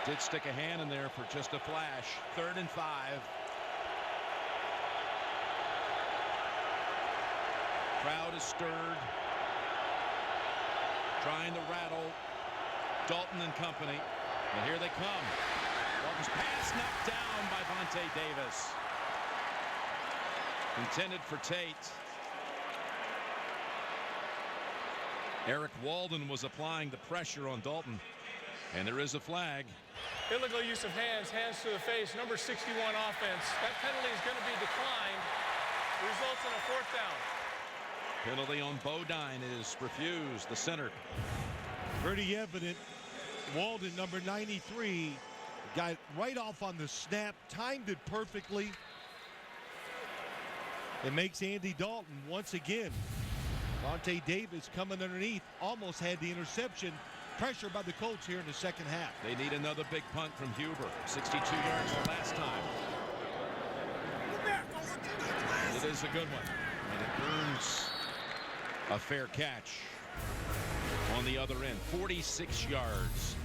did stick a hand in there for just a flash. 3rd and 5. Crowd is stirred, trying to rattle Dalton and company. And here they come. Dalton's pass knocked down by Vontae Davis. Intended for Tate. Eric Walden was applying the pressure on Dalton. And there is a flag. Illegal use of hands, hands to the face, number 61 offense. That penalty is going to be declined. Results in a 4th down. Penalty on Bodine is refused, the center. Pretty evident. Walden, number 93, got right off on the snap, timed it perfectly. It makes Andy Dalton once again. Vontae Davis coming underneath, almost had the interception. Pressure by the Colts here in the second half. They need another big punt from Huber. 62 yards the last time. It is a good one. And it earns a fair catch on the other end. 46 yards.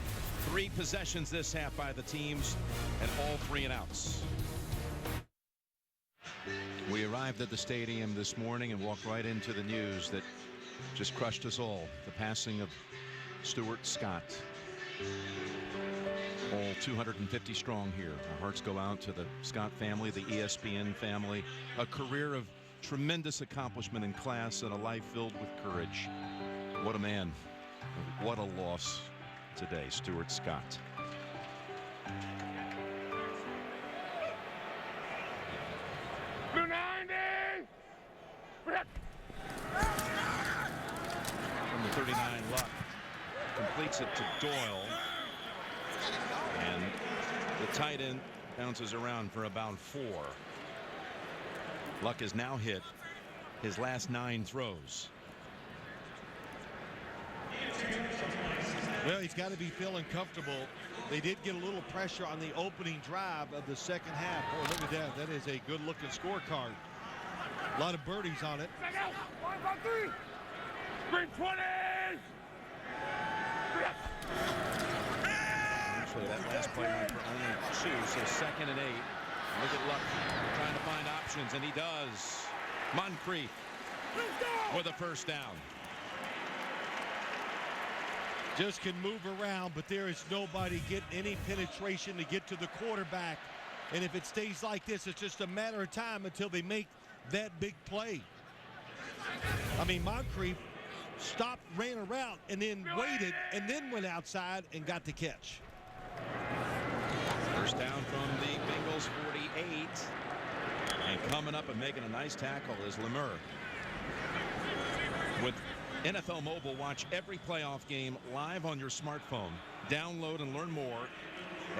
3 possessions this half by the teams, and all 3 and outs. We arrived at the stadium this morning and walked right into the news that just crushed us all. The passing of Stuart Scott. All 250 strong here. Our hearts go out to the Scott family, the ESPN family. A career of tremendous accomplishment in class and a life filled with courage. What a man. What a loss today, Stuart Scott. Blue 90! From the 39, Luck completes it to Doyle. And the tight end bounces around for about 4. Luck has now hit his last 9 throws. Well, he's got to be feeling comfortable. They did get a little pressure on the opening drive of the second half. Boy, look at that. That is a good-looking scorecard. A lot of birdies on it. Green 20! Actually, that last play went for only 2, so 2nd and 8. Look at Luck trying to find options, and he does. Moncrief with a first down. Just can move around, but there is nobody getting any penetration to get to the quarterback. And if it stays like this, it's just a matter of time until they make that big play. I mean, Moncrief stopped, ran around, and then waited, and then went outside and got the catch. First down from the Bengals 48. And coming up and making a nice tackle is Lemur. With NFL Mobile, watch every playoff game live on your smartphone. Download and learn more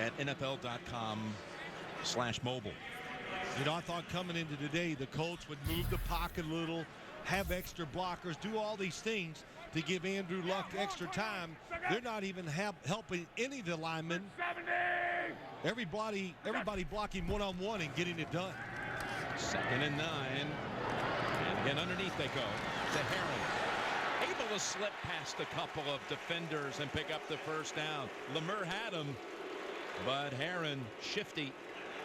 at NFL.com/mobile. You know, I thought coming into today, the Colts would move the pocket a little, have extra blockers, do all these things to give Andrew Luck extra time. They're not even helping any of the linemen. Everybody blocking one-on-one and getting it done. 2nd and 9. And again, underneath they go to Herron. Able to slip past a couple of defenders and pick up the first down. Lemur had him, but Herron, shifty,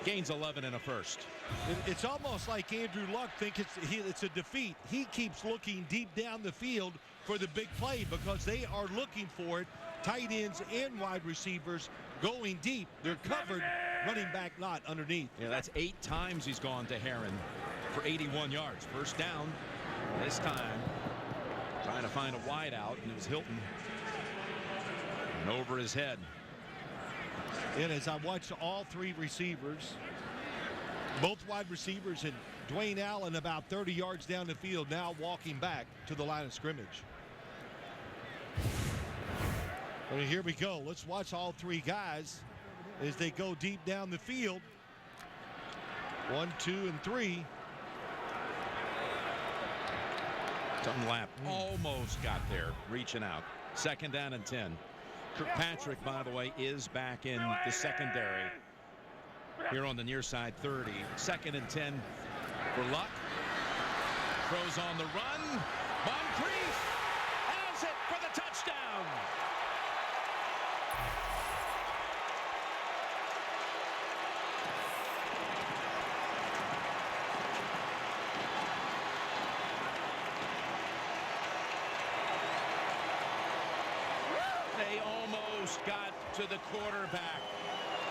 gains 11 and a first. It's almost like Andrew Luck thinks it's a defeat. He keeps looking deep down the field for the big play because they are looking for it. Tight ends and wide receivers going deep. They're covered, running back not underneath. Yeah, that's 8 times he's gone to Herron for 81 yards. First down this time. Trying to find a wide out, and it was Hilton. And over his head. And as I watch all 3 receivers, both wide receivers and Dwayne Allen about 30 yards down the field, now walking back to the line of scrimmage. Well, here we go. Let's watch all 3 guys as they go deep down the field. 1, 2, and 3. Dunlap almost got there, reaching out. 2nd down and 10. Kirkpatrick, by the way, is back in the secondary here on the near side 30. 2nd and 10 for Luck. Throws on the run. Moncrief has it for the touchdown. They almost got to the quarterback,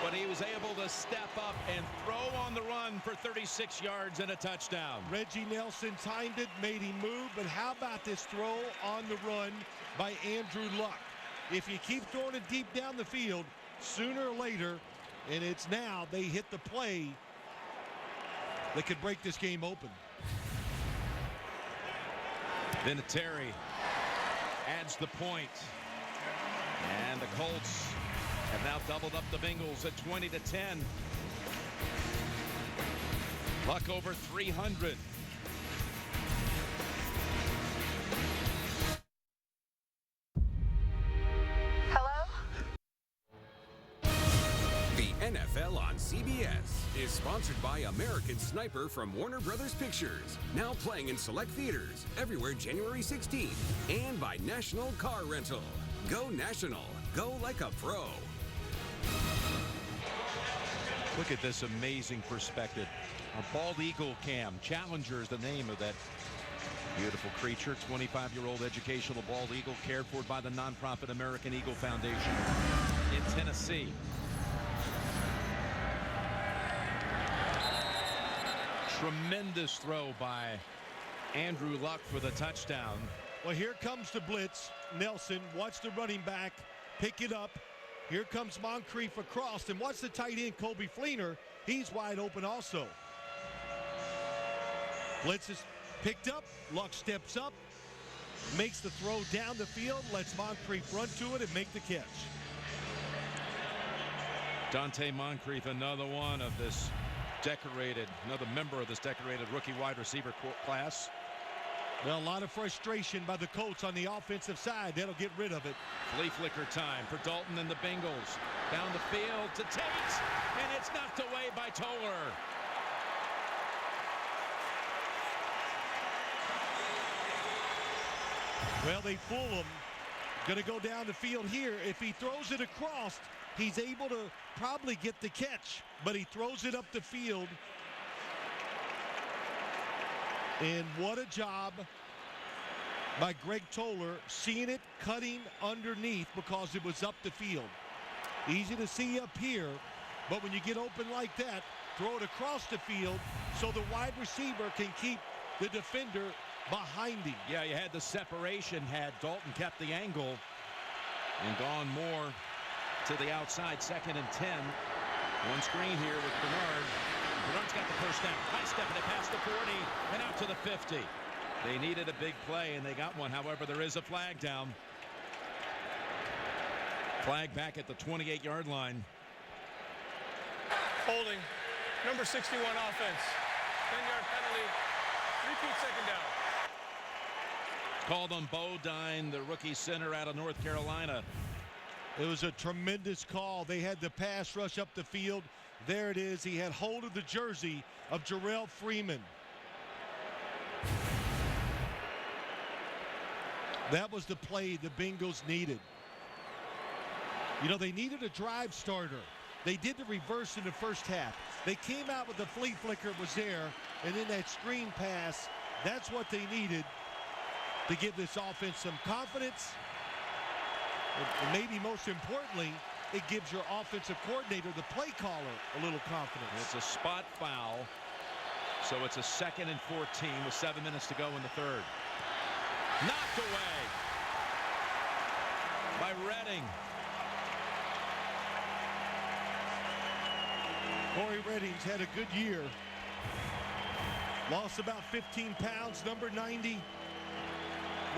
but he was able to step up and throw on the run for 36 yards and a touchdown. Reggie Nelson timed it, made him move, but how about this throw on the run by Andrew Luck? If you keep throwing it deep down the field, sooner or later, and it's now, they hit the play that could break this game open. Vinatieri adds the point. And the Colts have now doubled up the Bengals at 20-10. Luck over 300. Hello? The NFL on CBS is sponsored by American Sniper from Warner Brothers Pictures. Now playing in select theaters everywhere January 16th. And by National Car Rental. Go national. Go like a pro. Look at this amazing perspective. A bald eagle cam. Challenger is the name of that beautiful creature. 25-year-old educational bald eagle cared for by the nonprofit American Eagle Foundation in Tennessee. Tremendous throw by Andrew Luck for the touchdown. Well, here comes the blitz. Nelson, watch the running back pick it up. Here comes Moncrief across, and watch the tight end, Colby Fleener. He's wide open also. Blitz is picked up. Luck steps up, makes the throw down the field, lets Moncrief run to it and make the catch. Dante Moncrief, another one of this decorated, another member of this decorated rookie wide receiver class. Well, a lot of frustration by the Colts on the offensive side. That'll get rid of it. Flea flicker time for Dalton and the Bengals. Down the field to Tate, and it's knocked away by Toller. Well, they fool him. Going to go down the field here. If he throws it across, he's able to probably get the catch, but he throws it up the field. And what a job by Greg Toller, seeing it cutting underneath because it was up the field. Easy to see up here, but when you get open like that, throw it across the field so the wide receiver can keep the defender behind him. Yeah, you had the separation, had Dalton kept the angle and gone more to the outside. 2nd and 10. One screen here with Bernard. Bernard's got the first down. High stepping it past the 40 and out to the 50. They needed a big play and they got one. However, there is a flag down. Flag back at the 28-yard line. Holding. Number 61 offense. 10-yard penalty. Repeat second down. Called on Bodine, the rookie center out of North Carolina. It was a tremendous call. They had the pass rush up the field. There it is. He had hold of the jersey of Jarrell Freeman. That was the play the Bengals needed. You know, they needed a drive starter. They did the reverse in the first half. They came out with the flea flicker was there, and then that screen pass, that's what they needed to give this offense some confidence. And maybe most importantly, it gives your offensive coordinator, the play caller, a little confidence. It's a spot foul, so it's a 2nd and 14 with 7 minutes to go in the third. Knocked away by Redding. Corey Redding's had a good year. Lost about 15 pounds, number 90.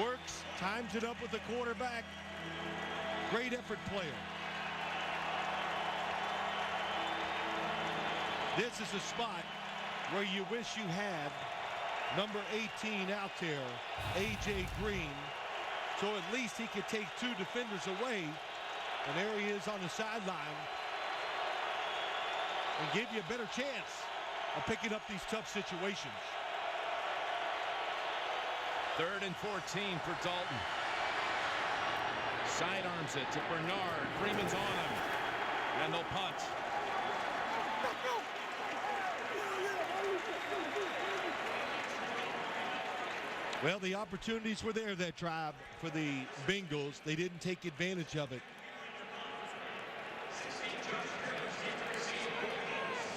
Works, times it up with the quarterback. Great effort player. This is a spot where you wish you had number 18 out there, A.J. Green, so at least he could take 2 defenders away. And there he is on the sideline and give you a better chance of picking up these tough situations. 3rd and 14 for Dalton. Sidearms it to Bernard. Freeman's on him. And they'll punt. Well, the opportunities were there that drive for the Bengals. They didn't take advantage of it.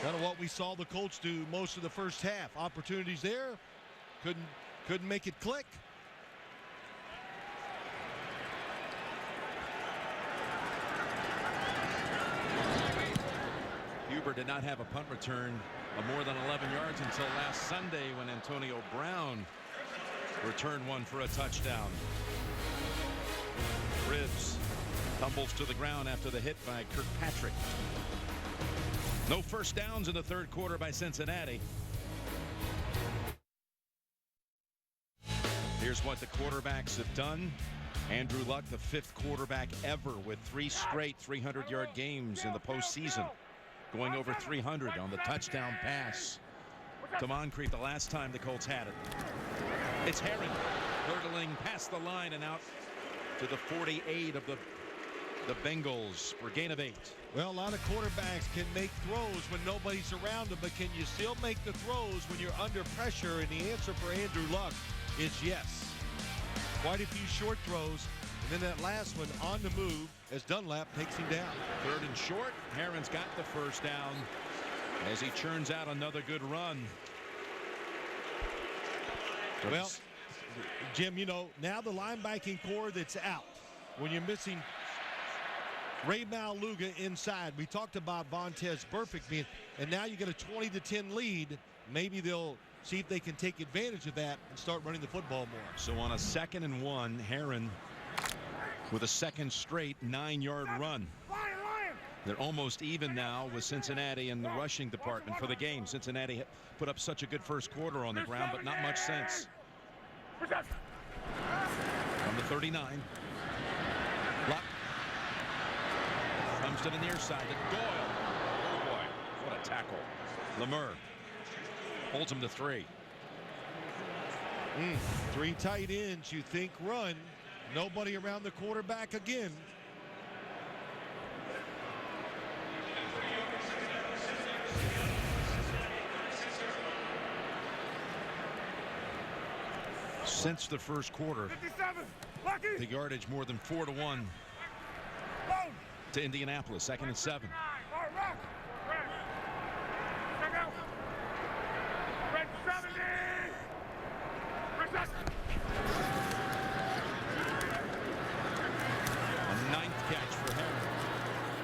Kind of what we saw the Colts do most of the first half. Opportunities there, couldn't make it click. Huber did not have a punt return of more than 11 yards until last Sunday when Antonio Brown returned one for a touchdown. Ribs tumbles to the ground after the hit by Kirkpatrick. No first downs in the third quarter by Cincinnati. Here's what the quarterbacks have done. Andrew Luck, the 5th quarterback ever with 3 straight 300-yard games in the postseason, going over 300 on the touchdown pass to Moncrief the last time the Colts had it. It's Herron hurtling past the line and out to the 48 of the Bengals for a gain of 8. Well, a lot of quarterbacks can make throws when nobody's around them, but can you still make the throws when you're under pressure? And the answer for Andrew Luck is yes. Quite a few short throws, and then that last one on the move as Dunlap takes him down. 3rd and short. Herron's got the first down as he churns out another good run. Well, Jim, you know, now the linebacking core that's out, when you're missing Ray Maluga inside. We talked about Vontaze Burfict being, and now you get a 20-10 lead. Maybe they'll see if they can take advantage of that and start running the football more. So on a 2nd and 1, Herron with a 2nd straight 9-yard run. They're almost even now with Cincinnati in the rushing department for the game. Cincinnati put up such a good first quarter on the ground, but not much since. From the 39. Luck comes to the near side to Doyle. Oh boy, what a tackle. Lemur holds him to 3. 3 tight ends, you think run. Nobody around the quarterback again. Since the first quarter, the yardage more than 4-1 to Indianapolis. 2nd and 7. A 9th catch for him.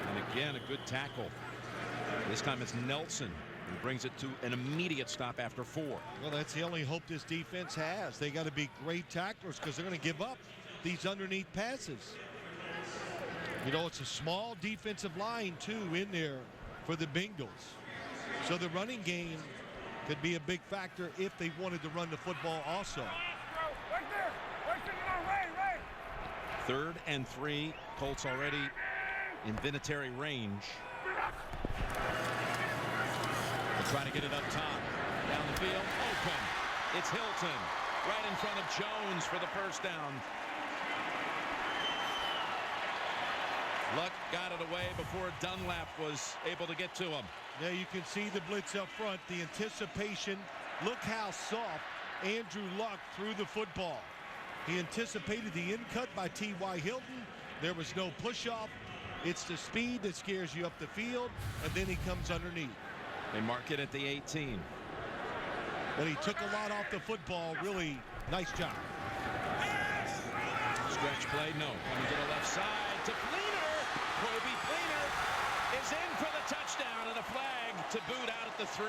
And again, a good tackle. This time it's Nelson who brings it to an immediate stop after 4. Well, that's the only hope this defense has. They got to be great tacklers because they're going to give up these underneath passes. You know, it's a small defensive line, too, in there for the Bengals. So the running game could be a big factor if they wanted to run the football also. 3rd and 3. Colts already in Vinatieri range. They're trying to get it up top. Down the field. Open. It's Hilton. Right in front of Jones for the first down. Luck got it away before Dunlap was able to get to him. Now you can see the blitz up front, the anticipation. Look how soft Andrew Luck threw the football. He anticipated the in cut by T.Y. Hilton. There was no push-off. It's the speed that scares you up the field, and then he comes underneath. They mark it at the 18. But he took a lot off the football. Really nice job. Stretch play, no. Coming to the left side to Fleener. Kobe Fleener is in for the touchdown and a flag to boot out at the 3.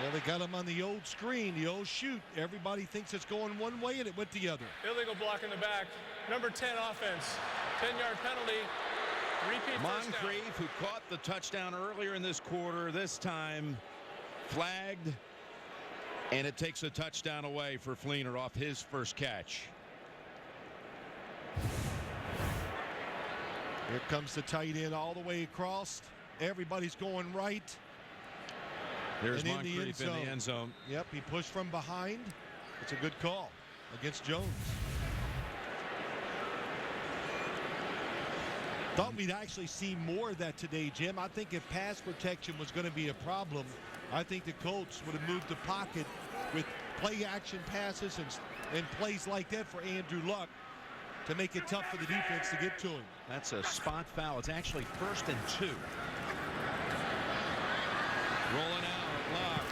Yeah, they got him on the old screen, the old shoot. Everybody thinks it's going one way, and it went the other. Illegal block in the back. Number 10 offense. 10-yard penalty. Repeat Moncrief, who caught the touchdown earlier in this quarter, this time flagged, and it takes a touchdown away for Fleener off his first catch. Here comes the tight end all the way across. Everybody's going right. There's Moncrief in the end zone. Yep, he pushed from behind. It's a good call against Jones. Thought we'd actually see more of that today, Jim. I think if pass protection was going to be a problem, I think the Colts would have moved the pocket with play action passes and plays like that for Andrew Luck to make it tough for the defense to get to him. That's a spot foul. It's actually 1st and 2. Rolling out. Luck.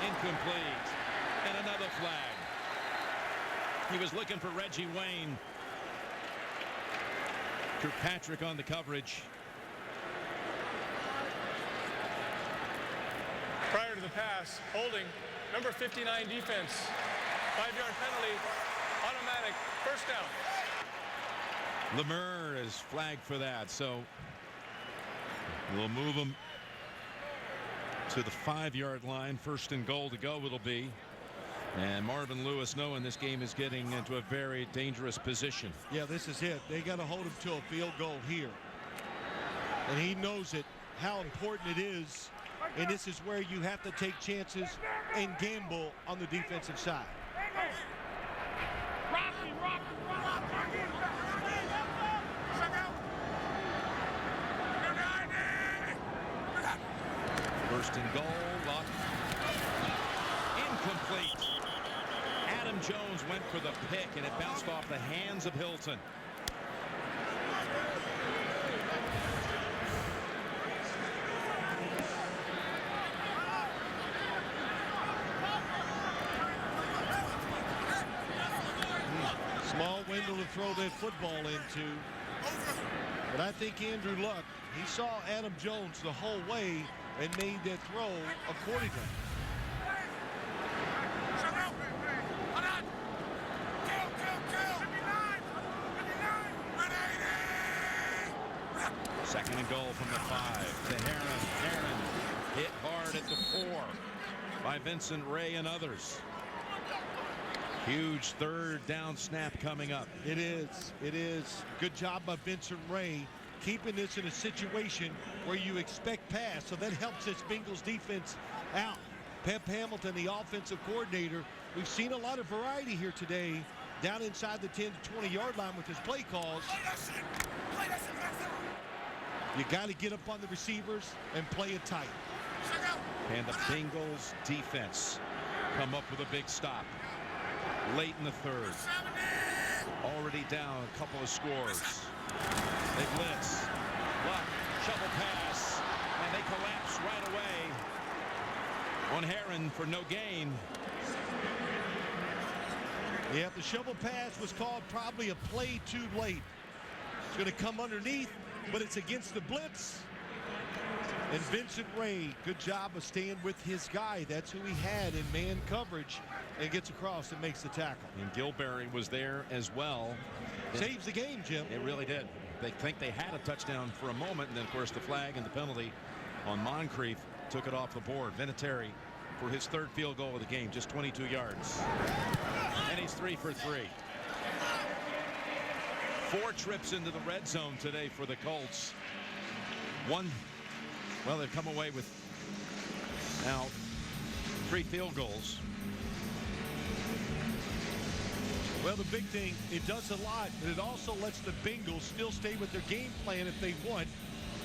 Incomplete. And another flag. He was looking for Reggie Wayne. Kirkpatrick on the coverage. Prior to the pass, holding. Number 59 defense. 5-yard penalty. Automatic. First down. Lemur is flagged for that, so we'll move him to the 5-yard line. 1st and goal to go it'll be. And Marvin Lewis knowing this game is getting into a very dangerous position. Yeah, this is it. They got to hold him to a field goal here. And he knows it, how important it is. And this is where you have to take chances and gamble on the defensive side. First and goal. Luck. Incomplete. Adam Jones went for the pick, and it bounced off the hands of Hilton. Small window to throw that football into. But I think Andrew Luck, he saw Adam Jones the whole way and made that throw accordingly. and goal from the 5 to Heron. Heron hit hard at the 4 by Vincent Ray and others. Huge third down snap coming up. It is. It is. Good job by Vincent Ray keeping this in a situation where you expect pass. So that helps this Bengals defense out. Pep Hamilton, the offensive coordinator, we've seen a lot of variety here today down inside the 10 to 20 yard line with his play calls. You got to get up on the receivers and play it tight. And the Bengals defense come up with a big stop late in the third. Already down a couple of scores. They blitz. Luck. Shovel pass. And they collapse right away on Heron for no gain. Yeah, the shovel pass was called probably a play too late. It's going to come underneath, but it's against the blitz. And Vincent Ray, good job of staying with his guy. That's who he had in man coverage, and gets across and makes the tackle. And Gilberry was there as well. Saves the game, Jim. It really did. They think they had a touchdown for a moment, and then, of course, the flag and the penalty on Moncrief took it off the board. Vinatieri for his third field goal of the game, just 22 yards. And he's 3 for 3. 4 trips into the red zone today for the Colts. Well, they've come away with now 3 field goals. Well, the big thing, it does a lot, but it also lets the Bengals still stay with their game plan if they want.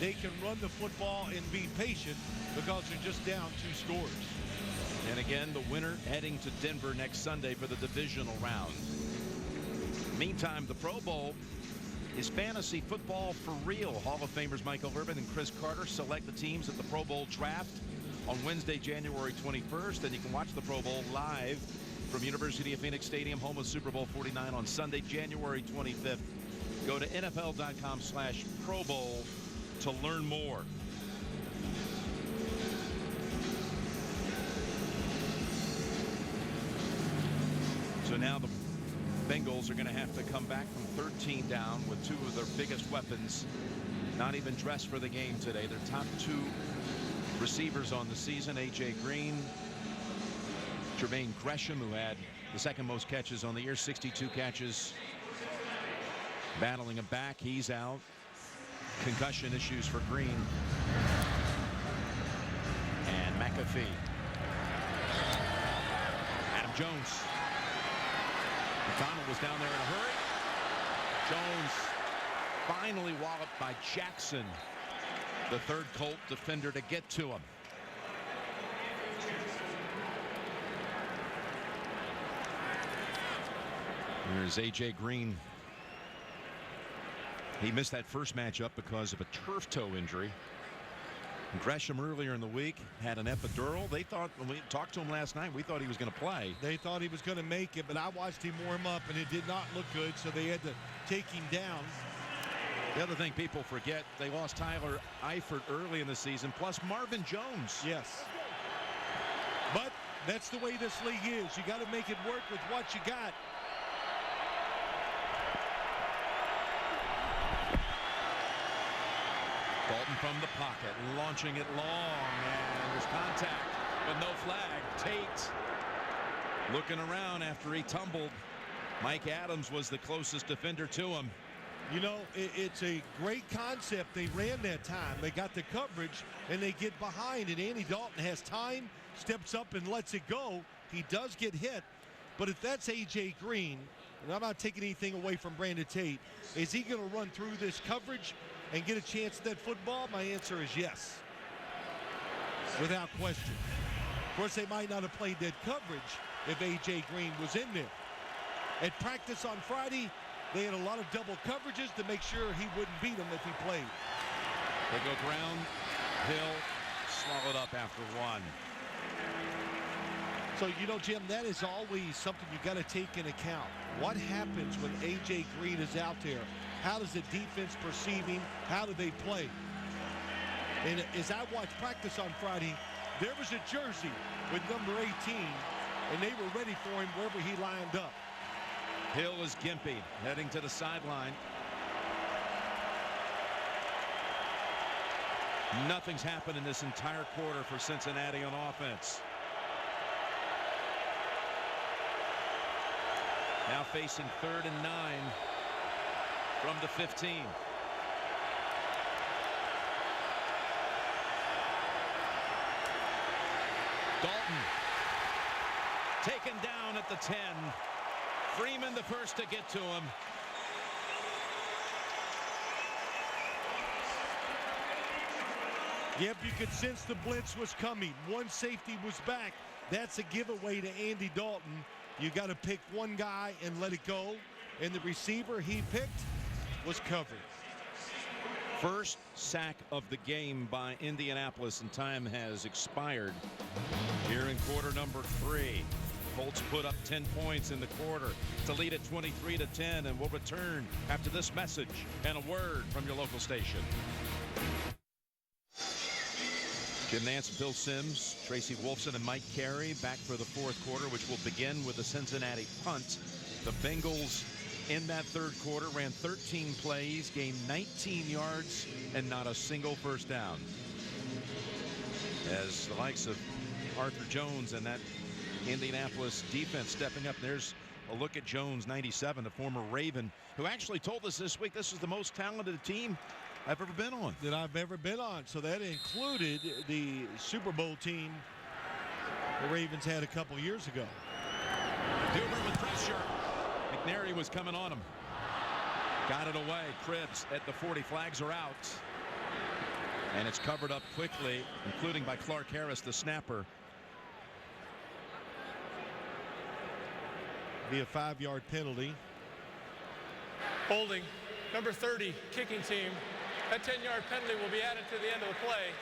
They can run the football and be patient because they're just down 2 scores. And again, the winner heading to Denver next Sunday for the divisional round. Meantime, the Pro Bowl is fantasy football for real. Hall of Famers Michael Irvin and Chris Carter select the teams at the Pro Bowl draft on Wednesday, January 21st. And you can watch the Pro Bowl live from University of Phoenix Stadium, home of Super Bowl 49 on Sunday, January 25th. Go to NFL.com/Pro Bowl to learn more. So now the Bengals are going to have to come back from 13 down with 2 of their biggest weapons not even dressed for the game today. Their top 2 receivers on the season, A.J. Green, Jermaine Gresham, who had the second most catches on the year, 62 catches. Battling him back, he's out. Concussion issues for Green. And McAfee. Adam Jones. McDonald was down there in a hurry. Jones finally walloped by Jackson, the third Colt defender to get to him. Here's A.J. Green. He missed that first matchup because of a turf toe injury. Gresham earlier in the week had an epidural. They thought, when we talked to him last night, we thought he was going to play. They thought he was going to make it, but I watched him warm up, and it did not look good, so they had to take him down. The other thing people forget, they lost Tyler Eifert early in the season, plus Marvin Jones. Yes. But that's the way this league is. You got to make it work with what you got. Dalton from the pocket, launching it long, and there's contact, but no flag. Tate looking around after he tumbled. Mike Adams was the closest defender to him. You know, it's a great concept. They ran that time. They got the coverage, and they get behind, and Andy Dalton has time, steps up and lets it go. He does get hit, but if that's A.J. Green, and I'm not taking anything away from Brandon Tate, is he going to run through this coverage and get a chance at that football? My answer is yes, without question. Of course, they might not have played that coverage if A.J. Green was in there. At practice on Friday, they had a lot of double coverages to make sure he wouldn't beat them if he played. They go ground. Hill swallowed up after 1. So, you know, Jim, that is always something you got to take into account. What happens when A.J. Green is out there? How does the defense perceive him? How do they play? And as I watched practice on Friday, there was a jersey with number 18, and they were ready for him wherever he lined up. Hill is gimpy, heading to the sideline. Nothing's happened in this entire quarter for Cincinnati on offense. Now facing 3rd and 9 from the 15. Dalton taken down at the 10. Freeman the first to get to him. Yep, you could sense the blitz was coming. One safety was back. That's a giveaway to Andy Dalton. You got to pick one guy and let it go. And the receiver he picked was covered. First sack of the game by Indianapolis, and time has expired here in quarter number 3. Colts put up 10 points in the quarter to lead at 23-10, and we'll return after this message and a word from your local station. Jim Nance, Bill Sims, Tracy Wolfson, and Mike Carey back for the 4th quarter, which will begin with the Cincinnati punt. The Bengals in that 3rd quarter ran 13 plays, gained 19 yards, and not a single first down. As the likes of Arthur Jones and that Indianapolis defense stepping up. There's a look at Jones, 97, a former Raven, who actually told us this week this is the most talented team I've ever been on. That I've ever been on. So that included the Super Bowl team the Ravens had a couple years ago. Huber with pressure. McNary was coming on him. Got it away. Cribbs at the 40. Flags are out. And it's covered up quickly, including by Clark Harris, the snapper. Be a 5-yard penalty. Holding. Number 30, kicking team. That 10-yard penalty will be added to the end of the play.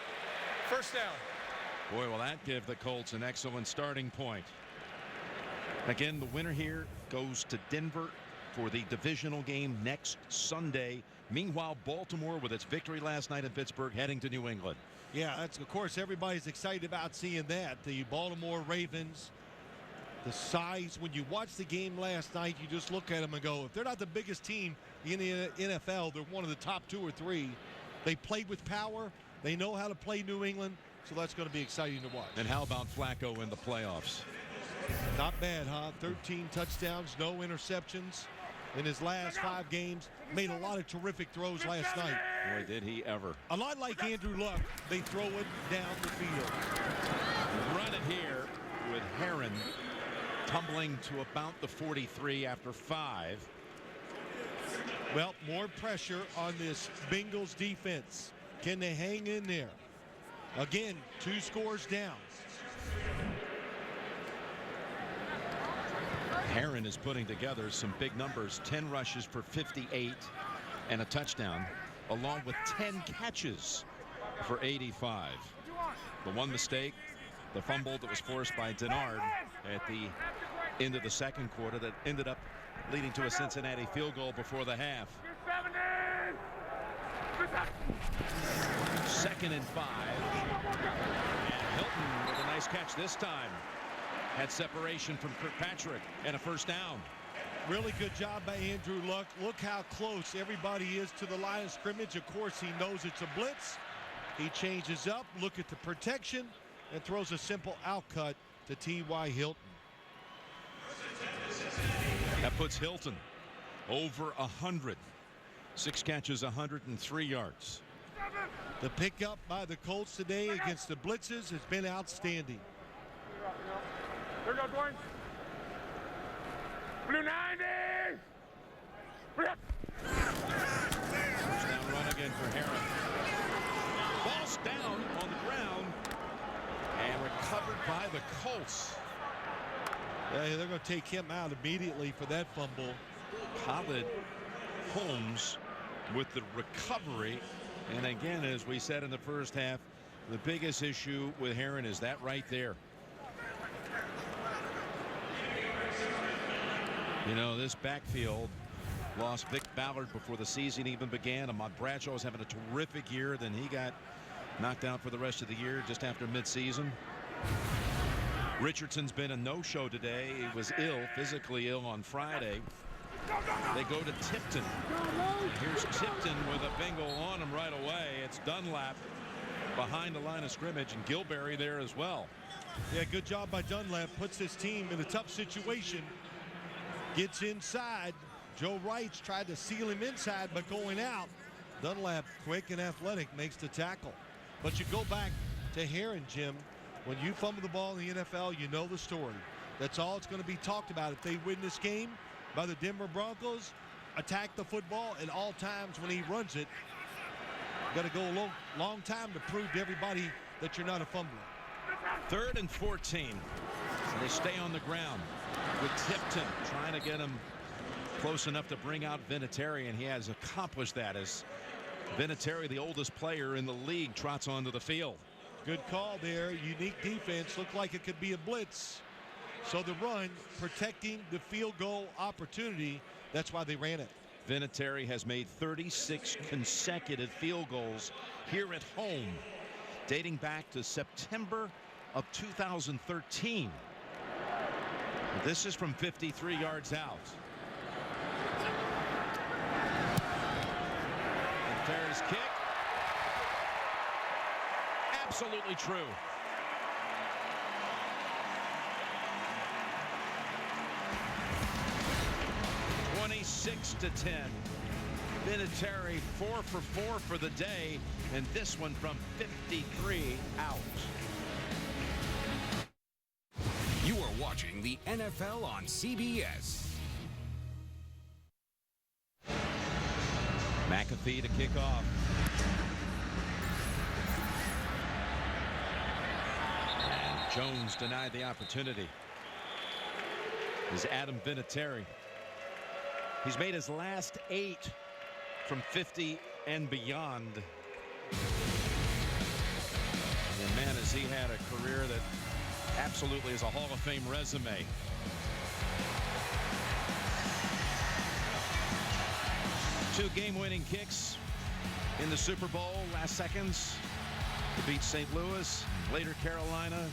First down. Boy, will that give the Colts an excellent starting point. Again, the winner here goes to Denver for the divisional game next Sunday. Meanwhile, Baltimore, with its victory last night in Pittsburgh, heading to New England. Yeah, that's, of course, everybody's excited about seeing that. The Baltimore Ravens, the size. When you watch the game last night, you just look at them and go, if they're not the biggest team in the NFL, they're one of the top 2 or 3. They played with power. They know how to play New England, so that's going to be exciting to watch. And how about Flacco in the playoffs? Not bad, huh? 13 touchdowns, no interceptions in his last 5 games. Made a lot of terrific throws last night. Boy, did he ever. A lot like Andrew Luck, they throw it down the field. Run it here with Herron tumbling to about the 43 after 5. Well, more pressure on this Bengals defense. Can they hang in there? Again, 2 scores down. Herron is putting together some big numbers. 10 rushes for 58 and a touchdown, along with 10 catches for 85. The one mistake, the fumble that was forced by Denard at the end of the 2nd quarter that ended up leading to a Cincinnati field goal before the half. 2nd and 5. And Hilton with a nice catch this time. Had separation from Kirkpatrick and a first down. Really good job by Andrew Luck. Look how close everybody is to the line of scrimmage. Of course, he knows it's a blitz. He changes up, look at the protection, and throws a simple outcut to T.Y. Hilton. That puts Hilton over 100. 6 catches, 103 yards. The pickup by the Colts today against the blitzes has been outstanding. There you go, Dwayne. Blue 90. First down run again for Herron. Ball's down on the ground and recovered by the Colts. Yeah, they're going to take him out immediately for that fumble. Khalid Holmes with the recovery. And again, as we said in the first half, the biggest issue with Herron is that right there. You know, this backfield lost Vic Ballard before the season even began. Ahmad Bradshaw was having a terrific year. Then he got knocked out for the rest of the year just after midseason. Richardson's been a no-show today. He was ill, physically ill on Friday. They go to Tipton. Here's Tipton with a bingo on him right away. It's Dunlap behind the line of scrimmage, and Gilberry there as well. Yeah, good job by Dunlap. Puts his team in a tough situation. Gets inside. Joe Wrights tried to seal him inside, but going out. Dunlap, quick and athletic, makes the tackle. But you go back to Heron, Jim. When you fumble the ball in the NFL, you know the story. That's all it's going to be talked about. If they win this game by the Denver Broncos, attack the football at all times when he runs it. Got to go a long time to prove to everybody that you're not a fumbler. 3rd and 14. And they stay on the ground with Tipton trying to get him close enough to bring out Vinatieri, and he has accomplished that as Vinatieri, the oldest player in the league, trots onto the field. Good call there. Unique defense. Looked like it could be a blitz. So the run protecting the field goal opportunity. That's why they ran it. Vinatieri has made 36 consecutive field goals here at home, dating back to September of 2013. This is from 53 yards out. Vinatieri's kick. Absolutely true. (26-10). Vinatieri 4 for 4 for the day, and this one from 53 out. You are watching the NFL on CBS. McAfee to kick off. And Jones denied the opportunity. Is Adam Vinatieri. He's made his last 8 from 50 and beyond. And man, has he had a career that absolutely is a Hall of Fame resume. Two game-winning kicks in the Super Bowl last seconds to beat St. Louis, later Carolina.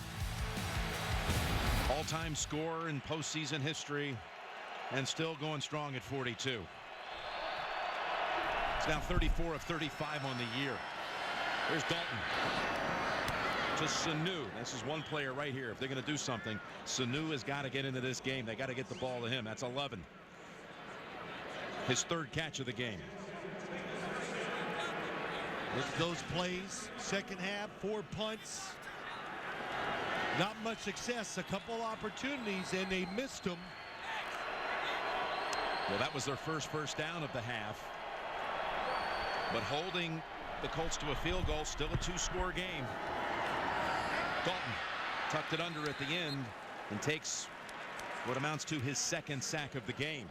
All-time scorer in postseason history, and still going strong at 42. It's now 34 of 35 on the year. There's Dalton to Sanu. This is one player right here. If they're going to do something, Sanu has got to get into this game. They got to get the ball to him. That's 11. His 3rd catch of the game. Look at those plays. Second half, 4 punts. Not much success. A couple opportunities, and they missed them. Well, that was their first down of the half. But holding the Colts to a field goal, still a 2-score game. Dalton tucked it under at the end and takes what amounts to his 2nd sack of the game.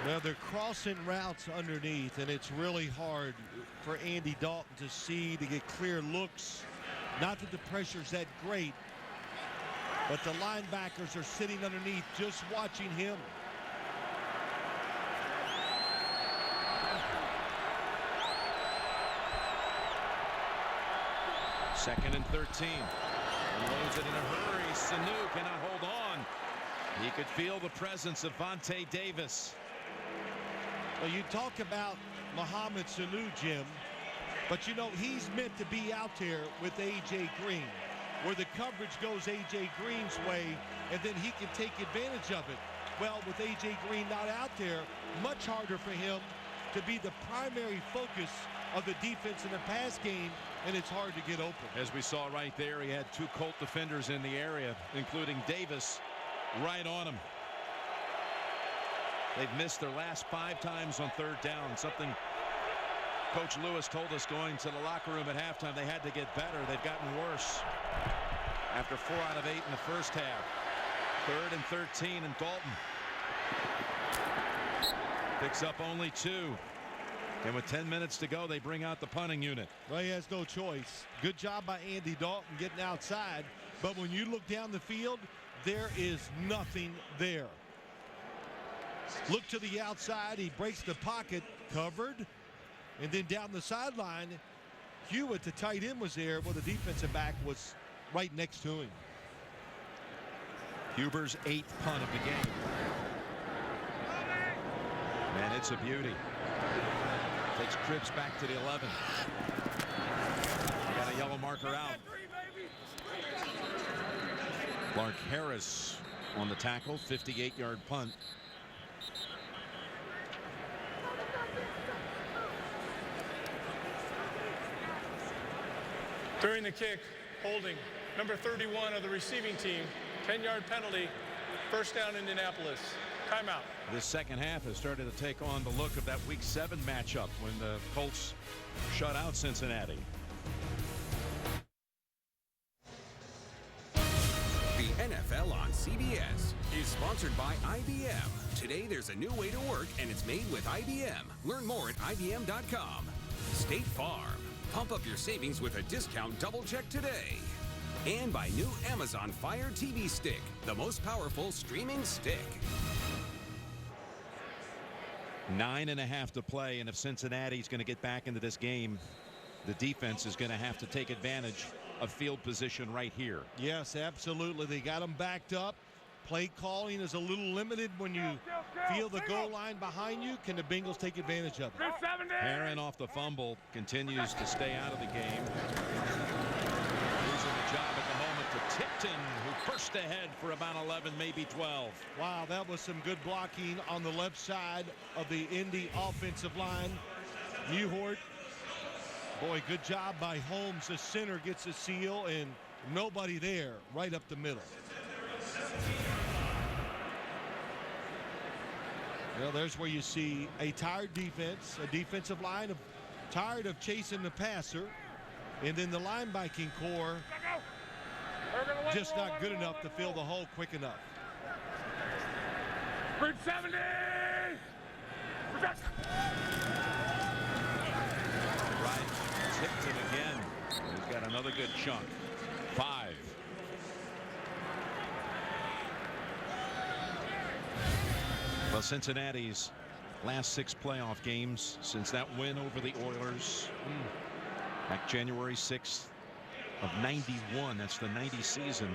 Well, they're crossing routes underneath, and it's really hard for Andy Dalton to see, to get clear looks. Not that the pressure's that great, but the linebackers are sitting underneath just watching him. Second and 13. Loads it in a hurry. Sanu cannot hold on. He could feel the presence of Vontae Davis. Well, you talk about Mohamed Sanu, Jim, but you know he's meant to be out there with A.J. Green, where the coverage goes A.J. Green's way, and then he can take advantage of it. Well, with A.J. Green not out there, much harder for him to be the primary focus of the defense in the pass game, and it's hard to get open. As we saw right there, he had 2 Colt defenders in the area, including Davis, right on him. They've missed their last 5 times on 3rd down, something Coach Lewis told us going to the locker room at halftime. They had to get better. They've gotten worse after 4 out of 8 in the first half. 3rd and 13, and Dalton picks up only 2. And with 10 minutes to go, they bring out the punting unit. Well, he has no choice. Good job by Andy Dalton getting outside. But when you look down the field, there is nothing there. Look to the outside. He breaks the pocket, covered. And then down the sideline, Hewitt, the tight end, was there. Well, the defensive back was right next to him. Huber's 8th punt of the game. Man, it's a beauty. Takes Cribbs back to the 11. a yellow marker out. Clark Harris on the tackle, 58-yard punt. During the kick, holding number 31 of the receiving team, 10-yard penalty, first down Indianapolis. Timeout. This second half has started to take on the look of that Week 7 matchup when the Colts shut out Cincinnati. The NFL on CBS is sponsored by IBM. Today there's a new way to work and it's made with IBM. Learn more at IBM.com. State Farm. Pump up your savings with a discount double check today. And by new Amazon Fire TV Stick, the most powerful streaming stick. 9.5 to play, and if Cincinnati's going to get back into this game, the defense is going to have to take advantage of field position right here. Yes, absolutely. They got them backed up. Play calling is a little limited when you feel the goal line behind you. Can the Bengals take advantage of it? Herron off the fumble, continues to stay out of the game. Losing the job at the moment to Tipton, who pushed ahead for about 11, maybe 12. Wow, that was some good blocking on the left side of the Indy offensive line. Newhort, boy, good job by Holmes. The center gets a seal, and nobody there right up the middle. Well, there's where you see a tired defense, a defensive line tired of chasing the passer, and then the linebacking core just not good enough to fill the hole quick enough. 70! Right, Tipton again. He's got another good chunk. 5. Well, Cincinnati's last 6 playoff games since that win over the Oilers back January 6th of 91. That's the 90 season.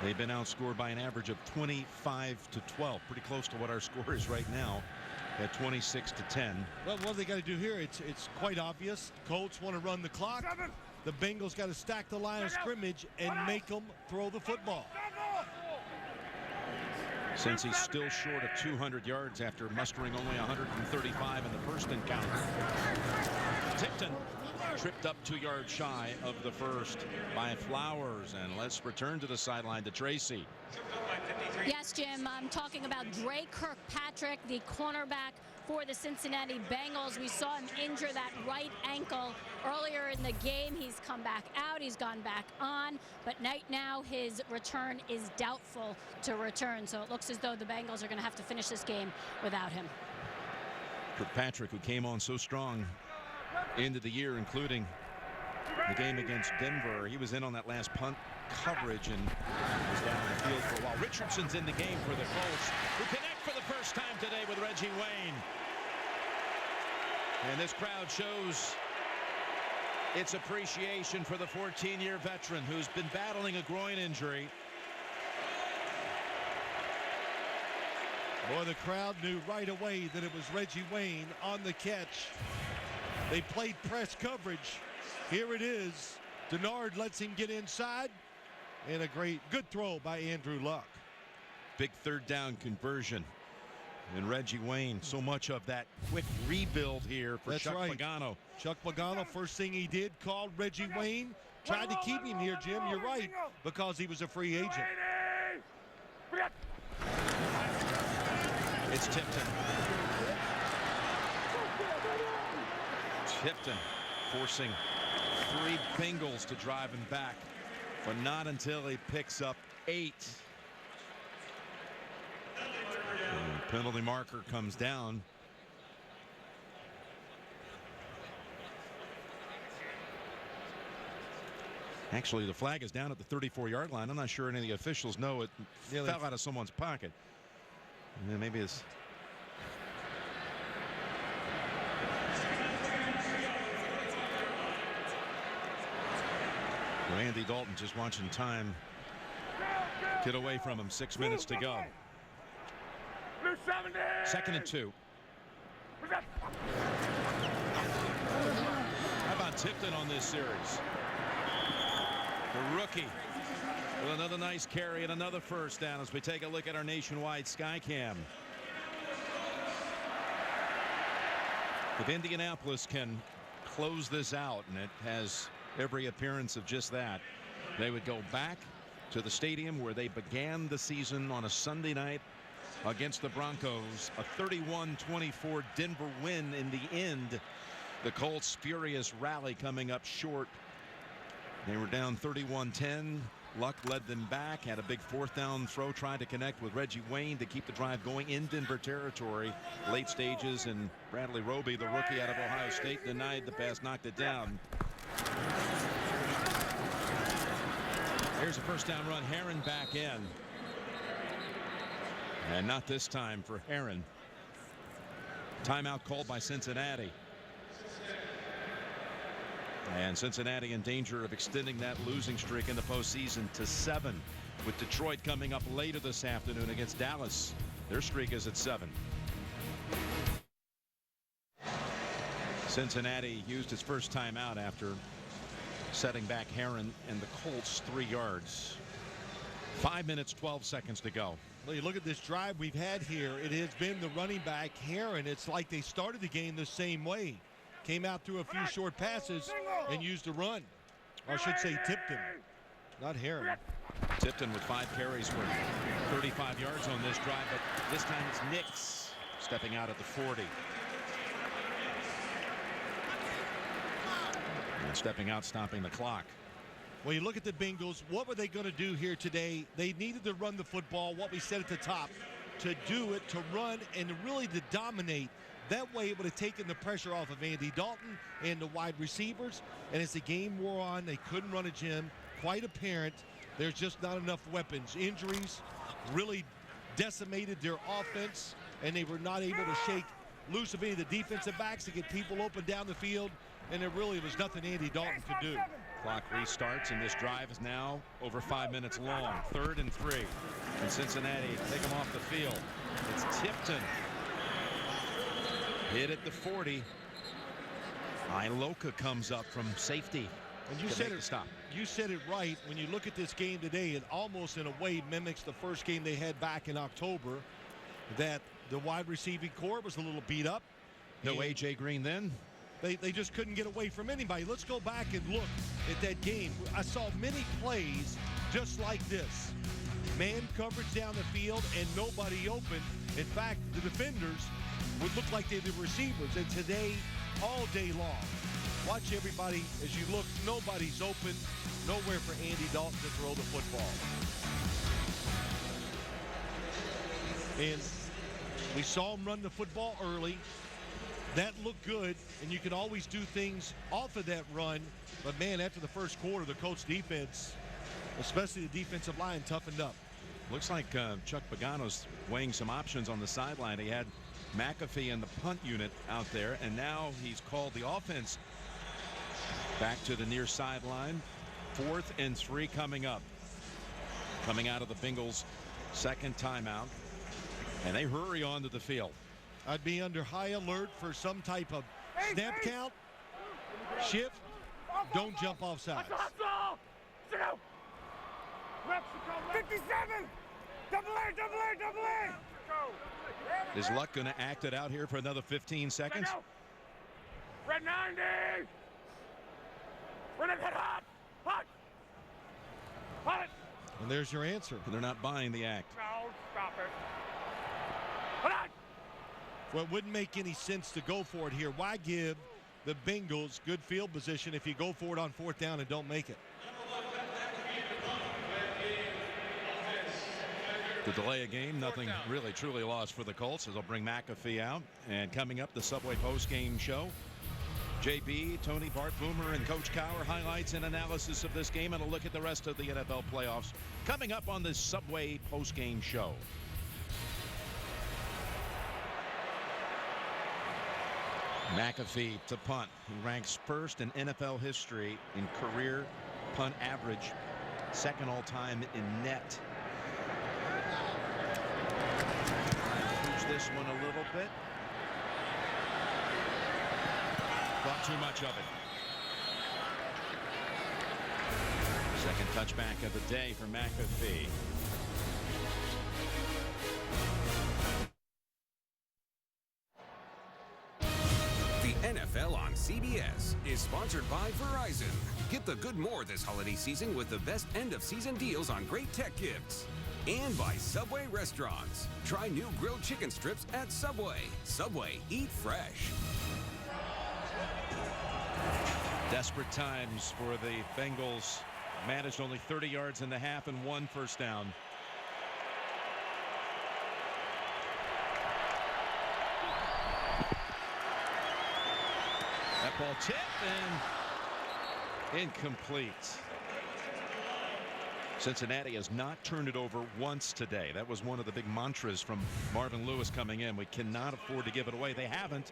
They've been outscored by an average of 25 to 12, pretty close to what our score is right now at 26 to 10. Well, what they got to do here, it's quite obvious. Colts want to run the clock. The Bengals got to stack the line of scrimmage and make them throw the football. Since he's still short of 200 yards after mustering only 135 in the first encounter. Tipton tripped up 2 yards shy of the first by Flowers, and let's return to the sideline to Tracy. Yes, Jim, I'm talking about Dre Kirkpatrick, the cornerback for the Cincinnati Bengals. We saw him injure that right ankle earlier in the game. He's come back out, he's gone back on, but right now his return is doubtful to return. So it looks as though the Bengals are going to have to finish this game without him. Kirkpatrick, who came on so strong into the year, including the game against Denver. He was in on that last punt coverage and was down the field for a while. Richardson's in the game for the Colts, who connect for the first time today with Reggie Wayne. And this crowd shows its appreciation for the 14-year veteran who's been battling a groin injury. Boy, the crowd knew right away that it was Reggie Wayne on the catch. They played press coverage. Here it is. Denard lets him get inside, and a good throw by Andrew Luck. Big third down conversion. And Reggie Wayne, so much of that quick rebuild here for Chuck Pagano. Chuck Pagano, first thing he did, called Reggie Wayne. Tried to keep him here, Jim. You're right, because he was a free agent. It's Tipton. Tipton forcing 3 Bengals to drive him back, but not until he picks up 8. And penalty marker comes down. Actually, the flag is down at the 34-yard line. I'm not sure any of the officials know it fell out of someone's pocket. And then maybe it's Andy Dalton just watching time get away from him. 6 minutes to go. 2nd and 2. How about Tipton on this series. The rookie with another nice carry and another first down as we take a look at our nationwide Skycam. If Indianapolis can close this out, and it has every appearance of just that, they would go back to the stadium where they began the season on a Sunday night against the Broncos. A 31-24 Denver win in the end. The Colts' furious rally coming up short. They were down 31-10. Luck led them back, had a big fourth down throw, tried to connect with Reggie Wayne to keep the drive going in Denver territory. Late stages, and Bradley Roby, the rookie out of Ohio State, denied the pass, knocked it down. Here's a first down run. Herron back in. And not this time for Herron. Timeout called by Cincinnati. And Cincinnati in danger of extending that losing streak in the postseason to 7, with Detroit coming up later this afternoon against Dallas. Their streak is at 7. Cincinnati used its first timeout after setting back Herron and the Colts 3 yards. 5 minutes, 12 seconds to go. Well, you look at this drive we've had here. It has been the running back, Herron. It's like they started the game the same way. Came out through a few short passes and used a run. Or I should say Tipton, not Herron. Tipton with 5 carries for 35 yards on this drive, but this time it's Nix stepping out at the 40. And stepping out, stopping the clock. Well, you look at the Bengals. What were they going to do here today? They needed to run the football, what we said at the top, to do it, to run, and really to dominate. That way it would have taken the pressure off of Andy Dalton and the wide receivers. And as the game wore on, they couldn't run a gym. Quite apparent there's just not enough weapons. Injuries really decimated their offense, and they were not able to shake loose of any of the defensive backs to get people open down the field. And there really was nothing Andy Dalton could do. Clock restarts, and this drive is now over 5 minutes long. 3rd and 3. And Cincinnati take them off the field. It's Tipton. Hit at the 40. Iloka comes up from safety. And you said it, stop. You said it right. When you look at this game today, it almost in a way mimics the first game they had back in October, that the wide receiving core was a little beat up. No AJ Green then. They just couldn't get away from anybody. Let's go back and look at that game. I saw many plays just like this. Man coverage down the field and nobody open. In fact, the defenders would look like they're the receivers. And today, all day long, watch everybody as you look. Nobody's open. Nowhere for Andy Dalton to throw the football. And we saw him run the football early. That looked good, and you can always do things off of that run. But, man, after the first quarter, the Colts defense, especially the defensive line, toughened up. Looks like Chuck Pagano's weighing some options on the sideline. He had McAfee and the punt unit out there, and now he's called the offense back to the near sideline. 4th and 3 coming up. Coming out of the Bengals' second timeout, and they hurry onto the field. I'd be under high alert for some type of snap count, shift, don't jump off sides. 57! Double A! Is Luck going to act it out here for another 15 seconds? Red 90! Run it, hot! Hot! Hot! And there's your answer. They're not buying the act. No, stop it. Hold on! Well, it wouldn't make any sense to go for it here. Why give the Bengals good field position if you go for it on 4th down and don't make it? To delay a game, nothing really truly lost for the Colts as they'll bring McAfee out. And coming up, the Subway post-game show. JB, Tony, Bart Boomer, and Coach Cowher, highlights and analysis of this game, and a look at the rest of the NFL playoffs coming up on this Subway post-game show. McAfee to punt. He ranks first in NFL history in career punt average, second all-time in net. Push this one a little bit. Thought too much of it. Second touchback of the day for McAfee. The NFL on CBS is sponsored by Verizon. Get the good more this holiday season with the best end-of-season deals on great tech gifts. And by Subway Restaurants. Try new grilled chicken strips at Subway. Subway, eat fresh. Desperate times for the Bengals. Managed only 30 yards in the half and 1 first down. That ball tipped and incomplete. Cincinnati has not turned it over once today. That was one of the big mantras from Marvin Lewis coming in. We cannot afford to give it away. They haven't,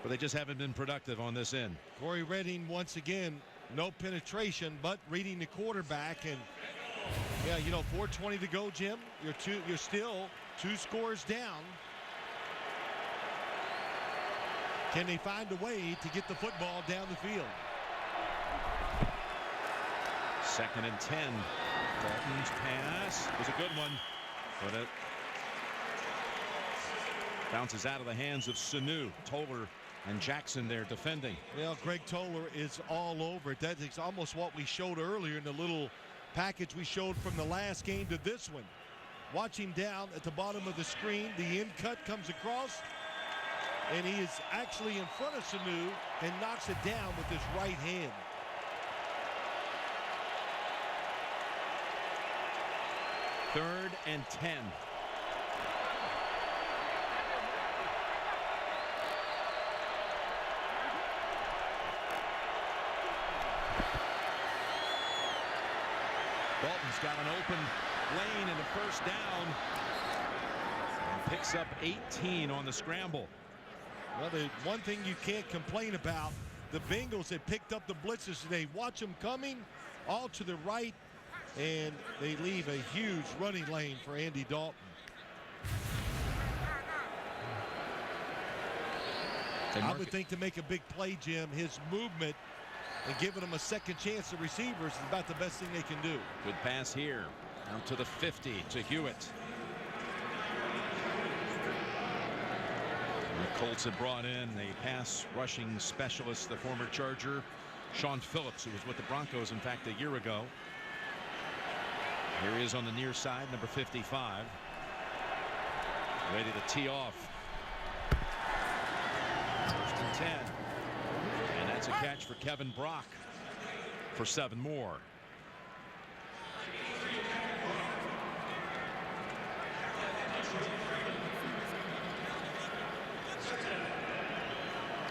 but they just haven't been productive on this end. Corey Redding once again, no penetration, but reading the quarterback. And yeah, you know, 4:20 to go, Jim. You're still 2 scores down. Can they find a way to get the football down the field? 2nd and 10. Dalton's pass was a good one, but it bounces out of the hands of Sanu. Toller and Jackson there defending. Well, Greg Toller is all over it. That's almost what we showed earlier in the little package we showed from the last game to this one. Watch him down at the bottom of the screen. The end cut comes across, and he is actually in front of Sanu and knocks it down with his right hand. Third and 10. Dalton's got an open lane in the first down and picks up 18 on the scramble. Well, the one thing you can't complain about, the Bengals have picked up the blitzes today. Watch them coming all to the right, and they leave a huge running lane for Andy Dalton. I would think to make a big play, Jim, his movement and giving them a second chance to receivers is about the best thing they can do. Good pass here out to the 50 to Hewitt. And the Colts have brought in a pass rushing specialist, the former Charger Sean Phillips, who was with the Broncos, in fact, a year ago. Here he is on the near side, number 55. Ready to tee off. 1st and 10. And that's a catch for Kevin Brock for 7 more.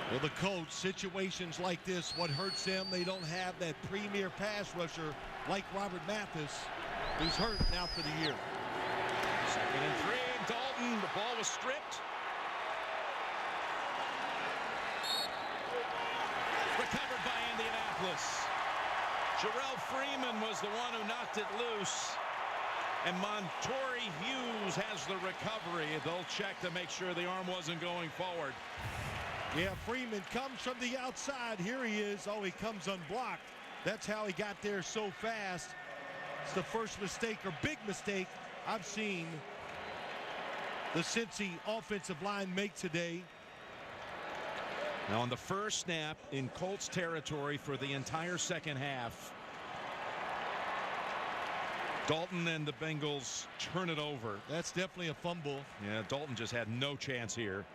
Well, the Colts, situations like this, what hurts them, they don't have that premier pass rusher like Robert Mathis, who's hurt now for the year. 2nd and 3. Dalton, the ball was stripped. Recovered by Indianapolis. Jarrell Freeman was the one who knocked it loose. And Montori Hughes has the recovery. They'll check to make sure the arm wasn't going forward. Yeah, Freeman comes from the outside. Here he is. Oh, he comes unblocked. That's how he got there so fast. It's the first mistake or big mistake I've seen the Cincy offensive line make today. Now on the first snap in Colts territory for the entire second half, Dalton and the Bengals turn it over. That's definitely a fumble. Yeah, Dalton just had no chance here.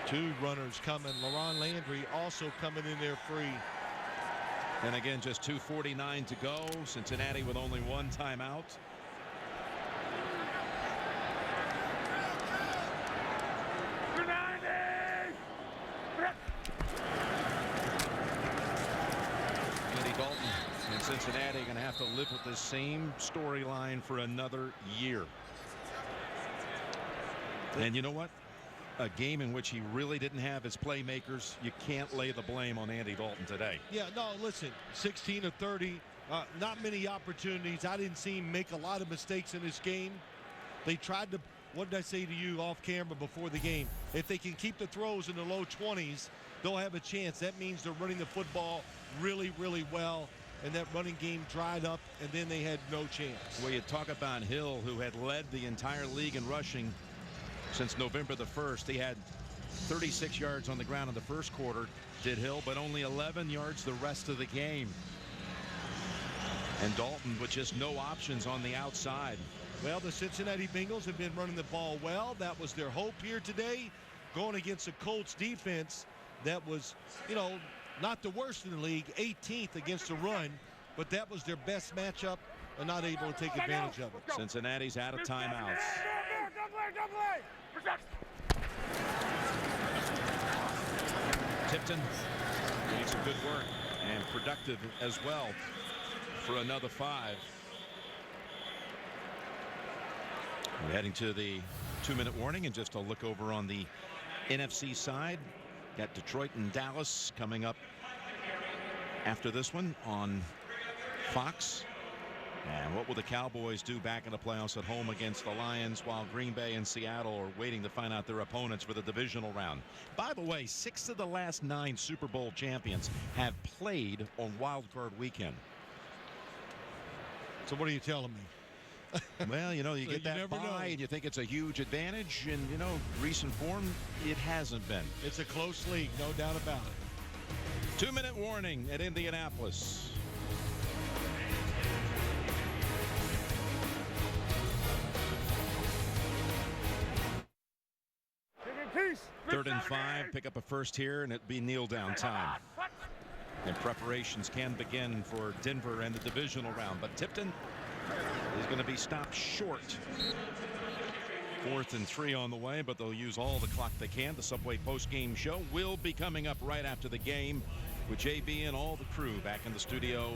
Two runners coming. LaRon Landry also coming in there free. And again, just 2:49 to go. Cincinnati with only 1 timeout. Andy Dalton and Cincinnati going to have to live with the same storyline for another year. And you know what? A game in which he really didn't have his playmakers. You can't lay the blame on Andy Dalton today. Yeah, no, listen, 16 of 30, not many opportunities. I didn't see him make a lot of mistakes in this game. They tried to, what did I say to you off camera before the game? If they can keep the throws in the low 20s, they'll have a chance. That means they're running the football really, really well, and that running game dried up, and then they had no chance. Well, you talk about Hill, who had led the entire league in rushing since November the 1st. He had 36 yards on the ground in the first quarter, did Hill, but only 11 yards the rest of the game. And Dalton with just no options on the outside. Well, the Cincinnati Bengals have been running the ball well. That was their hope here today, going against the Colts defense that was, not the worst in the league, 18th against the run, but that was their best matchup and not able to take advantage of it. Cincinnati's out of timeouts. Tipton doing some good work and productive as well for another 5. We're heading to the 2-minute warning, and just a look over on the NFC side. Got Detroit and Dallas coming up after this one on Fox. And what will the Cowboys do back in the playoffs at home against the Lions, while Green Bay and Seattle are waiting to find out their opponents for the divisional round? By the way, 6 of the last 9 Super Bowl champions have played on Wildcard weekend. So what are you telling me? Well, you get that bye and you think it's a huge advantage, and recent form, it hasn't been. It's a close league, no doubt about it. 2-minute warning at Indianapolis. Third and 5, pick up a first here, and it'd be kneel down time. And preparations can begin for Denver and the divisional round, but Tipton is going to be stopped short. 4th and 3 on the way, but they'll use all the clock they can. The Subway post-game show will be coming up right after the game, with JB and all the crew back in the studio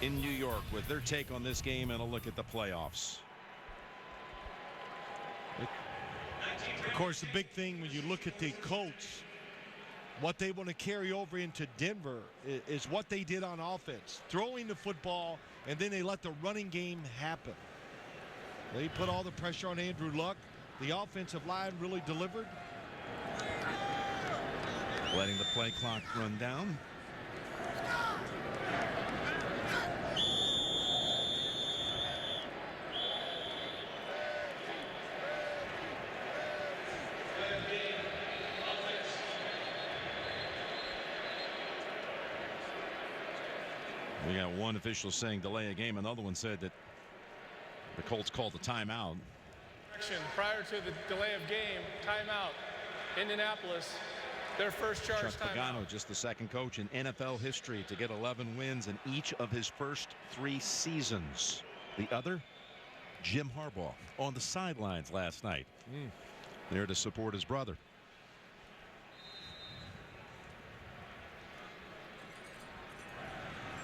in New York with their take on this game and a look at the playoffs. Of course, the big thing when you look at the Colts, what they want to carry over into Denver is what they did on offense, throwing the football, and then they let the running game happen. They put all the pressure on Andrew Luck. The offensive line really delivered. Letting the play clock run down. We got one official saying delay a game. Another one said that the Colts called the timeout. Prior to the delay of game, timeout. Indianapolis, their first charge Chuck timeout. Pagano, just the second coach in NFL history to get 11 wins in each of his first 3 seasons. The other, Jim Harbaugh, on the sidelines last night. There to support his brother.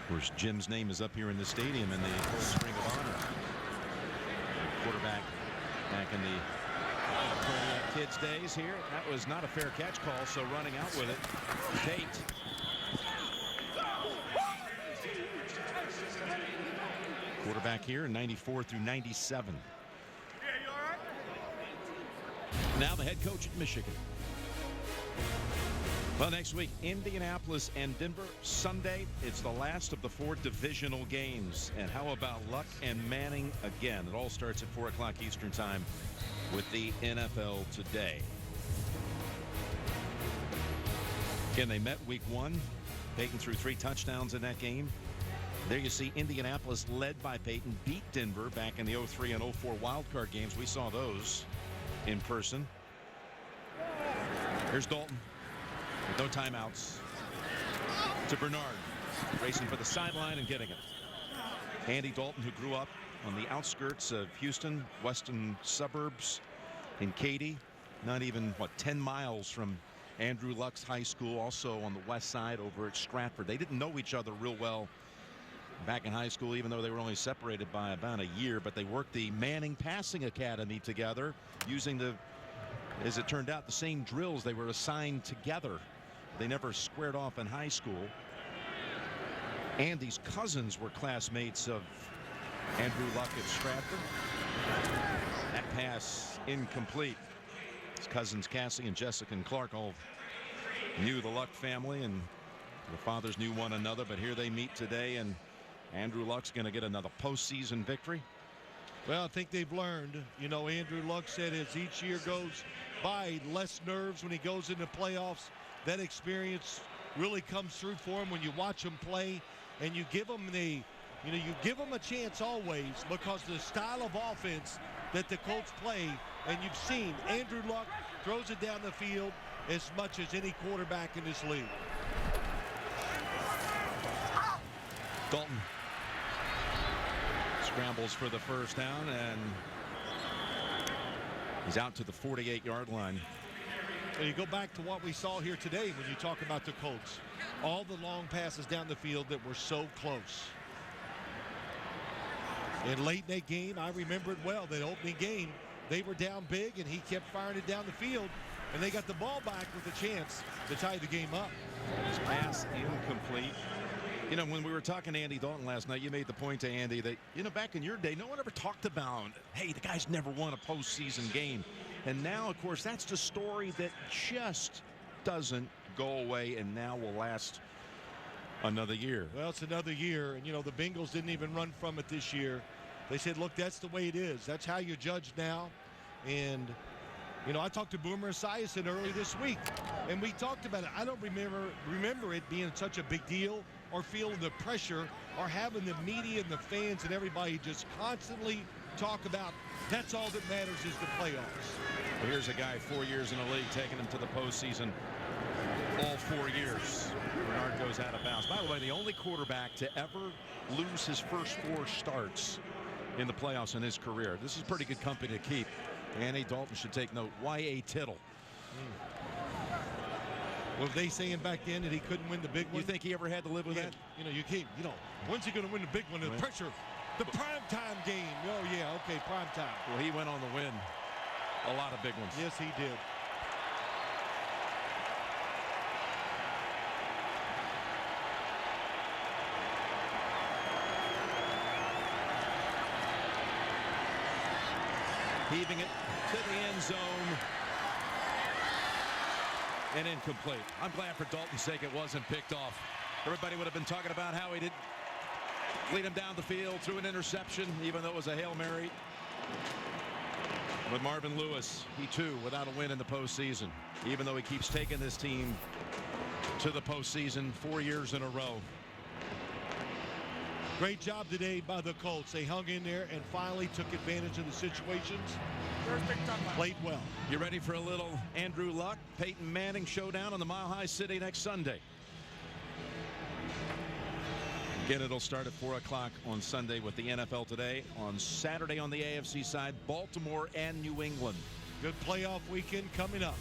Of course, Jim's name is up here in the stadium in the Colts Ring of Honor. Quarterback back in the kids' days here. That was not a fair catch call, so running out with it, Tate. Quarterback here in 94 through 97. Now the head coach at Michigan. Well, next week, Indianapolis and Denver. Sunday, it's the last of the 4 divisional games. And how about Luck and Manning again? It all starts at 4 o'clock Eastern time with the NFL Today. Again, they met week 1. Peyton threw 3 touchdowns in that game. There you see Indianapolis, led by Peyton, beat Denver back in the 03 and 04 wildcard games. We saw those in person. Here's Dalton. With no timeouts, to Bernard, racing for the sideline and getting it. Andy Dalton, who grew up on the outskirts of Houston, western suburbs in Katy, not even 10 miles from Andrew Luck's high school, also on the west side over at Stratford. They didn't know each other real well back in high school, even though they were only separated by about a year, but they worked the Manning Passing Academy together, using the, as it turned out, the same drills. They were assigned together. They never squared off in high school. Andy's cousins were classmates of Andrew Luck at Stratford. That pass incomplete. His cousins Cassie and Jessica and Clark all knew the Luck family, and the fathers knew one another, but here they meet today, and Andrew Luck's going to get another postseason victory. Well, I think they've learned. You know, Andrew Luck said as each year goes by, less nerves when he goes into playoffs. That experience really comes through for him when you watch him play, and you give him you give him a chance always, because the style of offense that the Colts play, and you've seen Andrew Luck throws it down the field as much as any quarterback in this league. Dalton scrambles for the first down, and he's out to the 48-yard line. So you go back to what we saw here today when you talk about the Colts. All the long passes down the field that were so close. And late in that game, I remember it well, that opening game, they were down big, and he kept firing it down the field, and they got the ball back with a chance to tie the game up. His pass incomplete. You know, when we were talking to Andy Dalton last night, you made the point to Andy that, you know, back in your day, no one ever talked about, hey, the guy's never won a postseason game. And now, of course, that's the story that just doesn't go away, and now will last another year. Well, it's another year, and, you know, the Bengals didn't even run from it this year. They said, look, that's the way it is. That's how you're judged now. And, you know, I talked to Boomer Esiason early this week, and we talked about it. I don't remember it being such a big deal, or feeling the pressure, or having the media and the fans and everybody just constantly talk about that's all that matters is the playoffs. Well, here's a guy 4 years in the league taking him to the postseason all 4 years. Bernard goes out of bounds. By the way, the only quarterback to ever lose his first 4 starts in the playoffs in his career. This is pretty good company to keep. Andy Dalton should take note. Y.A. Tittle. Were they saying back then that he couldn't win the big one? You think he ever had to live with that? You know, you can't. You know, when's he going to win the big one? The pressure, the primetime game. Oh yeah, okay, primetime. Well, he went on to win a lot of big ones. Yes, he did. Heaving it to the end zone. And incomplete. I'm glad for Dalton's sake it wasn't picked off. Everybody would have been talking about how he did lead him down the field, threw an interception, even though it was a Hail Mary. With Marvin Lewis, he too without a win in the postseason, even though he keeps taking this team to the postseason 4 years in a row. Great job today by the Colts. They hung in there and finally took advantage of the situations. Played well. You ready for a little Andrew Luck, Peyton Manning showdown on the Mile High City next Sunday? Again, it'll start at 4 o'clock on Sunday with the NFL Today. On Saturday on the AFC side, Baltimore and New England. Good playoff weekend coming up.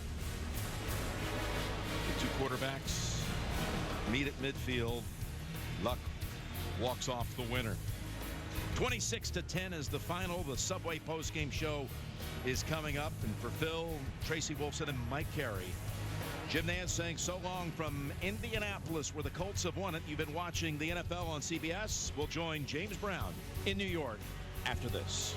The two quarterbacks meet at midfield. Luck walks off the winner. 26-10 is the final. The Subway postgame show is coming up. And for Phil, Tracy Wolfson, and Mike Carey, Jim Nantz saying so long from Indianapolis, where the Colts have won it. You've been watching the NFL on CBS. We'll join James Brown in New York after this.